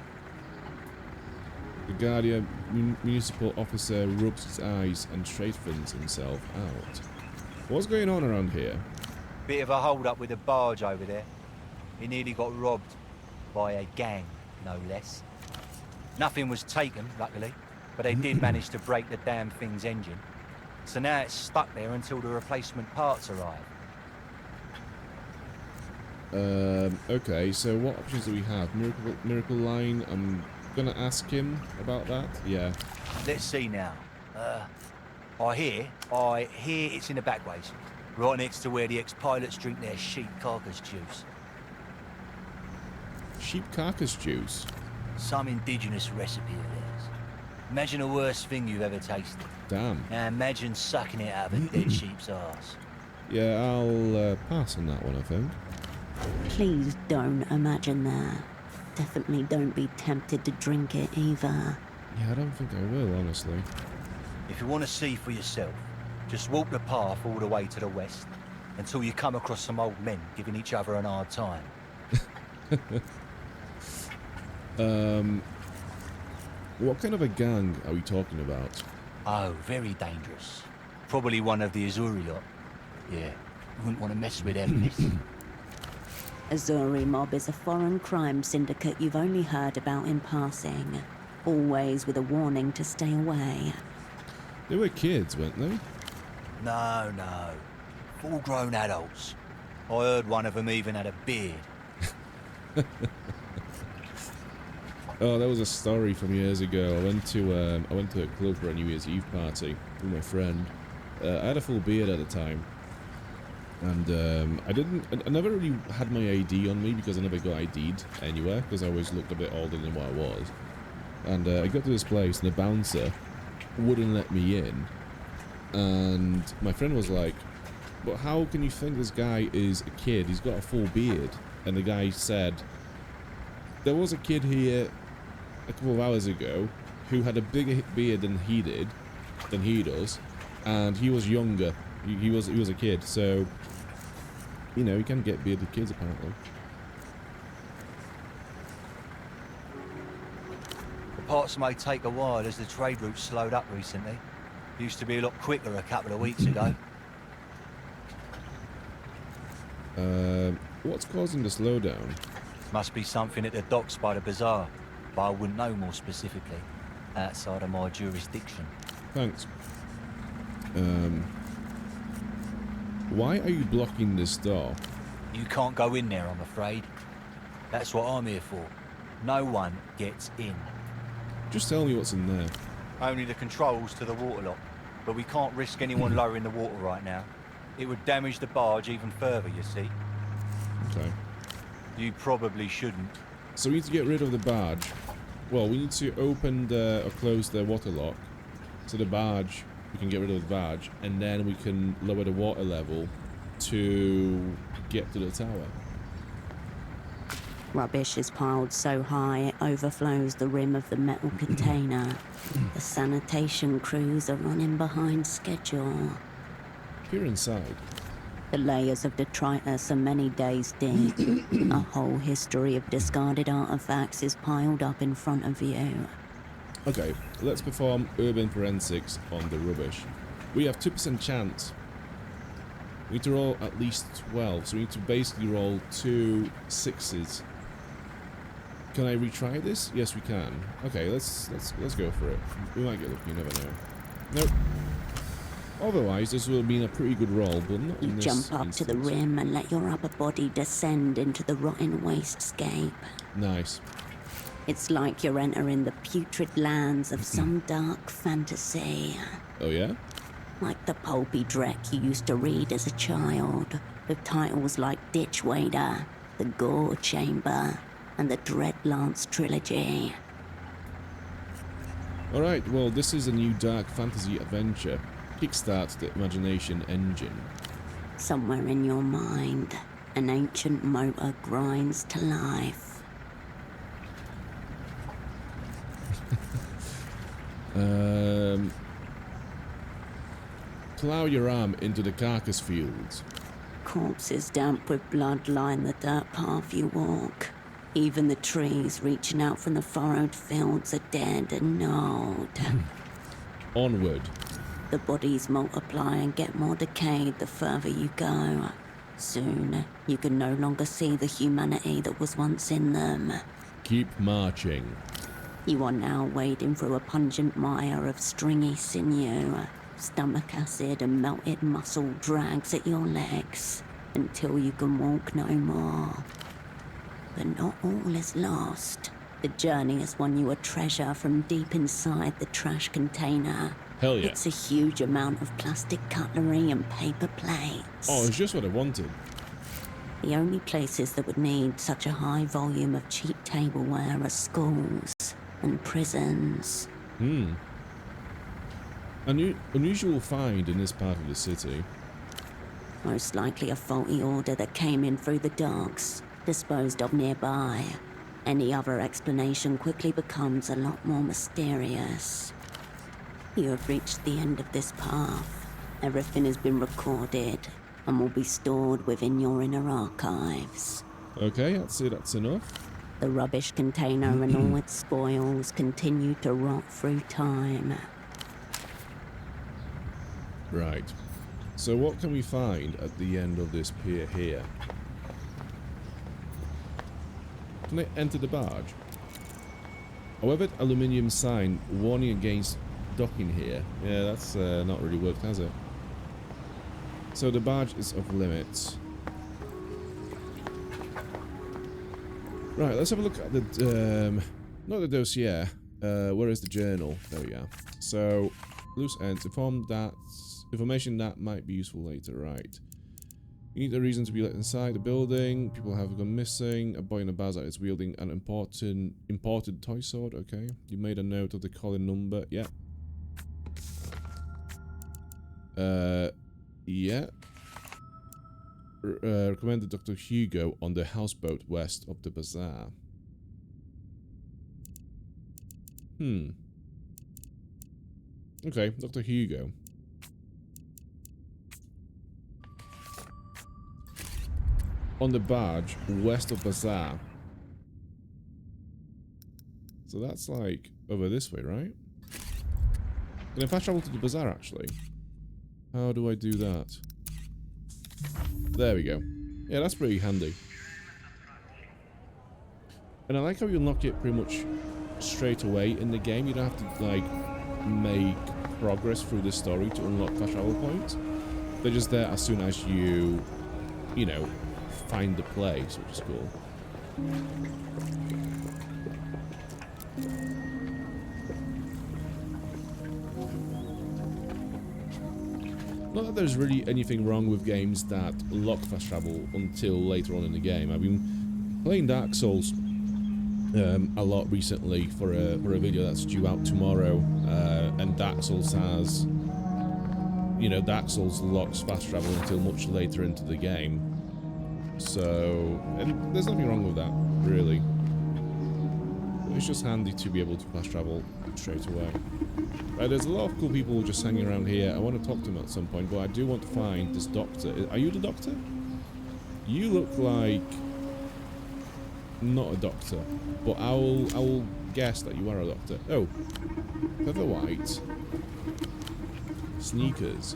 The Guardian municipal officer rubs his eyes and straightens himself out. What's going on around here? Bit of a hold-up with a barge over there. He nearly got robbed by a gang, no less. Nothing was taken, luckily, but they did manage to break the damn thing's engine. So now it's stuck there until the replacement parts arrive. Okay, so what options do we have? Miracle Line, I'm gonna ask him about that, yeah. Let's see now. I hear it's in the back ways, right next to where the ex-pilots drink their sheep carcass juice. Sheep carcass juice? Some indigenous recipe of theirs. Imagine the worst thing you've ever tasted. Damn. Now imagine sucking it out of a dead sheep's arse. Yeah, I'll pass on that one, I think. Please don't imagine that. Definitely don't be tempted to drink it either. Yeah, I don't think I will, honestly. If you want to see for yourself, just walk the path all the way to the west until you come across some old men giving each other an hard time. What kind of a gang are we talking about? Oh, very dangerous. Probably one of the Azuri lot. Yeah, wouldn't want to mess with them, miss. Azuri Mob is a foreign crime syndicate you've only heard about in passing. Always with a warning to stay away. They were kids, weren't they? No. Full-grown adults. I heard one of them even had a beard. Oh, that was a story from years ago. I went to a club for a New Year's Eve party with my friend. I had a full beard at the time, and I never really had my ID on me because I never got ID'd anywhere because I always looked a bit older than what I was. And I got to this place and the bouncer wouldn't let me in, and my friend was like, "But how can you think this guy is a kid? He's got a full beard." And the guy said, "There was a kid here a couple of hours ago who had a bigger beard than he does, and he was younger. He was a kid, so you know, you can get bearded kids apparently." The parts may take a while as the trade route slowed up recently. Used to be a lot quicker a couple of weeks ago. What's causing the slowdown? Must be something at the docks by the bazaar, but I wouldn't know more specifically. Outside of my jurisdiction. Thanks. Why are you blocking this door? You can't go in there, I'm afraid. That's what I'm here for. No one gets in. Just tell me what's in there. Only the controls to the waterlock, but we can't risk anyone lowering the water right now. It would damage the barge even further, you see. Okay. You probably shouldn't. So we need to get rid of the barge. Well, we need to open or close the waterlock. So the barge, we can get rid of the barge, and then we can lower the water level to get to the tower. Rubbish is piled so high it overflows the rim of the metal container. The sanitation crews are running behind schedule. Peer inside. The layers of detritus are many days deep. A whole history of discarded artifacts is piled up in front of you. Okay, let's perform urban forensics on the rubbish. We have 2% chance. We need to roll at least 12, so we need to basically roll 2 6s. Can I retry this? Yes, we can. Okay, let's go for it. We might get lucky, you never know. Nope. Otherwise, this will have been a pretty good roll, but not You in this jump up instance. to the rim and let your upper body descend into the rotting wastescape. Nice. It's like you're entering the putrid lands of some dark fantasy. Oh yeah? Like the pulpy dreck you used to read as a child, with titles like Ditch Wader, The Gore Chamber, and the Dreadlance Trilogy. Alright, well, this is a new dark fantasy adventure. Kickstart the imagination engine. Somewhere in your mind, an ancient motor grinds to life. Plow your arm into the carcass fields. Corpses damp with blood line the dirt path you walk. Even the trees reaching out from the furrowed fields are dead and gnawed. Onward. The bodies multiply and get more decayed the further you go. Soon, you can no longer see the humanity that was once in them. Keep marching. You are now wading through a pungent mire of stringy sinew. Stomach acid and melted muscle drags at your legs until you can walk no more. But not all is lost. The journey has won you a treasure from deep inside the trash container. Hell yeah. It's a huge amount of plastic cutlery and paper plates. Oh, it's just what I wanted. The only places that would need such a high volume of cheap tableware are schools and prisons. Unusual find in this part of the city. Most likely a faulty order that came in through the docks, disposed of nearby. Any other explanation quickly becomes a lot more mysterious. You have reached the end of this path. Everything has been recorded and will be stored within your inner archives. Okay, I'd say that's enough. The rubbish container and all its spoils continue to rot through time. Right. So what can we find at the end of this pier here? Can I enter the barge? A weathered aluminium sign warning against docking here. Yeah, that's not really worked, has it? So the barge is off limits. Right, let's have a look at the not the dossier. Where is the journal? There we are. So loose ends. Information that might be useful later. Right. You need a reason to be let inside the building. People have gone missing. A boy in a bazaar is wielding an imported toy sword. Okay. You made a note of the calling number. Yeah. Yeah. Recommended Dr. Hugo on the houseboat west of the bazaar. Okay, Dr. Hugo. On the barge west of bazaar. So that's like over this way, right? And if I travel to the bazaar actually, how do I do that? There we go. Yeah, that's pretty handy. And I like how you unlock it pretty much straight away in the game. You don't have to, like, make progress through the story to unlock fast travel points. They're just there as soon as you know, find the place, which is cool. Not that there's really anything wrong with games that lock fast travel until later on in the game. I've been playing Dark Souls a lot recently for a video that's due out tomorrow, and Dark Souls has, you know, Dark Souls locks fast travel until much later into the game. So, and there's nothing wrong with that, really. It's just handy to be able to fast travel straight away. Right, there's a lot of cool people just hanging around here. I want to talk to them at some point, but I do want to find this doctor. Are you the doctor? You look like not a doctor, but I will guess that you are a doctor. Oh, feather white sneakers.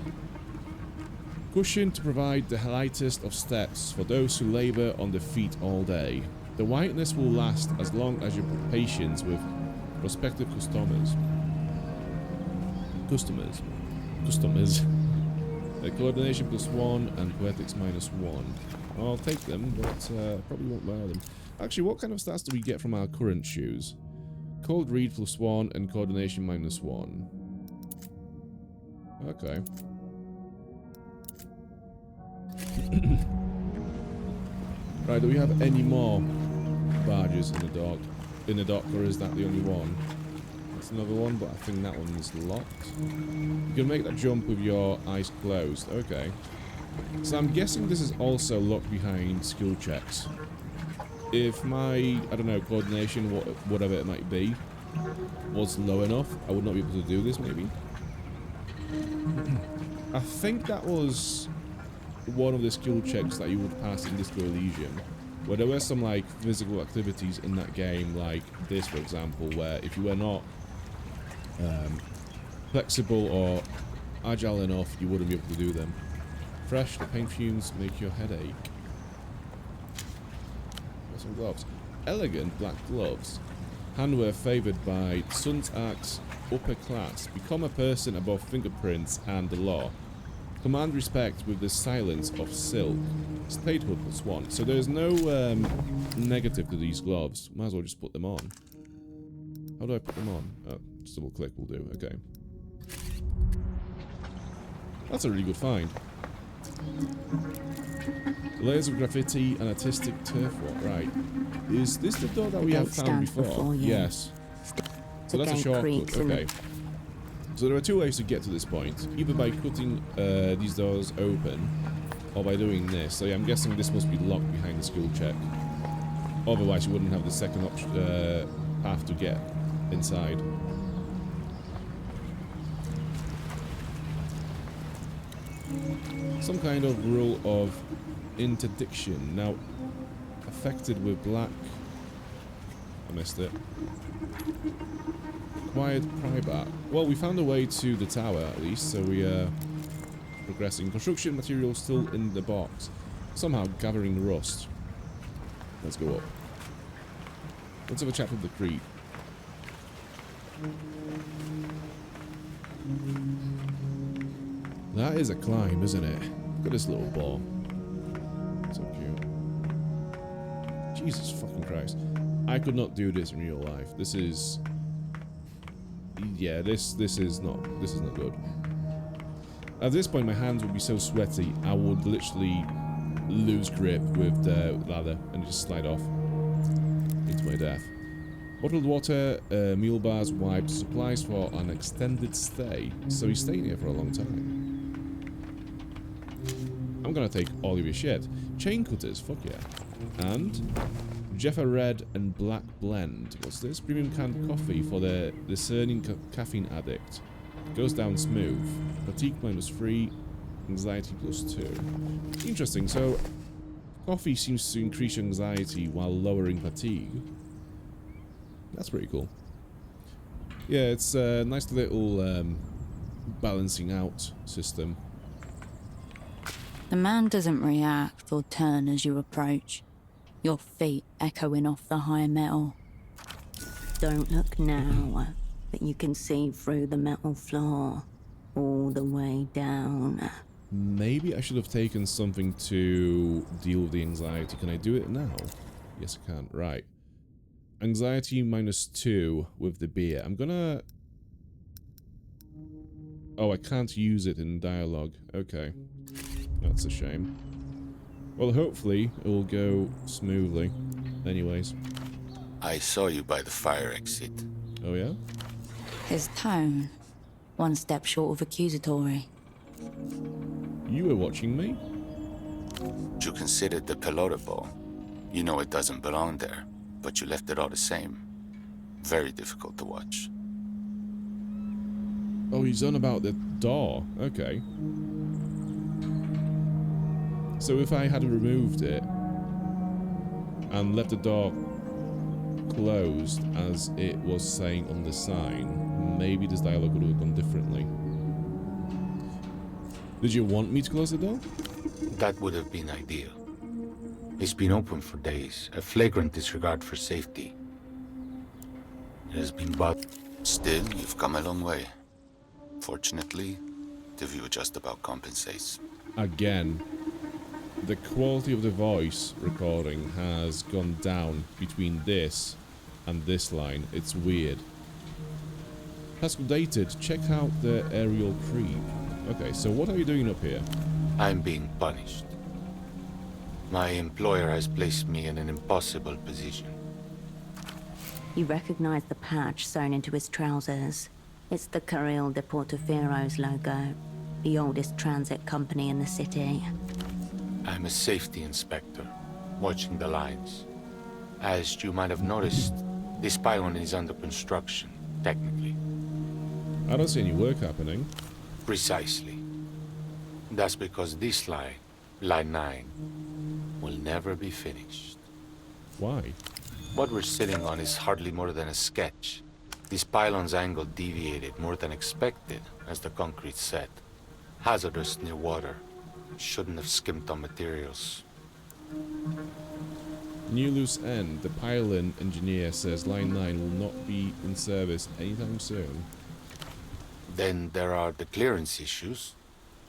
Cushion to provide the lightest of steps for those who labor on the feet all day. The whiteness will last as long as you put patience with prospective customers. Coordination +1 and poetics -1. I'll take them, but probably won't wear them. Actually, what kind of stats do we get from our current shoes? Cold read +1 and coordination -1. Okay. Right, do we have any more barges in the dock? Or is that the only one? That's another one, but I think that one is locked. You can make that jump with your eyes closed. Okay. So I'm guessing this is also locked behind skill checks. If my, I don't know, coordination, whatever it might be, was low enough, I would not be able to do this, maybe. I think that was one of the skill checks that you would pass in Disco Elysium, where there were some, like, physical activities in that game, like this, for example, where if you were not flexible or agile enough, you wouldn't be able to do them. Fresh, the paint fumes make your head ache. Got some gloves. Elegant black gloves. Handwear favored by Sun's Axe, upper class. Become a person above fingerprints and the law. Command respect with the silence of silk. Statehood +1. So there's no negative to these gloves. Might as well just put them on. How do I put them on? Oh, just double click will do. Okay. That's a really good find. Layers of graffiti and artistic turf walk. Right. Is this the door that we have found before? Yes. So that's a shortcut. Okay. So there are two ways to get to this point. Either by cutting these doors open, or by doing this. So yeah, I'm guessing this must be locked behind the skill check. Otherwise you wouldn't have the second path to get inside. Some kind of rule of interdiction. Now, affected with black... I missed it. Acquired prybar. Well, we found a way to the tower, at least, so we are progressing. Construction material still in the box. Somehow gathering rust. Let's go up. Let's have a chat with the creep. That is a climb, isn't it? Look at this little ball. So cute. Jesus fucking Christ. I could not do this in real life. This is... Yeah, this is not good. At this point, my hands would be so sweaty, I would literally lose grip with the ladder and just slide off into my death. Bottled water, meal bars, wipes, supplies for an extended stay. So he's staying here for a long time. I'm gonna take all of your shit. Chain cutters, fuck yeah. And Jeffa Red and Black Blend. What's this? Premium canned coffee for the discerning caffeine addict. Goes down smooth. Fatigue -3, anxiety +2. Interesting. So coffee seems to increase anxiety while lowering fatigue. That's pretty cool. Yeah, it's a nice little balancing out system. The man doesn't react or turn as you approach. your feet echoing off the high metal. Don't look now, but you can see through the metal floor, all the way down. Maybe I should have taken something to deal with the anxiety. Can I do it now? Yes, I can. Right. Anxiety -2 with the beer. I'm gonna... Oh, I can't use it in dialogue. Okay. That's a shame. Well, hopefully it will go smoothly. Anyways. I saw you by the fire exit. Oh, yeah? His tone, one step short of accusatory. You were watching me? You considered the pelota ball. You know it doesn't belong there, but you left it all the same. Very difficult to watch. Oh, he's on about the door. Okay. So if I had removed it and left the door closed as it was saying on the sign, maybe this dialogue would have gone differently. Did you want me to close the door? That would have been ideal. It's been open for days, a flagrant disregard for safety. It has been bought. Still, you've come a long way. Fortunately, the view just about compensates. Again, the quality of the voice recording has gone down between this and this line. It's weird. Task updated. Check out the aerial creep. Okay, so what are you doing up here? I'm being punished. My employer has placed me in an impossible position. You recognize the patch sewn into his trousers. It's the Carril de Portofiero's logo, the oldest transit company in the city. I'm a safety inspector, watching the lines. As you might have noticed, this pylon is under construction, technically. I don't see any work happening. Precisely. That's because this line, Line 9, will never be finished. Why? What we're sitting on is hardly more than a sketch. This pylon's angle deviated more than expected, as the concrete said. Hazardous near water. Shouldn't have skimped on materials. New loose end. The pylon engineer says Line 9 will not be in service anytime soon. Then there are the clearance issues.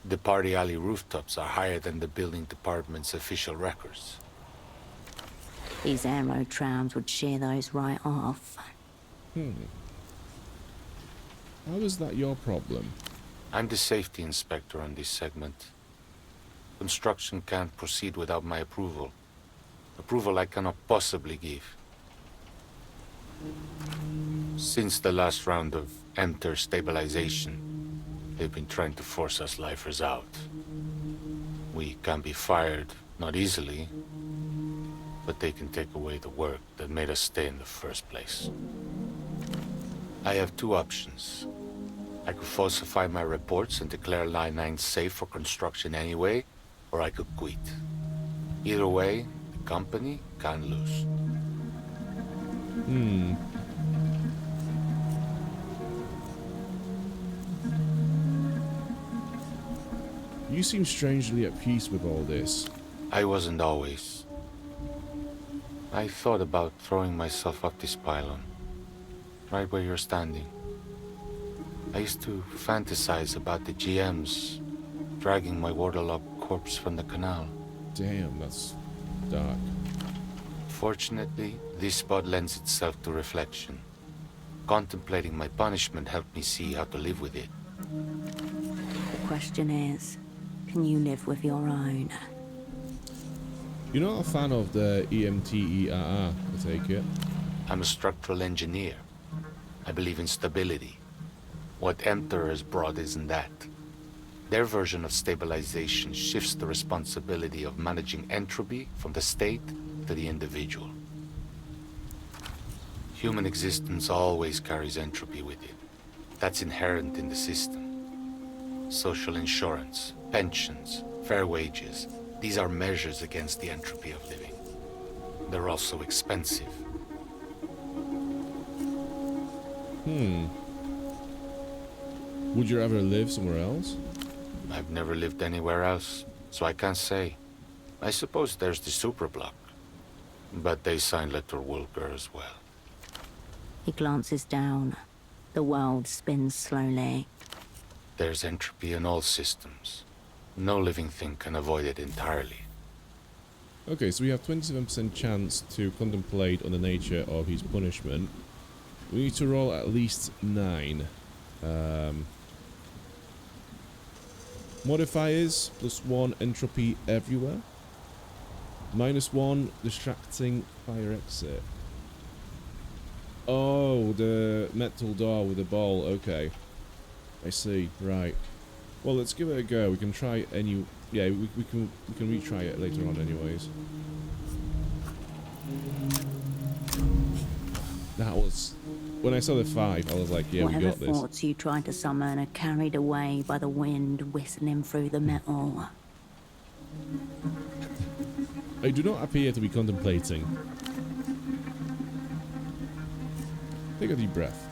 The party alley rooftops are higher than the building department's official records. These aero trams would shear those right off. How is that your problem? I'm the safety inspector on this segment. Construction can't proceed without my approval. Approval I cannot possibly give. Since the last round of enter stabilization, they've been trying to force us lifers out. We can be fired, not easily, but they can take away the work that made us stay in the first place. I have two options. I could falsify my reports and declare Line 9 safe for construction anyway, or I could quit. Either way, the company can lose. You seem strangely at peace with all this. I wasn't always. I thought about throwing myself up this pylon, right where you're standing. I used to fantasize about the GMs dragging my waterlogged corpse from the canal. Damn, that's dark. Fortunately, this spot lends itself to reflection. Contemplating my punishment helped me see how to live with it. The question is, can you live with your own? You're not a fan of the EMTERR, I take it? I'm a structural engineer. I believe in stability. What Emperor has brought isn't that. Their version of stabilization shifts the responsibility of managing entropy from the state to the individual. Human existence always carries entropy with it. That's inherent in the system. Social insurance, pensions, fair wages, these are measures against the entropy of living. They're also expensive. Would you ever live somewhere else? I've never lived anywhere else, so I can't say. I suppose there's the superblock. But they signed Letter Wilker as well. He glances down. The world spins slowly. There's entropy in all systems. No living thing can avoid it entirely. Okay, so we have 27% chance to contemplate on the nature of his punishment. We need to roll at least 9. Modifiers, +1 entropy everywhere. -1 distracting fire exit. Oh, the metal door with the ball. Okay, I see. Right. Well, let's give it a go. We can try any. Yeah, we can retry it later on, anyways. That was when I saw the 5. I was like, yeah, we got this. Whatever thoughts you tried to summon are carried away by the wind whistling through the metal. I do not appear to be contemplating. Take a deep breath.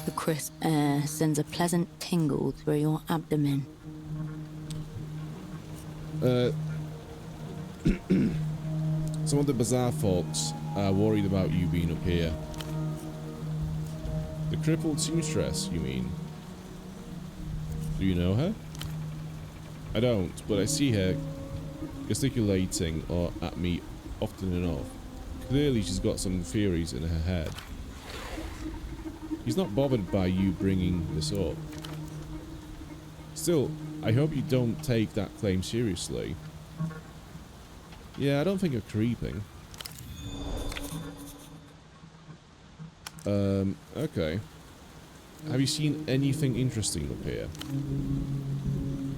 The crisp air sends a pleasant tingle through your abdomen. Some of the bazaar folks are worried about you being up here. The crippled seamstress, you mean? Do you know her? I don't, but I see her gesticulating or at me often enough. Clearly she's got some theories in her head. He's not bothered by you bringing this up. Still, I hope you don't take that claim seriously. Yeah, I don't think you're creeping. Okay. Have you seen anything interesting up here?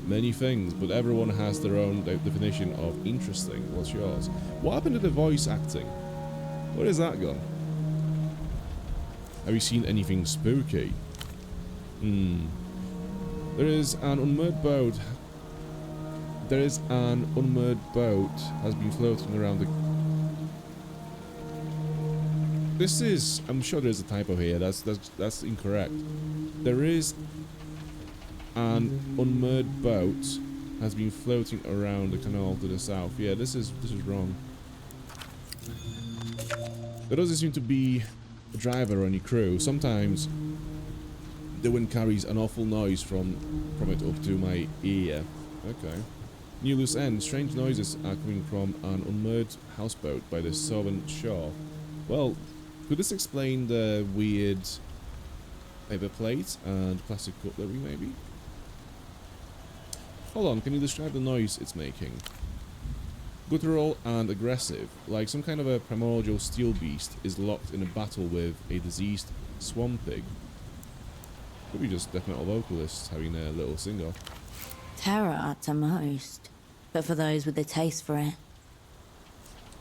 Many things, but everyone has their own definition of interesting. What's yours? What happened to the voice acting? Where has that gone? Have you seen anything spooky? There is an unmoored boat. Has been floating around the... This is... I'm sure there's a typo here. That's incorrect. There is an unmoored boat has been floating around the canal to the south. Yeah, this is wrong. There doesn't seem to be a driver or any crew. Sometimes the wind carries an awful noise from it up to my ear. Okay. New loose end. Strange noises are coming from an unmoored houseboat by the southern shore. Well, could this explain the weird paper plate and plastic cutlery, maybe? Hold on, can you describe the noise it's making? Guttural and aggressive, like some kind of a primordial steel beast is locked in a battle with a diseased swamp pig. Could be just death metal vocalists having a little sing-off. Terror to most, but for those with a taste for it.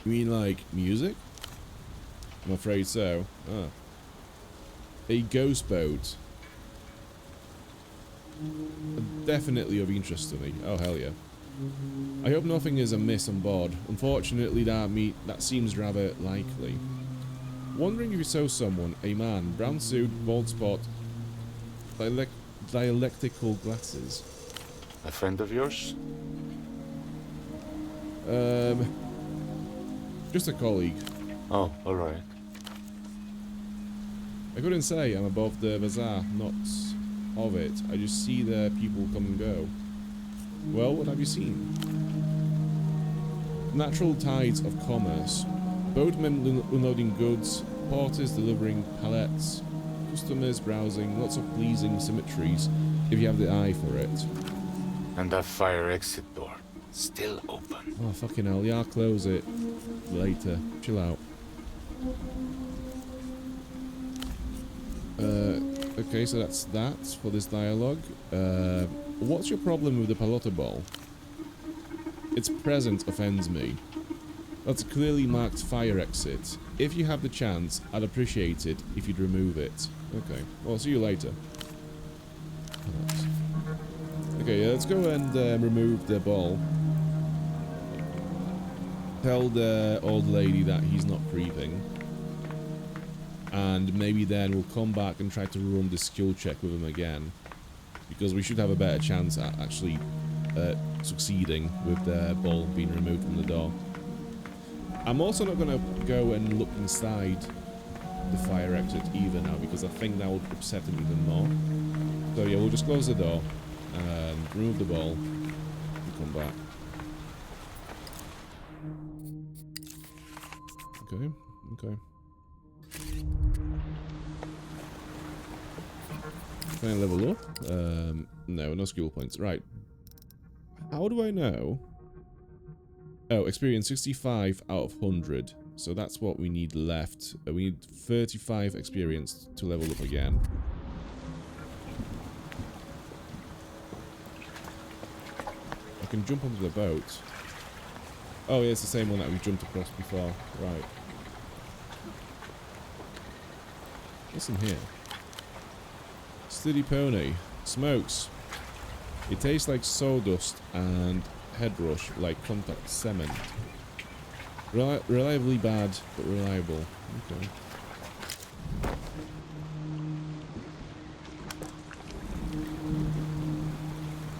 You mean like music? I'm afraid so. Ah. A ghost boat. Definitely of interest to me. Oh, hell yeah. I hope nothing is amiss on board. Unfortunately, that seems rather likely. Wondering if you saw someone, a man, brown suit, bald spot, dialectical glasses. A friend of yours? Just a colleague. Oh, alright. I couldn't say. I'm above the bazaar, not of it. I just see the people come and go. Well, what have you seen? Natural tides of commerce. Boatmen unloading goods, porters delivering pallets, customers browsing, lots of pleasing symmetries if you have the eye for it. And that fire exit door, still open. Oh, fucking hell. Yeah, I'll close it later. Chill out. Okay, so that's that for this dialogue. What's your problem with the palotto ball? Its presence offends me. That's a clearly marked fire exit. If you have the chance, I'd appreciate it if you'd remove it. Okay, well, see you later. Okay, let's go and remove the ball. Tell the old lady that he's not creeping. And maybe then we'll come back and try to run the skill check with him again. Because we should have a better chance at actually succeeding with the ball being removed from the door. I'm also not going to go and look inside the fire exit either now, because I think that would upset him even more. So yeah, we'll just close the door and remove the ball and come back. Okay, okay. Can I level up? No, no skill points. Right. How do I know? Oh, experience 65 out of 100. So that's what we need left. We need 35 experience to level up again. I can jump onto the boat. Oh, yeah, it's the same one that we jumped across before. Right. What's in here? Steady pony. Smokes. It tastes like sawdust and head rush like contact cement. Reliably bad, but reliable. Okay.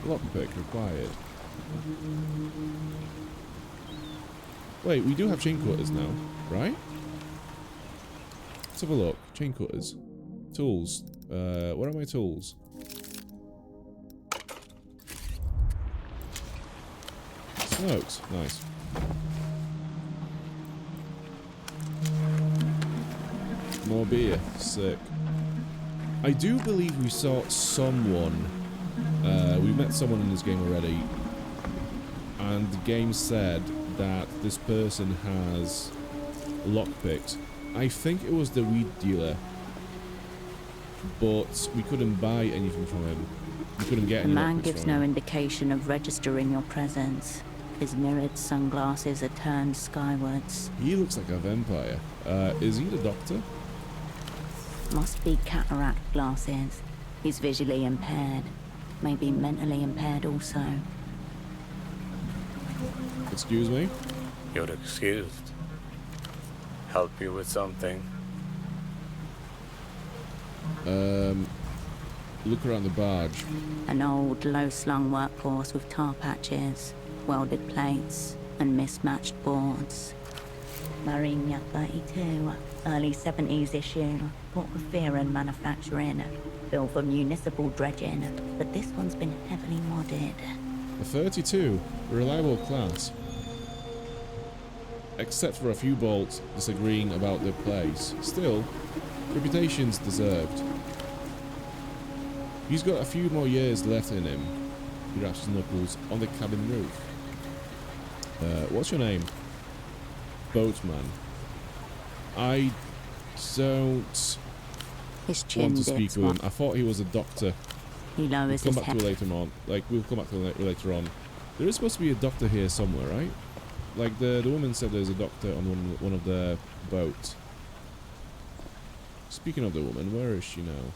Lockpick required. Wait, we do have chain cutters now, right? Let's have a look. Chain cutters. Tools. What are my tools? Smokes. Nice. More beer. Sick. I do believe we saw someone. We met someone in this game already. And the game said that this person has lockpicks. I think it was the weed dealer. But we couldn't buy anything from him. We couldn't get any. The man gives no indication of registering your presence. His mirrored sunglasses are turned skywards. He looks like a vampire. Is he the doctor? Must be cataract glasses. He's visually impaired. Maybe mentally impaired also. Excuse me? You're excused. Help you with something? Look around the barge. An old, low-slung workforce with tar patches, welded plates, and mismatched boards. Marina 32, early 70s issue. Port of Fear and manufacturing. Built for municipal dredging, but this one's been heavily modded. A 32, a reliable class. Except for a few bolts disagreeing about their place. Still, reputation's deserved. He's got a few more years left in him. He raps his knuckles on the cabin roof. What's your name? Boatman. I don't want to speak to him. I thought he was a doctor. He lowers We'll his come back to it later on. We'll come back to it later on. There is supposed to be a doctor here somewhere, right? Like the woman said there's a doctor on one of the boats. Speaking of the woman, where is she now?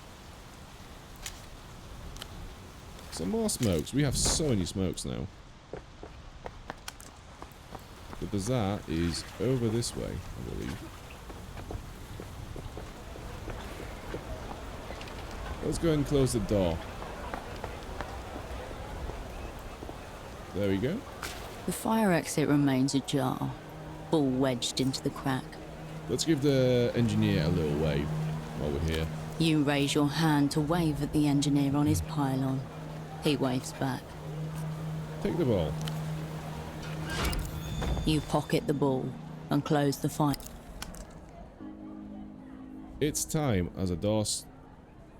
Some more smokes. We have so many smokes now. The bazaar is over this way, I believe. Let's go and close the door. There we go. The fire exit remains ajar, all wedged into the crack. Let's give the engineer a little wave while we're here. You raise your hand to wave at the engineer on his pylon. He waves back. Take the ball. You pocket the ball and close the fire. It's time, as a door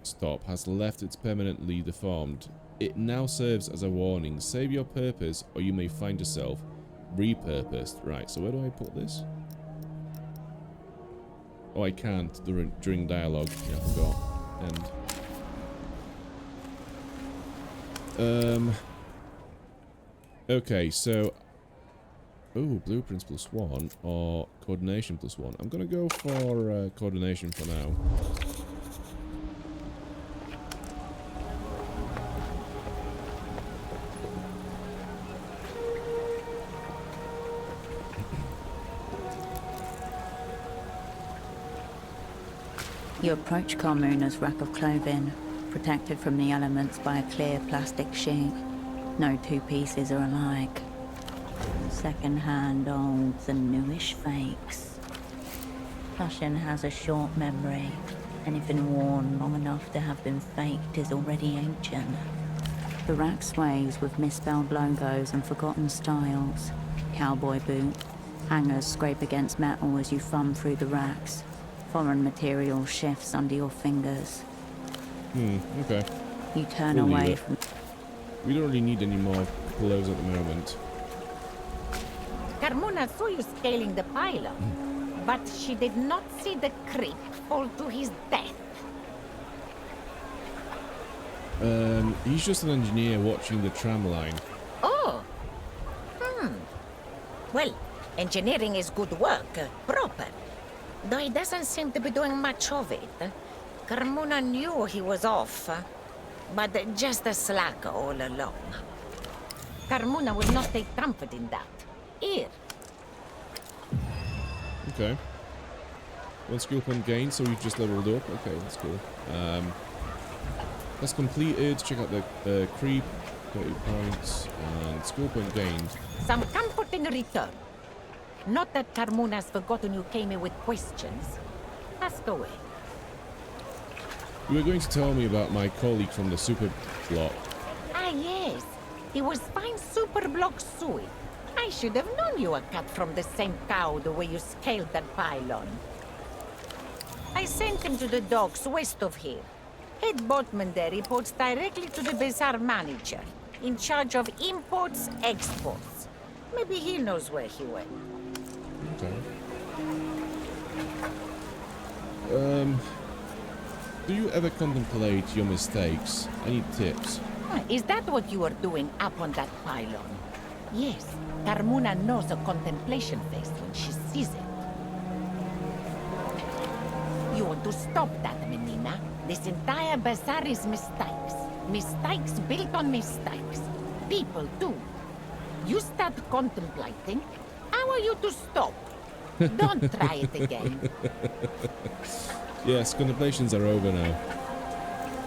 stop has left its permanently deformed. It now serves as a warning. Save your purpose or you may find yourself repurposed. Right, so where do I put this? Oh, I can't during dialogue. Yeah, I forgot. End. Okay, so... Oh, blueprints +1 or coordination +1. I'm gonna go for coordination for now. You approach Carmuna's rack of clothing, protected from the elements by a clear plastic sheet. No two pieces are alike. second-hand olds and newish fakes. Lushan has a short memory. Anything worn long enough to have been faked is already ancient. The rack sways with misspelled logos and forgotten styles. Cowboy boot. Hangers scrape against metal as you thumb through the racks. Foreign material shifts under your fingers. Okay. You turn We'll leave away it. from... We don't really need any more clothes at the moment. Carmona saw you scaling the pylon, but she did not see the creep fall to his death. He's just an engineer watching the tram line. Oh. Well, engineering is good work, proper. Though he doesn't seem to be doing much of it. Carmona knew he was off, but just a slacker all along. Carmona will not take comfort in that. Here. Okay. One skill point gained, so we've just leveled up. Okay, that's cool. That's completed. Check out the creep. 30 points. And skill point gained. Some comfort in return. Not that Carmona's forgotten you came here with questions. Ask away. You were going to tell me about my colleague from the super block. Ah, yes. He was fine super block suey. I should have known you were cut from the same cow the way you scaled that pylon. I sent him to the docks west of here. Head boatman there reports directly to the bazaar manager, in charge of imports, exports. Maybe he knows where he went. Okay. Do you ever contemplate your mistakes? Any tips? Is that what you were doing up on that pylon? Yes, Carmona knows a contemplation face when she sees it. You want to stop that, Menina? This entire bazaar is mistakes. Mistakes built on mistakes. People, too. You start contemplating, how are you to stop? Don't try it again. Yes, contemplations are over now.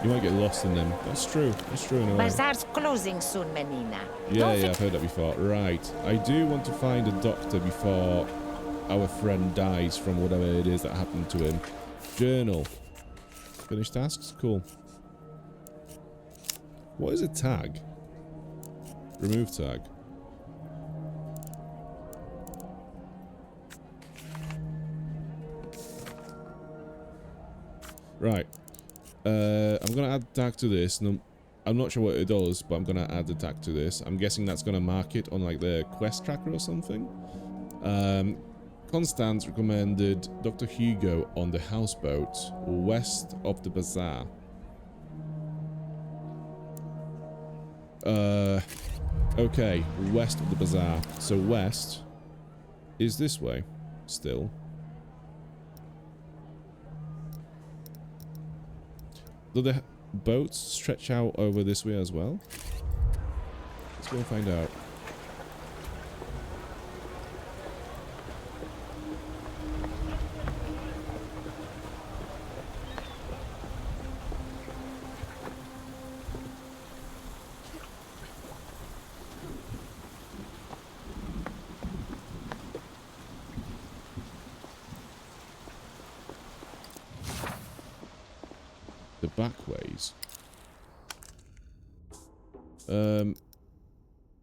You might get lost in them. That's true. That's true in a way. Bazaar's closing soon, Menina. Yeah, I've heard that before. Right. I do want to find a doctor before our friend dies from whatever it is that happened to him. Journal. Finish tasks? Cool. What is a tag? Remove tag. Right. I'm going to add tag to this. And I'm not sure what it does, but I'm going to add the tag to this. I'm guessing that's going to mark it on like the quest tracker or something. Constance recommended Dr. Hugo on the houseboat west of the bazaar. Okay, west of the bazaar. So west is this way still. Do the boats stretch out over this way as well? Let's go and find out. The back ways.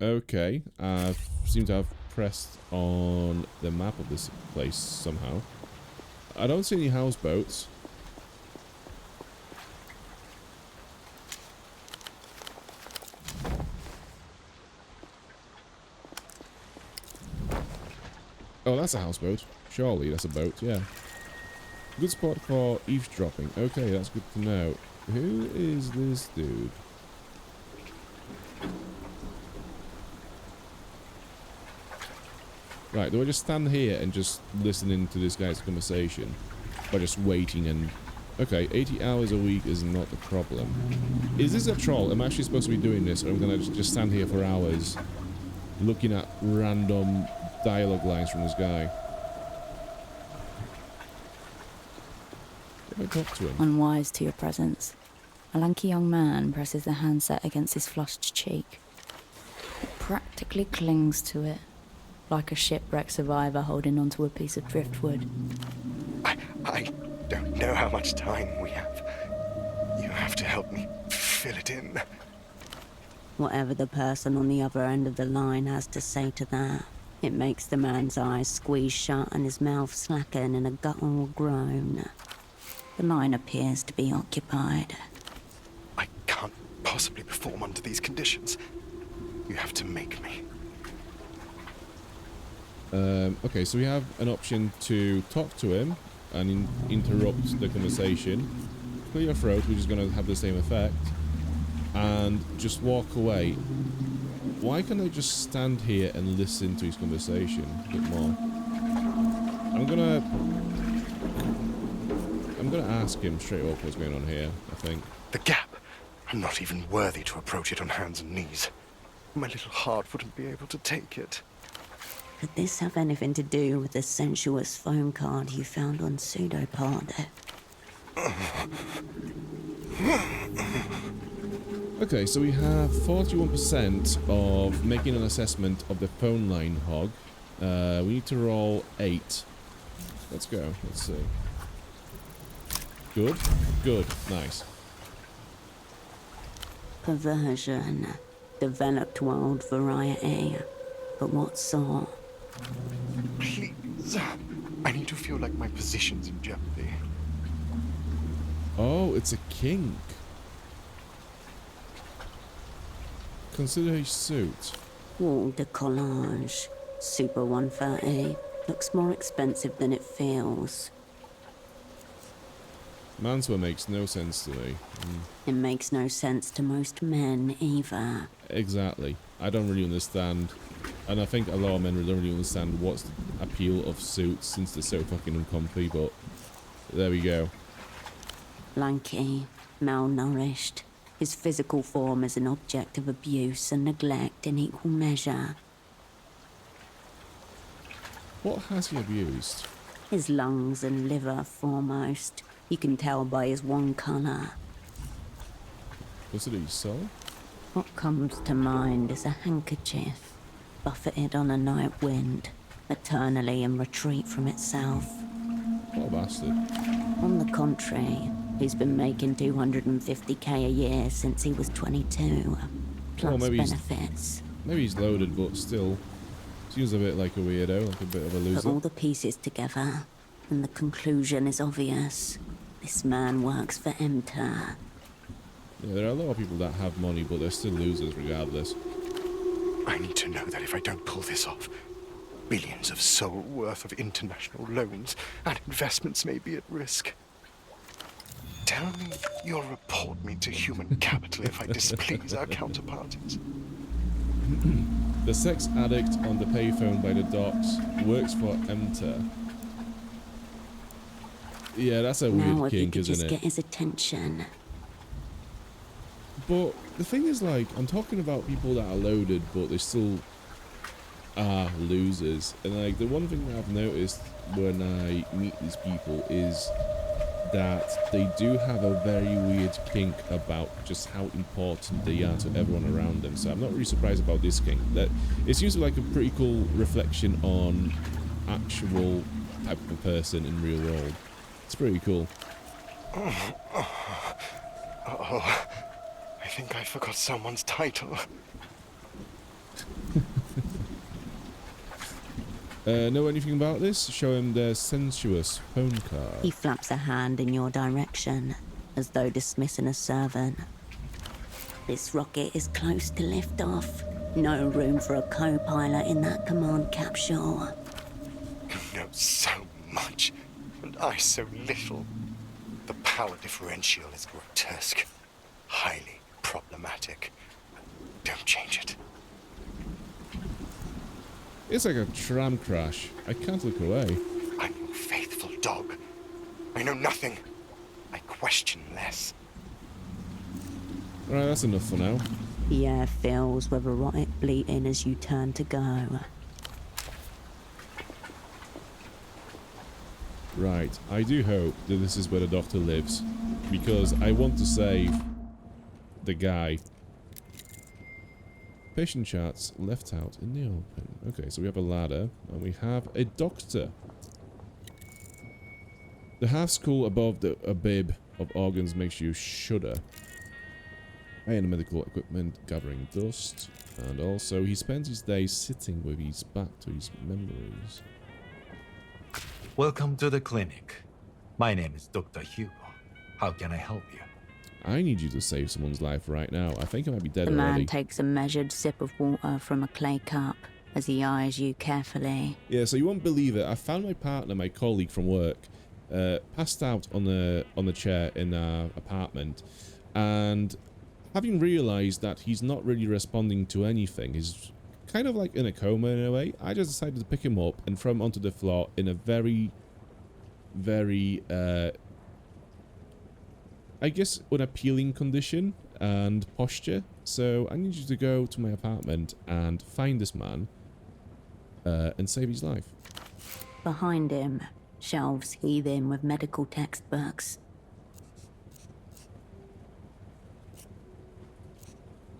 Okay. I seem to have pressed on the map of this place somehow. I don't see any houseboats. Oh, that's a houseboat. Surely that's a boat, yeah. Good spot for eavesdropping. Okay, that's good to know. Who is this dude? Right, do I just stand here and just listen in to this guy's conversation? By just waiting and... Okay, 80 hours a week is not a problem. Is this a troll? Am I actually supposed to be doing this? Or am I going to just stand here for hours looking at random dialogue lines from this guy? Let me talk to him. Unwise to your presence. A lanky young man presses the handset against his flushed cheek. It practically clings to it. like a shipwreck survivor holding onto a piece of driftwood. I don't know how much time we have. You have to help me fill it in. Whatever the person on the other end of the line has to say to that, it makes the man's eyes squeeze shut and his mouth slacken in a guttural groan. The line appears to be occupied. I can't possibly perform under these conditions. You have to make me. Okay, so we have an option to talk to him and interrupt the conversation, clear your throat, which is going to have the same effect, and just walk away. Why can't I just stand here and listen to his conversation a bit more? I'm gonna ask him straight up what's going on here, I think. The gap. I'm not even worthy to approach it on hands and knees. My little heart wouldn't be able to take it. Could this have anything to do with the sensuous phone card you found on Pseudopod? Okay, so we have 41% of making an assessment of the phone line hog. We need to roll 8. Let's go. Let's see. Good. Good. Nice. Perversion. Developed wild variety. But what sort? Please. I need to feel like my position's in jeopardy. Oh, it's a kink. Consider his suit. Wall de collage. Super 130. Looks more expensive than it feels. Manswear makes no sense to me. It makes no sense to most men either. Exactly. I don't really understand. And I think a lot of men don't really understand what's the appeal of suits since they're so fucking uncomfy, but there we go. Lanky, malnourished. His physical form is an object of abuse and neglect in equal measure. What has he abused? His lungs and liver foremost. You can tell by his one colour. Was it his soul? What comes to mind is a handkerchief, buffeted on a night wind, eternally in retreat from itself. What a bastard. On the contrary, he's been making 250k a year since he was 22, plus benefits. Maybe he's loaded, but still. Seems a bit like a weirdo, like a bit of a loser. Put all the pieces together, and the conclusion is obvious. This man works for Emter. Yeah, there are a lot of people that have money, but they're still losers regardless. I need to know that if I don't pull this off, billions of soul worth of international loans and investments may be at risk. Tell me you'll report me to human capital if I displease our counterparties. The sex addict on the payphone by the docks works for Emter. Yeah, that's a weird kink, isn't it? Just get his attention. But the thing is, like, I'm talking about people that are loaded, but they still are losers. And like, the one thing that I've noticed when I meet these people is that they do have a very weird kink about just how important they are to everyone around them. So I'm not really surprised about this kink. That it seems like a pretty cool reflection on actual type of person in real world. It's pretty cool. Oh, I think I forgot someone's title. Know anything about this? Show him their sensuous phone card. He flaps a hand in your direction, as though dismissing a servant. This rocket is close to liftoff. No room for a co-pilot in that command capsule. You know so much, and I so little. The power differential is grotesque, highly problematic. Don't change it. It's like a tram crash. I can't look away. I'm your faithful dog. I know nothing. I question less. Right, that's enough for now. The air fills with erotic bleating as you turn to go. Right, I do hope that this is where the doctor lives, because I want to save the guy. Patient charts left out in the open. Okay, so we have a ladder, and we have a doctor. The half skull above a bib of organs makes you shudder. And medical equipment gathering dust. And also, he spends his days sitting with his back to his memories. Welcome to the clinic. My name is Dr. Hugo. How can I help you? I need you to save someone's life right now. I think I might be dead The man already. takes a measured sip of water from a clay cup as he eyes you carefully. Yeah, so you won't believe it. I found my partner, my colleague from work, passed out on the chair in our apartment, and having realised that he's not really responding to anything, he's kind of like in a coma in a way, I just decided to pick him up and throw him onto the floor in a very, very, I guess, unappealing condition and posture. So I need you to go to my apartment and find this man and save his life. Behind him, shelves heaving with medical textbooks.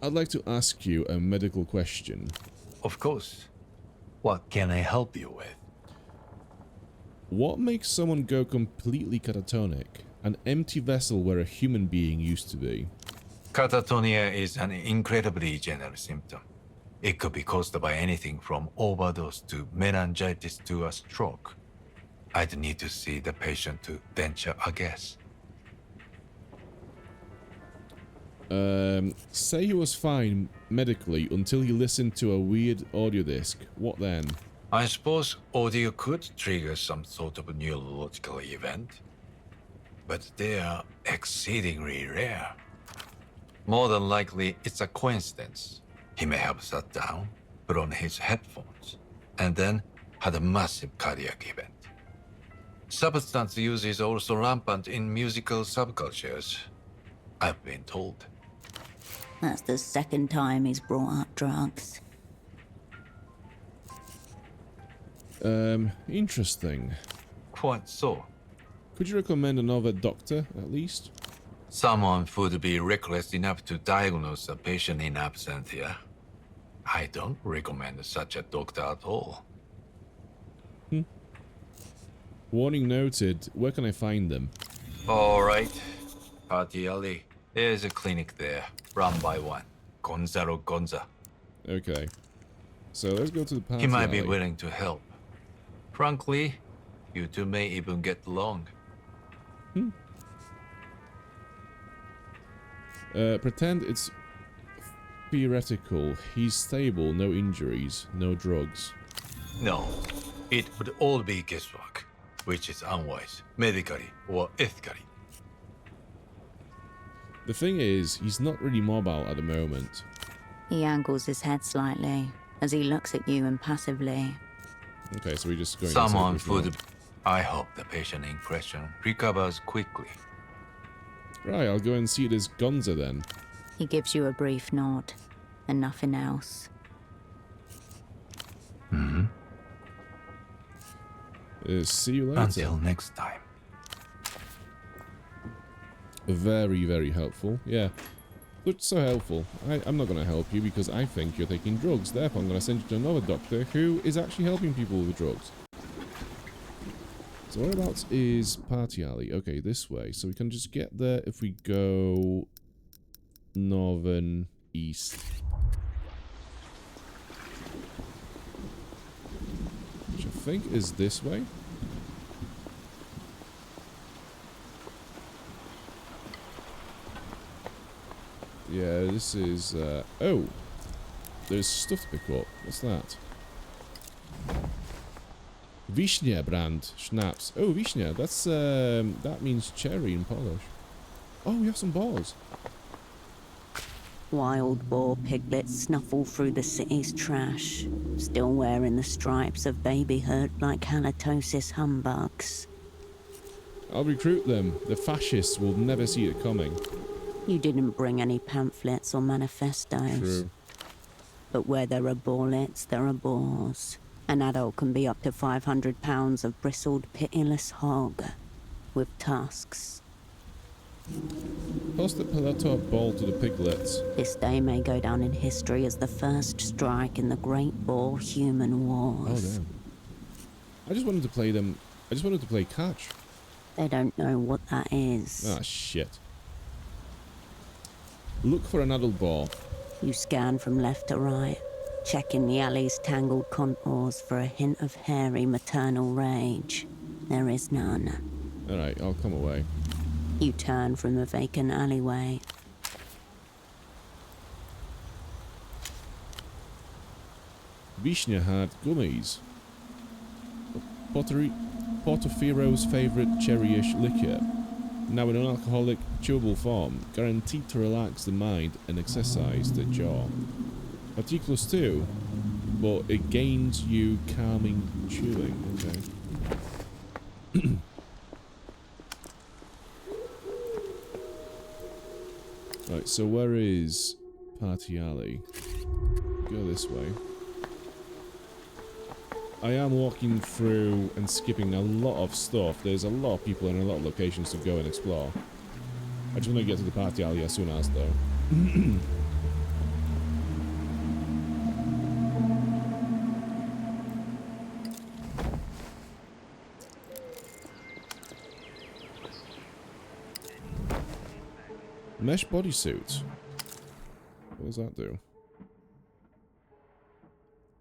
I'd like to ask you a medical question. Of course. What can I help you with? What makes someone go completely catatonic? An empty vessel where a human being used to be. Catatonia is an incredibly general symptom. It could be caused by anything from overdose to meningitis to a stroke. I'd need to see the patient to venture a guess. Say he was fine medically until he listened to a weird audio disc. What then? I suppose audio could trigger some sort of neurological event, but they are exceedingly rare. More than likely, it's a coincidence. He may have sat down, put on his headphones, and then had a massive cardiac event. Substance use is also rampant in musical subcultures, I've been told. That's the second time he's brought up drugs. Interesting. Quite so. Could you recommend another doctor, at least? Someone would be reckless enough to diagnose a patient in absentia. I don't recommend such a doctor at all. Warning noted. Where can I find them? All right. Party Alley. There's a clinic there, run by one. Gonzalo Gonza. Okay. So let's go to the party He might be alley. willing to help. Frankly, you two may even get along. Pretend it's theoretical. He's stable, no injuries, no drugs. No, it would all be guesswork, which is unwise, medically or ethically. The thing is, he's not really mobile at the moment. He angles his head slightly as he looks at you impassively. Okay, so we're just going Someone to would... I hope the patient in question recovers quickly. Right, I'll go and see this Gonza then. He gives you a brief nod and nothing else. See you later. Until next time. Very, very helpful. Yeah. But so helpful. I'm not going to help you because I think you're taking drugs. Therefore, I'm going to send you to another doctor who is actually helping people with drugs. So whereabouts is Party Alley? Okay, this way. So we can just get there if we go northern east. Which I think is this way. Yeah, this is, oh! There's stuff to pick up. What's that? Wiśnia brand schnapps. Oh, Wiśnia. That's, that means cherry in Polish. Oh, we have some balls. Wild boar piglets snuffle through the city's trash, still wearing the stripes of babyhood like halitosis humbugs. I'll recruit them. The fascists will never see it coming. You didn't bring any pamphlets or manifestos. True. But where there are bullets, there are boars. An adult can be up to 500 pounds of bristled, pitiless hog with tusks. Toss the Pilato ball to the piglets. This day may go down in history as the first strike in the Great Boar Human Wars. Oh, damn. I just wanted to play them. I just wanted to play catch. They don't know what that is. Ah, shit. Look for an adult boar. You scan from left to right, checking the alley's tangled contours for a hint of hairy maternal rage. There is none. Alright, I'll come away. You turn from the vacant alleyway. Vishnya had gummies. Portofero's favourite cherryish liquor. Now in non-alcoholic, chewable form, guaranteed to relax the mind and exercise the jaw. Articulus 2, but it gains you calming chewing. Okay. Right, so where is Party Alley? Go this way. I am walking through and skipping a lot of stuff. There's a lot of people and a lot of locations to go and explore. I just want to get to the Party Alley as soon as, though. Mesh bodysuit. What does that do?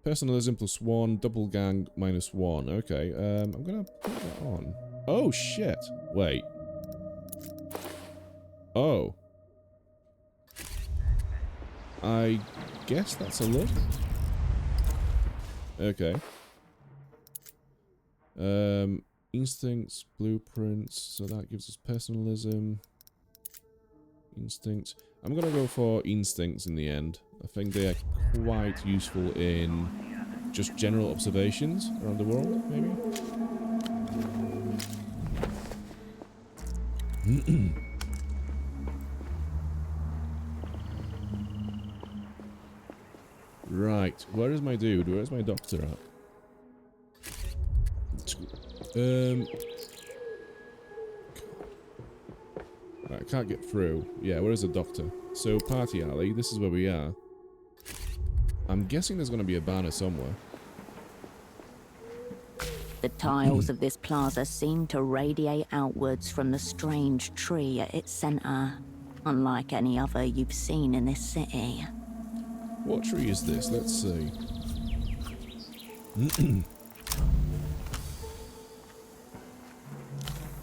Personalism +1, double gang -1. Okay, I'm gonna put that on. Oh shit! Wait. Oh. I guess that's a look. Okay. Instincts, blueprints. So that gives us personalism. Instincts. I'm gonna go for instincts in the end. I think they are quite useful in just general observations around the world, maybe? Right, where is my dude? Where is my doctor at? Right, I can't get through. Yeah, where is the doctor? So, Party Alley, this is where we are. I'm guessing there's going to be a banner somewhere. The tiles of this plaza seem to radiate outwards from the strange tree at its center, unlike any other you've seen in this city. What tree is this? Let's see.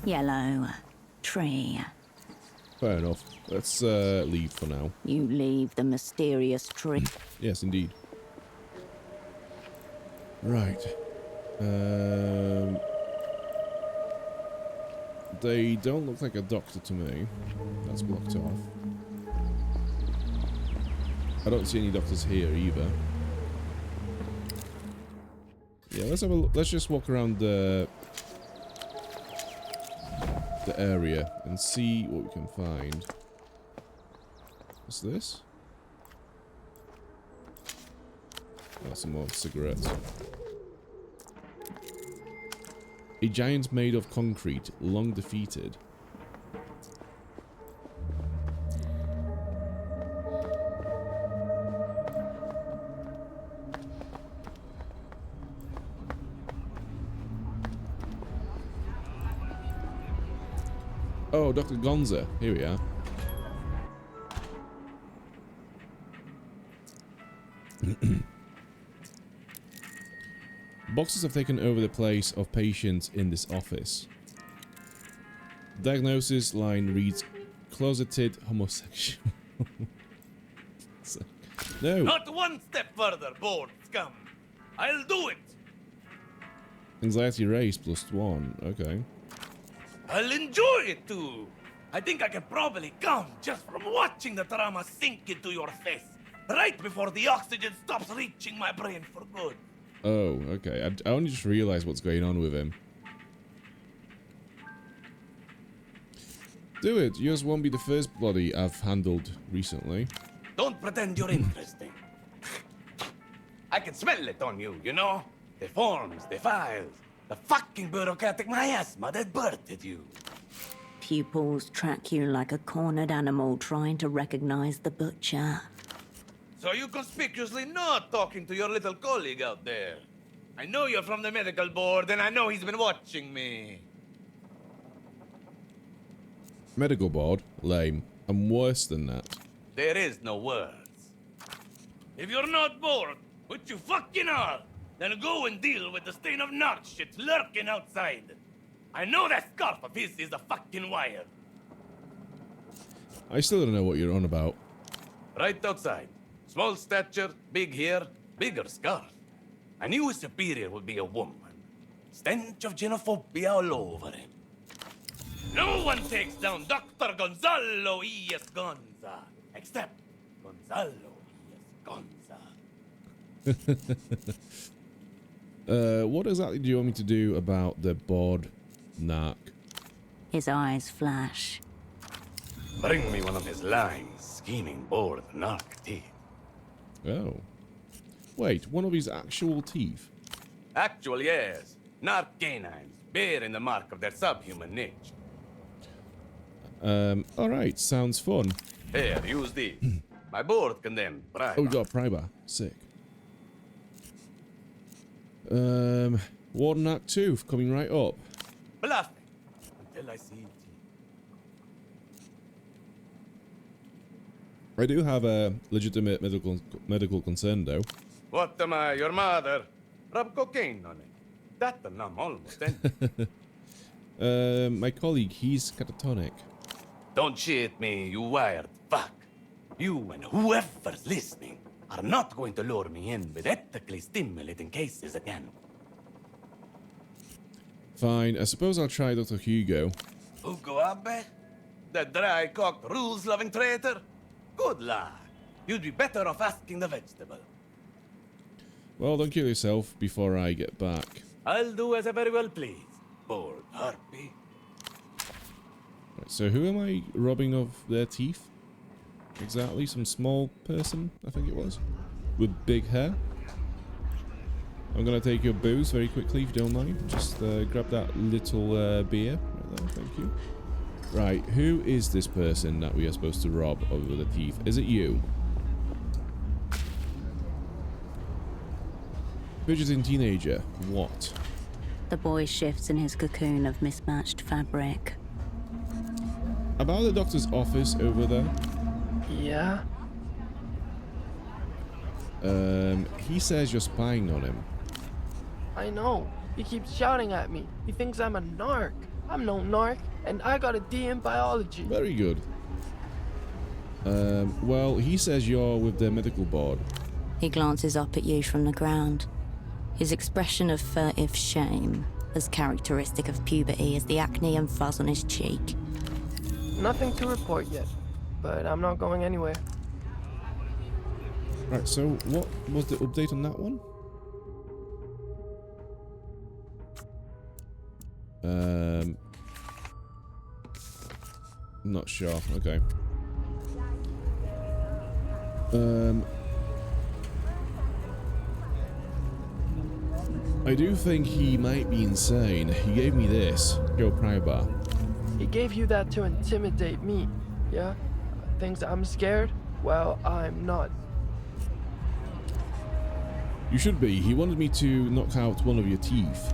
Yellow tree. Fair enough. Let's leave for now. You leave the mysterious tree. Yes, indeed. Right. They don't look like a doctor to me. That's blocked off. I don't see any doctors here either. Yeah, let's have a look. Let's just walk around the area and see what we can find. What's this? Oh, some more cigarettes. A giant made of concrete, long defeated. Oh, Dr. Gonza. Here we are. Boxes have taken over the place of patients in this office. Diagnosis line reads closeted homosexual. No. Not one step further, bored scum. I'll do it. Anxiety raise +1. Okay. I'll enjoy it too. I think I can probably come just from watching the trauma sink into your face, right before the oxygen stops reaching my brain for good. Oh, okay. I only just realized what's going on with him. Do it. Yours won't be the first body I've handled recently. Don't pretend you're interesting. I can smell it on you, you know? The forms, the files, the fucking bureaucratic miasma that birthed you. pupils track you like a cornered animal trying to recognize the butcher. So you conspicuously not talking to your little colleague out there. I know you're from the medical board, and I know he's been watching me. Medical board? Lame. I'm worse than that. There is no words. If you're not bored, which you fucking are, then go and deal with the stain of narc shit lurking outside. I know that scarf of his is a fucking wire. I still don't know what you're on about. Right outside. Small stature, big hair, bigger scarf. I knew his superior would be a woman. Stench of xenophobia all over him. No one takes down Dr. Gonzalo E.S. Gonza, except Gonzalo E.S. Gonza. What exactly do you want me to do about the bored narc? His eyes flash. Bring me one of his lying, scheming, bored narc teeth. Oh. Wait, one of his actual teeth? Actual, yes. Narc canines, bearing the mark of their subhuman nature. Alright, sounds fun. Here, use these. My board condemned. Oh, we got a pry bar. Sick. Warden Act Tooth coming right up. Bluffing until I see teeth. I do have a legitimate medical concern, though. What am I, your mother? Rub cocaine on it. That and I'm almost in. My colleague, he's catatonic. Don't shit me, you wired fuck. You and whoever's listening are not going to lure me in with ethically stimulating cases again. Fine, I suppose I'll try Dr. Hugo. Hugo Abbe? The dry-cocked, rules-loving traitor? Good luck. You'd be better off asking the vegetable. Well, don't kill yourself before I get back. I'll do as I very well please, bored harpy. Right, so who am I robbing of their teeth? Exactly, some small person, I think it was, with big hair. I'm gonna take your booze very quickly, if you don't mind. Just grab that little beer right there, thank you. Right, who is this person that we are supposed to rob over the teeth? Is it you? Fidgeting teenager, what? The boy shifts in his cocoon of mismatched fabric. About the doctor's office over there? Yeah? He says you're spying on him. I know. He keeps shouting at me. He thinks I'm a narc. I'm no narc, and I got a D in biology. Very good. Well, he says you're with the medical board. He glances up at you from the ground. His expression of furtive shame, as characteristic of puberty as the acne and fuzz on his cheek. Nothing to report yet, but I'm not going anywhere. Right, so what was the update on that one? Not sure. Okay. I do think he might be insane. He gave me this. Joe Prybar. He gave you that to intimidate me, yeah? Thinks I'm scared? Well, I'm not. You should be. He wanted me to knock out one of your teeth.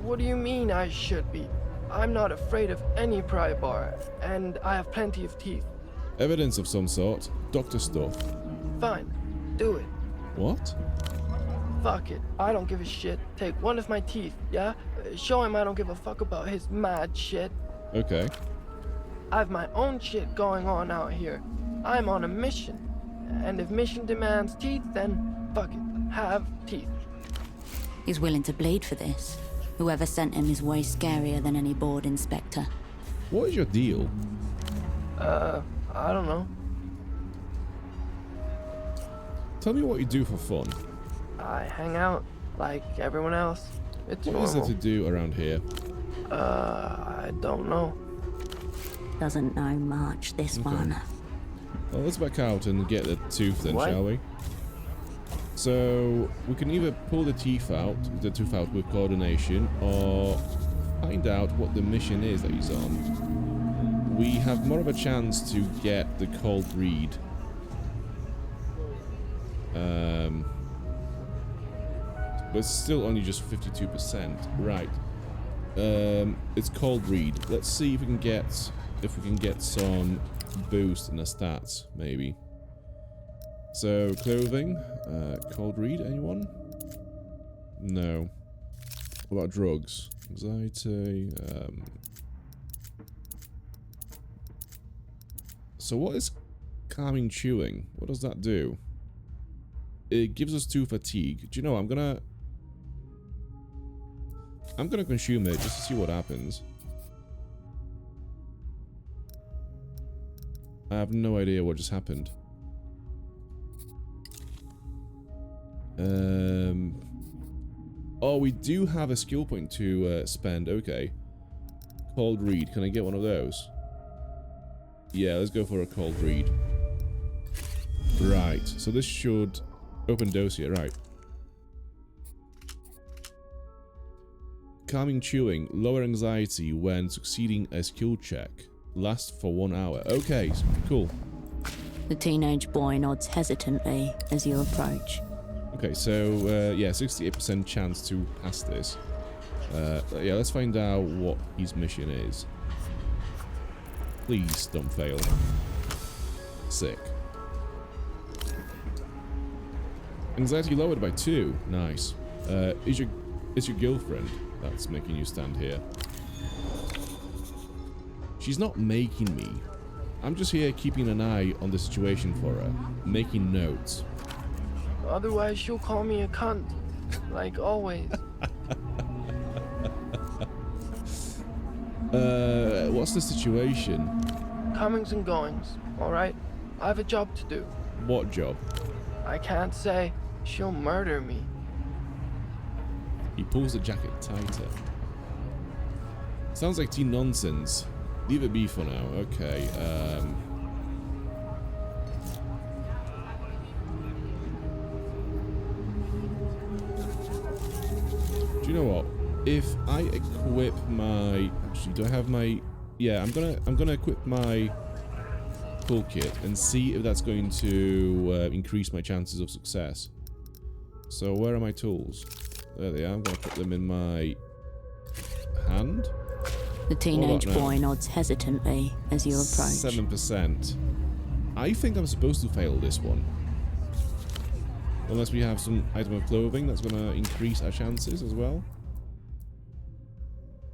What do you mean I should be? I'm not afraid of any pry bar, and I have plenty of teeth. Evidence of some sort. Doctor stuff. Fine. Do it. What? Fuck it. I don't give a shit. Take one of my teeth, yeah? Show him I don't give a fuck about his mad shit. Okay. I have my own shit going on out here. I'm on a mission. And if mission demands teeth, then fuck it. Have teeth. He's willing to bleed for this. Whoever sent him is way scarier than any board inspector. What is your deal? I don't know. Tell me what you do for fun. I hang out like everyone else. It's What normal. is there to do around here? I don't know. Doesn't know much, this one. Well, let's back out and get the tooth then, What? shall we? So, we can either pull the tooth out with coordination, or find out what the mission is that he's on. we have more of a chance to get the cold read. But still only just 52%. Right. It's cold read. Let's see if we can get some boost in the stats, maybe. So clothing, cold read, anyone? No. What about drugs? Anxiety, So what is calming chewing? What does that do? It gives us 2 fatigue. Do you know, I'm gonna consume it just to see what happens. I have no idea what just happened. Oh, we do have a skill point to spend. Okay. Cold read. Can I get one of those? Yeah, let's go for a cold read. Right. So this should open dossier. Right. Calming chewing. Lower anxiety when succeeding a skill check. Lasts for 1 hour. Okay, cool. The teenage boy nods hesitantly as you approach. Okay, so, yeah, 68% chance to pass this. Yeah, let's find out what his mission is. Please don't fail. Sick. Anxiety lowered by 2. Nice. Is your girlfriend that's making you stand here? She's not making me. I'm just here keeping an eye on the situation for her, making notes. Otherwise, she'll call me a cunt, like always. What's the situation? Comings and goings, alright? I have a job to do. What job? I can't say. She'll murder me. He pulls the jacket tighter. Sounds like teen nonsense. Leave it be for now. Okay, do you know what? If I equip my... Actually, do I have my... Yeah, I'm gonna equip my toolkit and see if that's going to increase my chances of success. So where are my tools? There they are. I'm gonna put them in my hand. The teenage boy nods hesitantly as you approach. 7%. I think I'm supposed to fail this one. Unless we have some item of clothing that's going to increase our chances as well.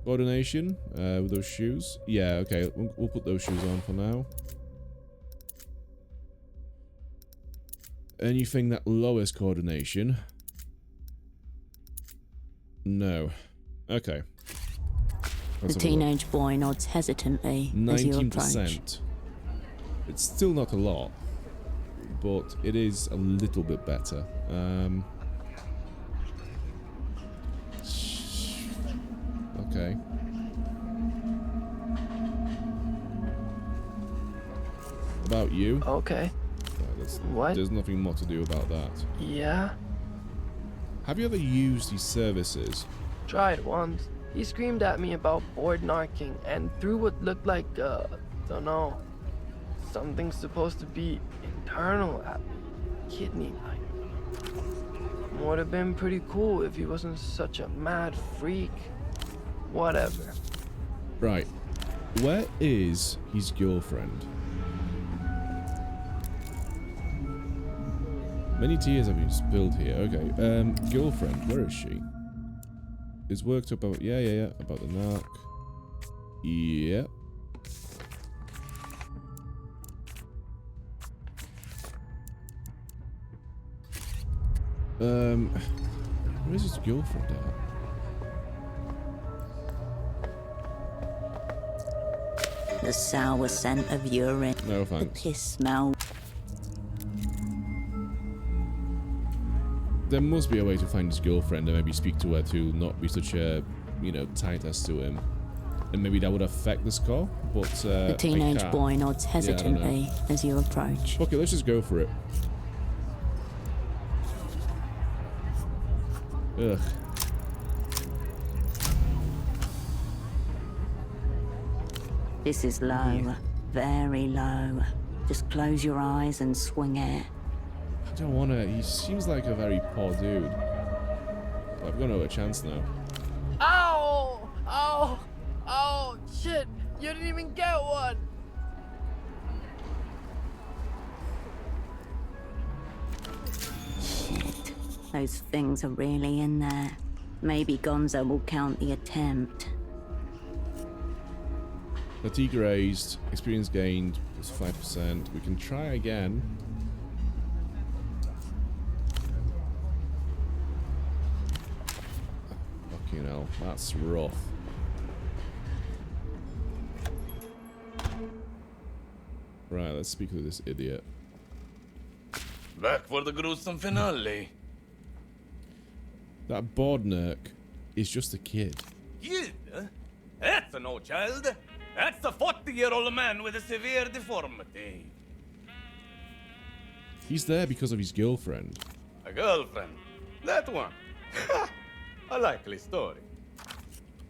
Coordination with those shoes. Yeah, okay. We'll put those shoes on for now. Anything that lowers coordination? No. Okay. The teenage boy nods hesitantly as you approach. 19%. It's still not a lot, but it is a little bit better. Okay. About you? Okay. What? There's nothing more to do about that. Yeah? Have you ever used these services? Tried once. He screamed at me about board narking and threw what looked like, don't know, something supposed to be internal at me. Kidney-like. Would have been pretty cool if he wasn't such a mad freak. Whatever. Right. Where is his girlfriend? Many tears have been spilled here. Okay. Girlfriend, where is she? Is worked up about... Yeah. About the narc. Yeah. Where's his girlfriend at? The sour scent of urine. No thanks. The piss smell. There must be a way to find his girlfriend and maybe speak to her to not be such a, you know, tight ass to him. And maybe that would affect the score, but the teenage boy nods hesitantly as you approach. Okay, let's just go for it. Ugh. This is low. Very low. Just close your eyes and swing it. I don't want to. He seems like a very poor dude. But I've got no chance now. Ow! Ow! Oh, shit! You didn't even get one! Shit. Those things are really in there. Maybe Gonzo will count the attempt. Fatigue raised, experience gained, plus 5%. We can try again. Fucking hell, that's rough. Right, let's speak with this idiot. Back for the gruesome finale. That Bordnerk is just a kid. Kid? That's no child. That's a 40-year-old man with a severe deformity. He's there because of his girlfriend. A girlfriend. That one. A likely story.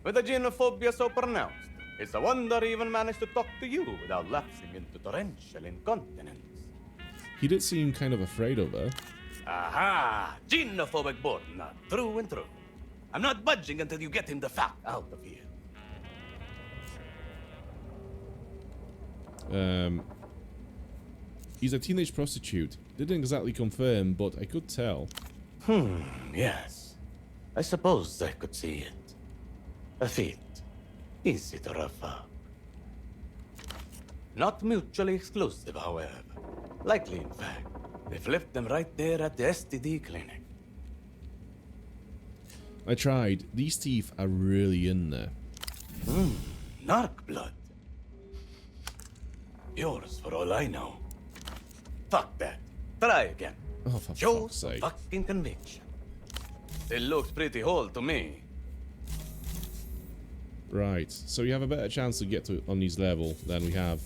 With a genophobia so pronounced, it's a wonder he even managed to talk to you without lapsing into torrential incontinence. He did seem kind of afraid of her. Aha! Genophobic Bordner, true and true. I'm not budging until you get him the fuck out of here. He's a teenage prostitute. Didn't exactly confirm, but I could tell. Yes. I suppose I could see it. A fit. Easy to rough up. Not mutually exclusive, however. Likely, in fact. They flipped them right there at the STD clinic. I tried. These teeth are really in there. Narc blood. Yours for all I know. Fuck that. Try again. Oh, for Show fuck's some sake. fucking conviction. It looks pretty whole to me. Right, so you have a better chance to get to on his level than we have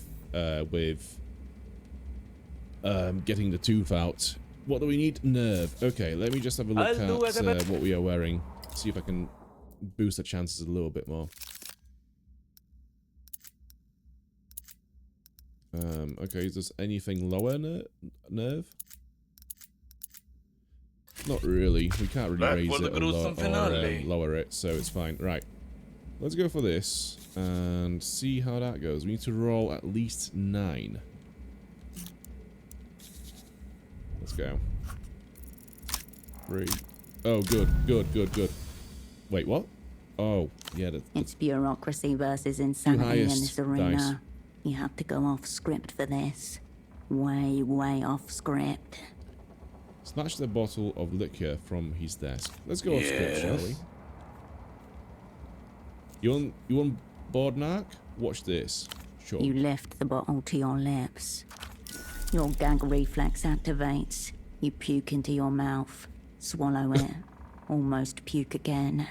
with getting the tooth out. What do we need? Nerve. Okay, let me just have a look at what we are wearing. See if I can boost the chances a little bit more. Okay, is there anything lower nerve? Not really. We can't really raise it or lower it, so it's fine. Right. Let's go for this and see how that goes. We need to roll at least 9. Let's go. 3. Oh, good. Wait, what? Oh, yeah. It's bureaucracy versus insanity in highest this arena. dice. You have to go off script for this. Way, way off script. Snatch the bottle of liquor from his desk. Let's go off script, shall we? You want Bordnerk? Watch this. Sure. You lift the bottle to your lips. Your gag reflex activates. You puke into your mouth. Swallow it. Almost puke again.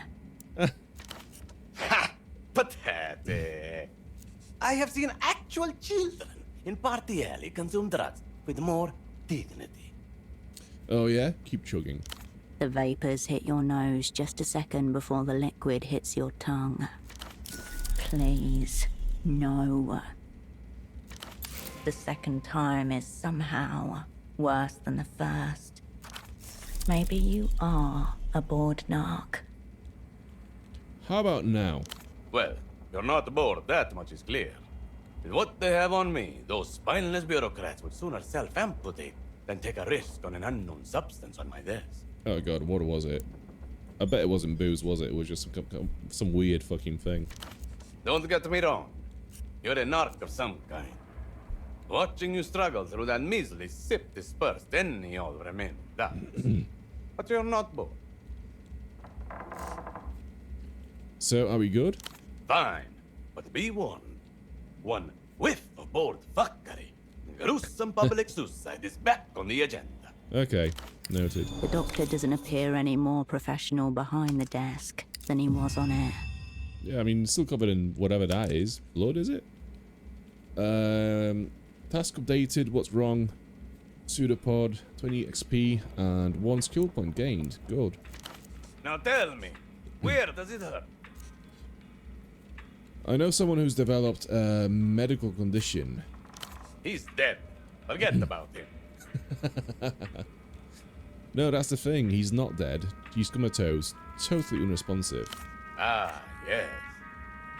Pathetic. I have seen actual children in Party Alley consume drugs with more dignity. Oh yeah? Keep chugging. The vapors hit your nose just a second before the liquid hits your tongue. Please, no. The second time is somehow worse than the first. Maybe you are a Bordnerk. How about now? Well, you're not bored, that much is clear. With what they have on me, those spineless bureaucrats would sooner self-amputate than take a risk on an unknown substance on my desk. Oh god, what was it? I bet it wasn't booze, was it? It was just some weird fucking thing. Don't get me wrong. You're a narc of some kind. Watching you struggle through that measly sip dispersed any all remain that. But you're not bored. So, are we good? Fine, but be warned. One whiff of bored fuckery. Gruesome public suicide is back on the agenda. Okay, noted. The doctor doesn't appear any more professional behind the desk than he was on air. Yeah, I mean, still covered in whatever that is. Blood, is it? Task updated. What's wrong? Pseudopod, 20 XP, and 1 skill point gained. Good. Now tell me, where does it hurt? I know someone who's developed a medical condition. He's dead. Forget about him. No, that's the thing. He's not dead. He's comatose. Totally unresponsive. Ah, yes.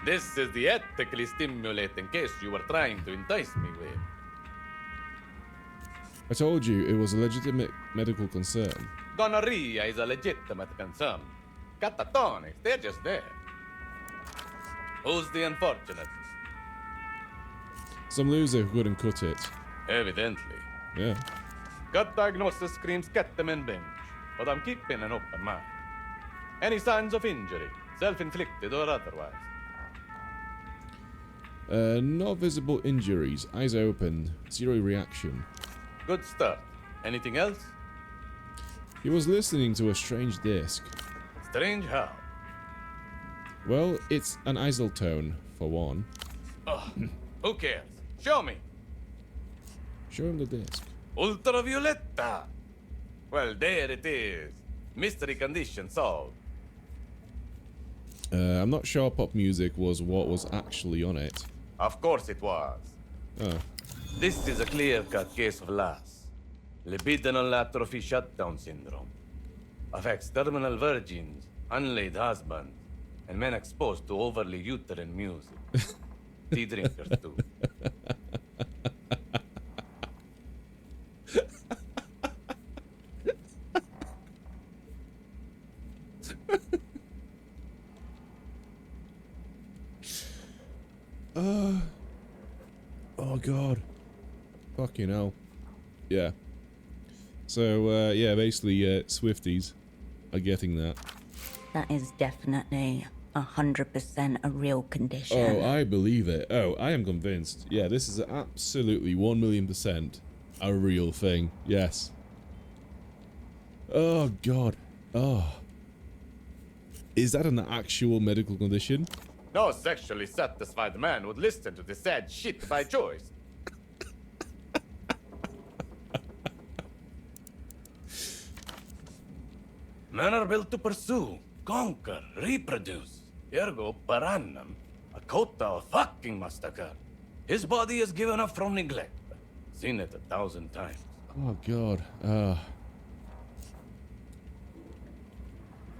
This is the ethically stimulating case you were trying to entice me with. I told you it was a legitimate medical concern. Gonorrhea is a legitimate concern. Catatonics, they're just there. Who's the unfortunate? Some loser who couldn't cut it. Evidently. Yeah. Gut diagnosis screams ketamine binge, but I'm keeping an open mind. Any signs of injury, self-inflicted or otherwise? No visible injuries. Eyes open. Zero reaction. Good start. Anything else? He was listening to a strange disc. Strange how? Well, it's an isoltone, for one. Oh, who cares? Show me. Show him the disc. Ultravioletta. Well, there it is. Mystery condition solved. I'm not sure pop music was what was actually on it. Of course it was. Oh. This is a clear-cut case of LAS. Libidinal atrophy shutdown syndrome. Affects terminal virgins, unlaid husbands, and men exposed to overly uterine music. Tea drinkers too. Oh god. Fucking hell. Yeah. So, yeah, basically, Swifties are getting that. That is definitely 100% a real condition. Oh, I believe it. Oh, I am convinced. Yeah, this is absolutely 1,000,000% a real thing. Yes. Oh god. Oh. Is that an actual medical condition? No sexually satisfied man would listen to the sad shit by choice. Men are built to pursue, conquer, reproduce. Ergo, per annum, a quota of fucking must occur. His body is given up from neglect. Seen it 1,000 times. Oh god.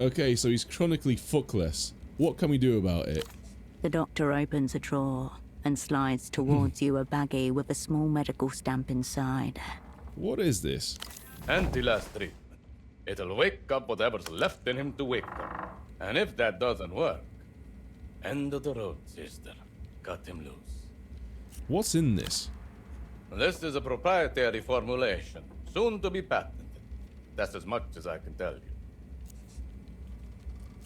Okay, so he's chronically fuckless. What can we do about it? The doctor opens a drawer and slides towards you a baggie with a small medical stamp inside. What is this? Anti-LAS treatment. It'll wake up whatever's left in him to wake up. And if that doesn't work, end of the road, sister. Cut him loose. What's in this? This is a proprietary formulation, soon to be patented. That's as much as I can tell you.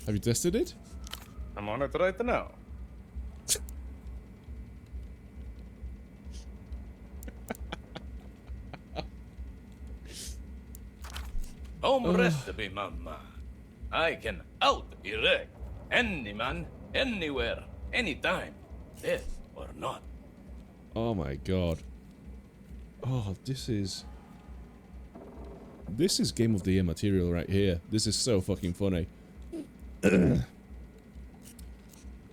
Have you tested it? I'm on it right now. Home recipe, mama. I can out-erect any man, anywhere, anytime, dead or not. Oh my god. Oh, this is Game of the Year material right here. This is so fucking funny.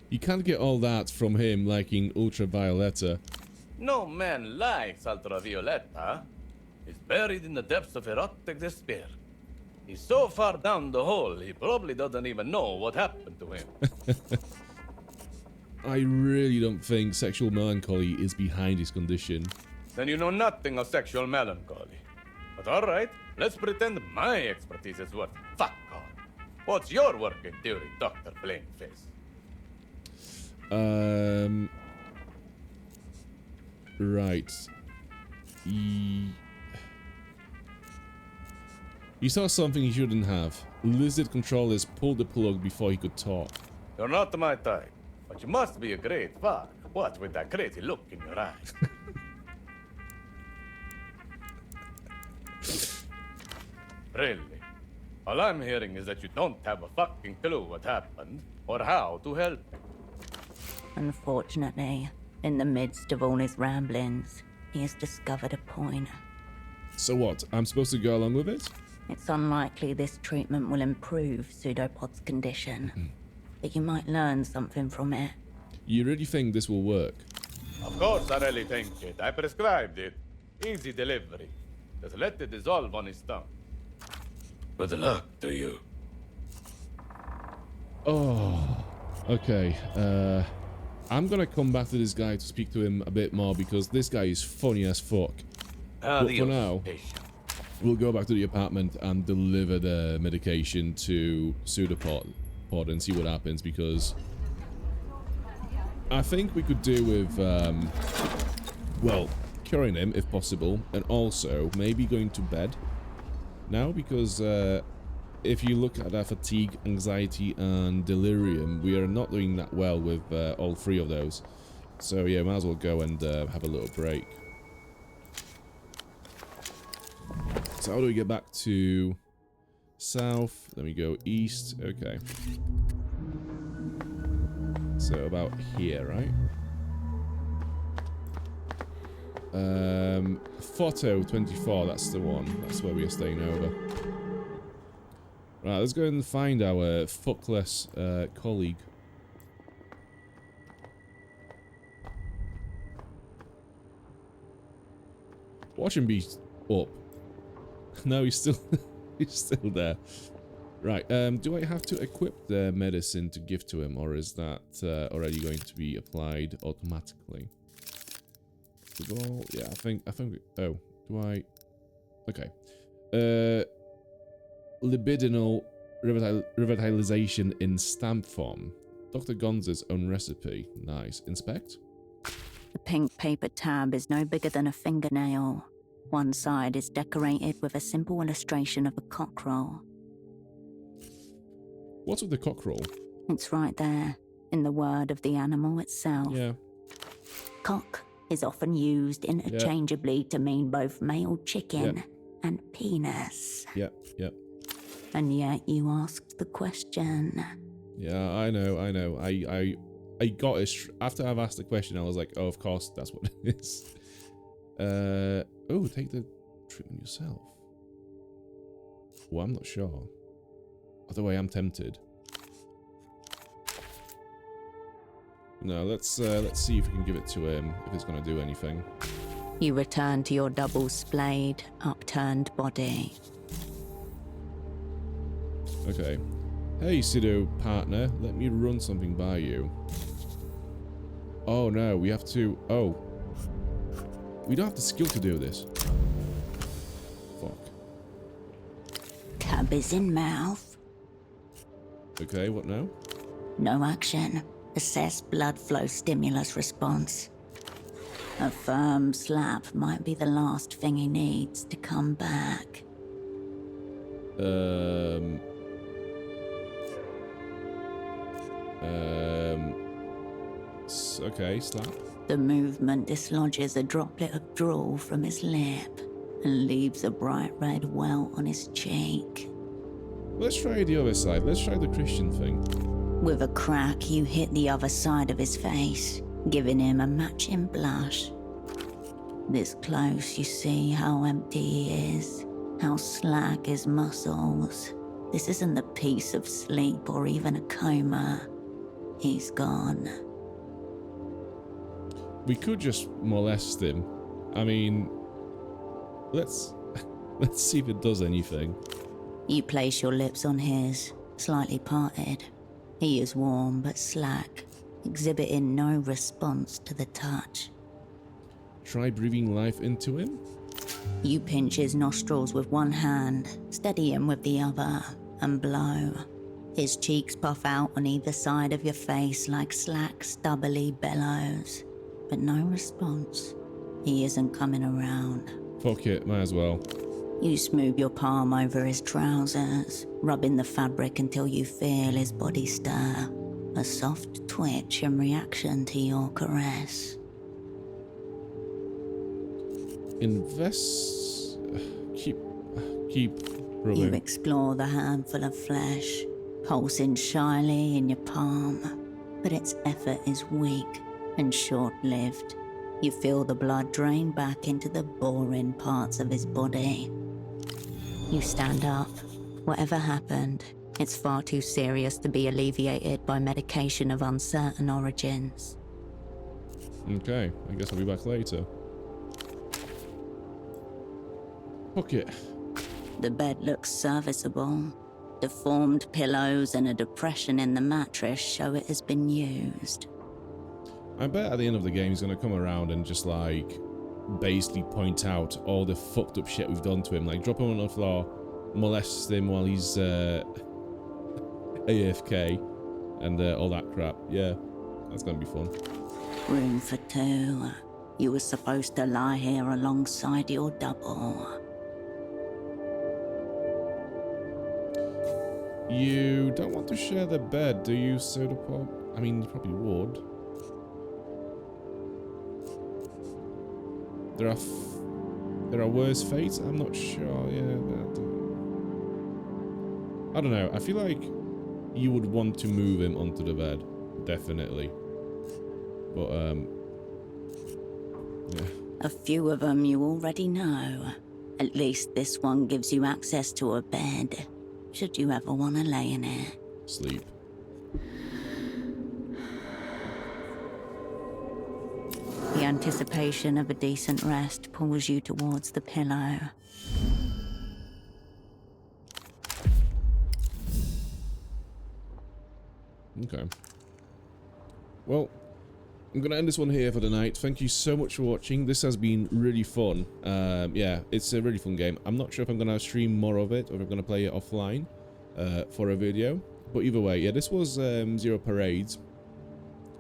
You can't get all that from him liking Ultravioletta. No man likes Ultravioletta. He's buried in the depths of erotic despair. He's so far down the hole, he probably doesn't even know what happened to him. I really don't think sexual melancholy is behind his condition. Then you know nothing of sexual melancholy. But alright, let's pretend my expertise is worth fuck all. What's your working theory, Dr. Plainface? Right. He saw something he shouldn't have. Lizard controllers pulled the plug before he could talk. You're not my type, but you must be a great fuck. What with that crazy look in your eyes? Really? All I'm hearing is that you don't have a fucking clue what happened or how to help. Unfortunately, in the midst of all his ramblings, he has discovered a point. So what? I'm supposed to go along with it? It's unlikely this treatment will improve Pseudopod's condition, but you might learn something from it. You really think this will work? Of course I really think it. I prescribed it. Easy delivery. Just let it dissolve on his tongue. Good luck to you. Oh, okay. I'm gonna come back to this guy to speak to him a bit more because this guy is funny as fuck. But for now, we'll go back to the apartment and deliver the medication to Pseudopod and see what happens, because I think we could do with, well, curing him if possible, and also maybe going to bed now, because if you look at our fatigue, anxiety, and delirium, we are not doing that well with all three of those. So yeah, might as well go and have a little break. So how do we get back to south? Then we go east. Okay. So about here, right? Photo 24, that's the one. That's where we are staying over. Right, let's go and find our fuckless colleague. Watch him be up. No, he's still he's still there. Right, do I have to equip the medicine to give to him, or is that already going to be applied automatically? Yeah, I think oh, do I? Okay. Libidinal revitalization in stamp form. Dr. Gonza's own recipe. Nice. Inspect. The pink paper tab is no bigger than a fingernail. One side is decorated with a simple illustration of a cockerel. What's with the cockerel? It's right there, in the word of the animal itself. Yeah. Cock is often used interchangeably to mean both male chicken and penis. Yep, yep. And yet you asked the question. Yeah, I know. I got it after I've asked the question. I was like, oh, of course, that's what it is. Oh, take the treatment yourself. Well, I'm not sure. Either way, I'm tempted. No, let's see if we can give it to him, if it's going to do anything. You return to your double-splayed, upturned body. Okay. Hey, pseudo partner, let me run something by you. Oh no, we have to. Oh, we don't have the skill to do this. Fuck. Cab is in mouth. Okay, what now? No action. Assess blood flow stimulus response. A firm slap might be the last thing he needs to come back. Okay, slap. The movement dislodges a droplet of drool from his lip and leaves a bright red welt on his cheek. Let's try the other side. Let's try the Christian thing. With a crack, you hit the other side of his face, giving him a matching blush. This close, you see how empty he is, how slack his muscles. This isn't the peace of sleep or even a coma. He's gone. We could just molest him. I mean, let's see if it does anything. You place your lips on his, slightly parted. He is warm but slack, exhibiting no response to the touch. Try breathing life into him? You pinch his nostrils with one hand, steady him with the other, and blow. His cheeks puff out on either side of your face like slack, stubbly bellows. But no response. He isn't coming around. Fuck it, might as well. You smooth your palm over his trousers, rubbing the fabric until you feel his body stir. A soft twitch in reaction to your caress. Keep rubbing. You explore the handful of flesh, pulsing shyly in your palm, but its effort is weak and short-lived. You feel the blood drain back into the boring parts of his body. You stand up. Whatever happened, it's far too serious to be alleviated by medication of uncertain origins. Okay, I guess I'll be back later. Fuck it. The bed looks serviceable. Deformed pillows and a depression in the mattress show it has been used. I bet at the end of the game he's gonna come around and just like basically point out all the fucked up shit we've done to him, like drop him on the floor, molest him while he's AFK, and all that crap. Yeah, that's gonna be fun. Room for two. You were supposed to lie here alongside your double. You don't want to share the bed, do you, Soda Pop? I mean, you probably would. There are worse fates? I'm not sure, yeah. I don't know. I feel like you would want to move him onto the bed. Definitely. But, yeah. A few of them you already know. At least this one gives you access to a bed, should you ever want to lay in it. Sleep. The anticipation of a decent rest pulls you towards the pillow. Okay. Well, I'm going to end this one here for the night. Thank you so much for watching. This has been really fun. Yeah, it's a really fun game. I'm not sure if I'm going to stream more of it or if I'm going to play it offline for a video. But either way, yeah, this was Zero Parades.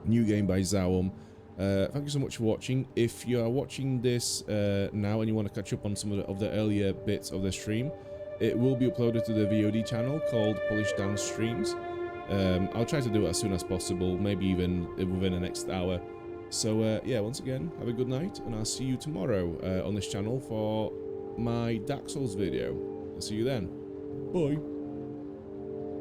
New game by ZAUM. Thank you so much for watching. If you are watching this now and you want to catch up on some of the earlier bits of the stream, it will be uploaded to the VOD channel called Polished Down Streams. I'll try to do it as soon as possible, maybe even within the next hour. So yeah, once again, have a good night, and I'll see you tomorrow on this channel for my Dark Souls video. I'll see you then. Bye.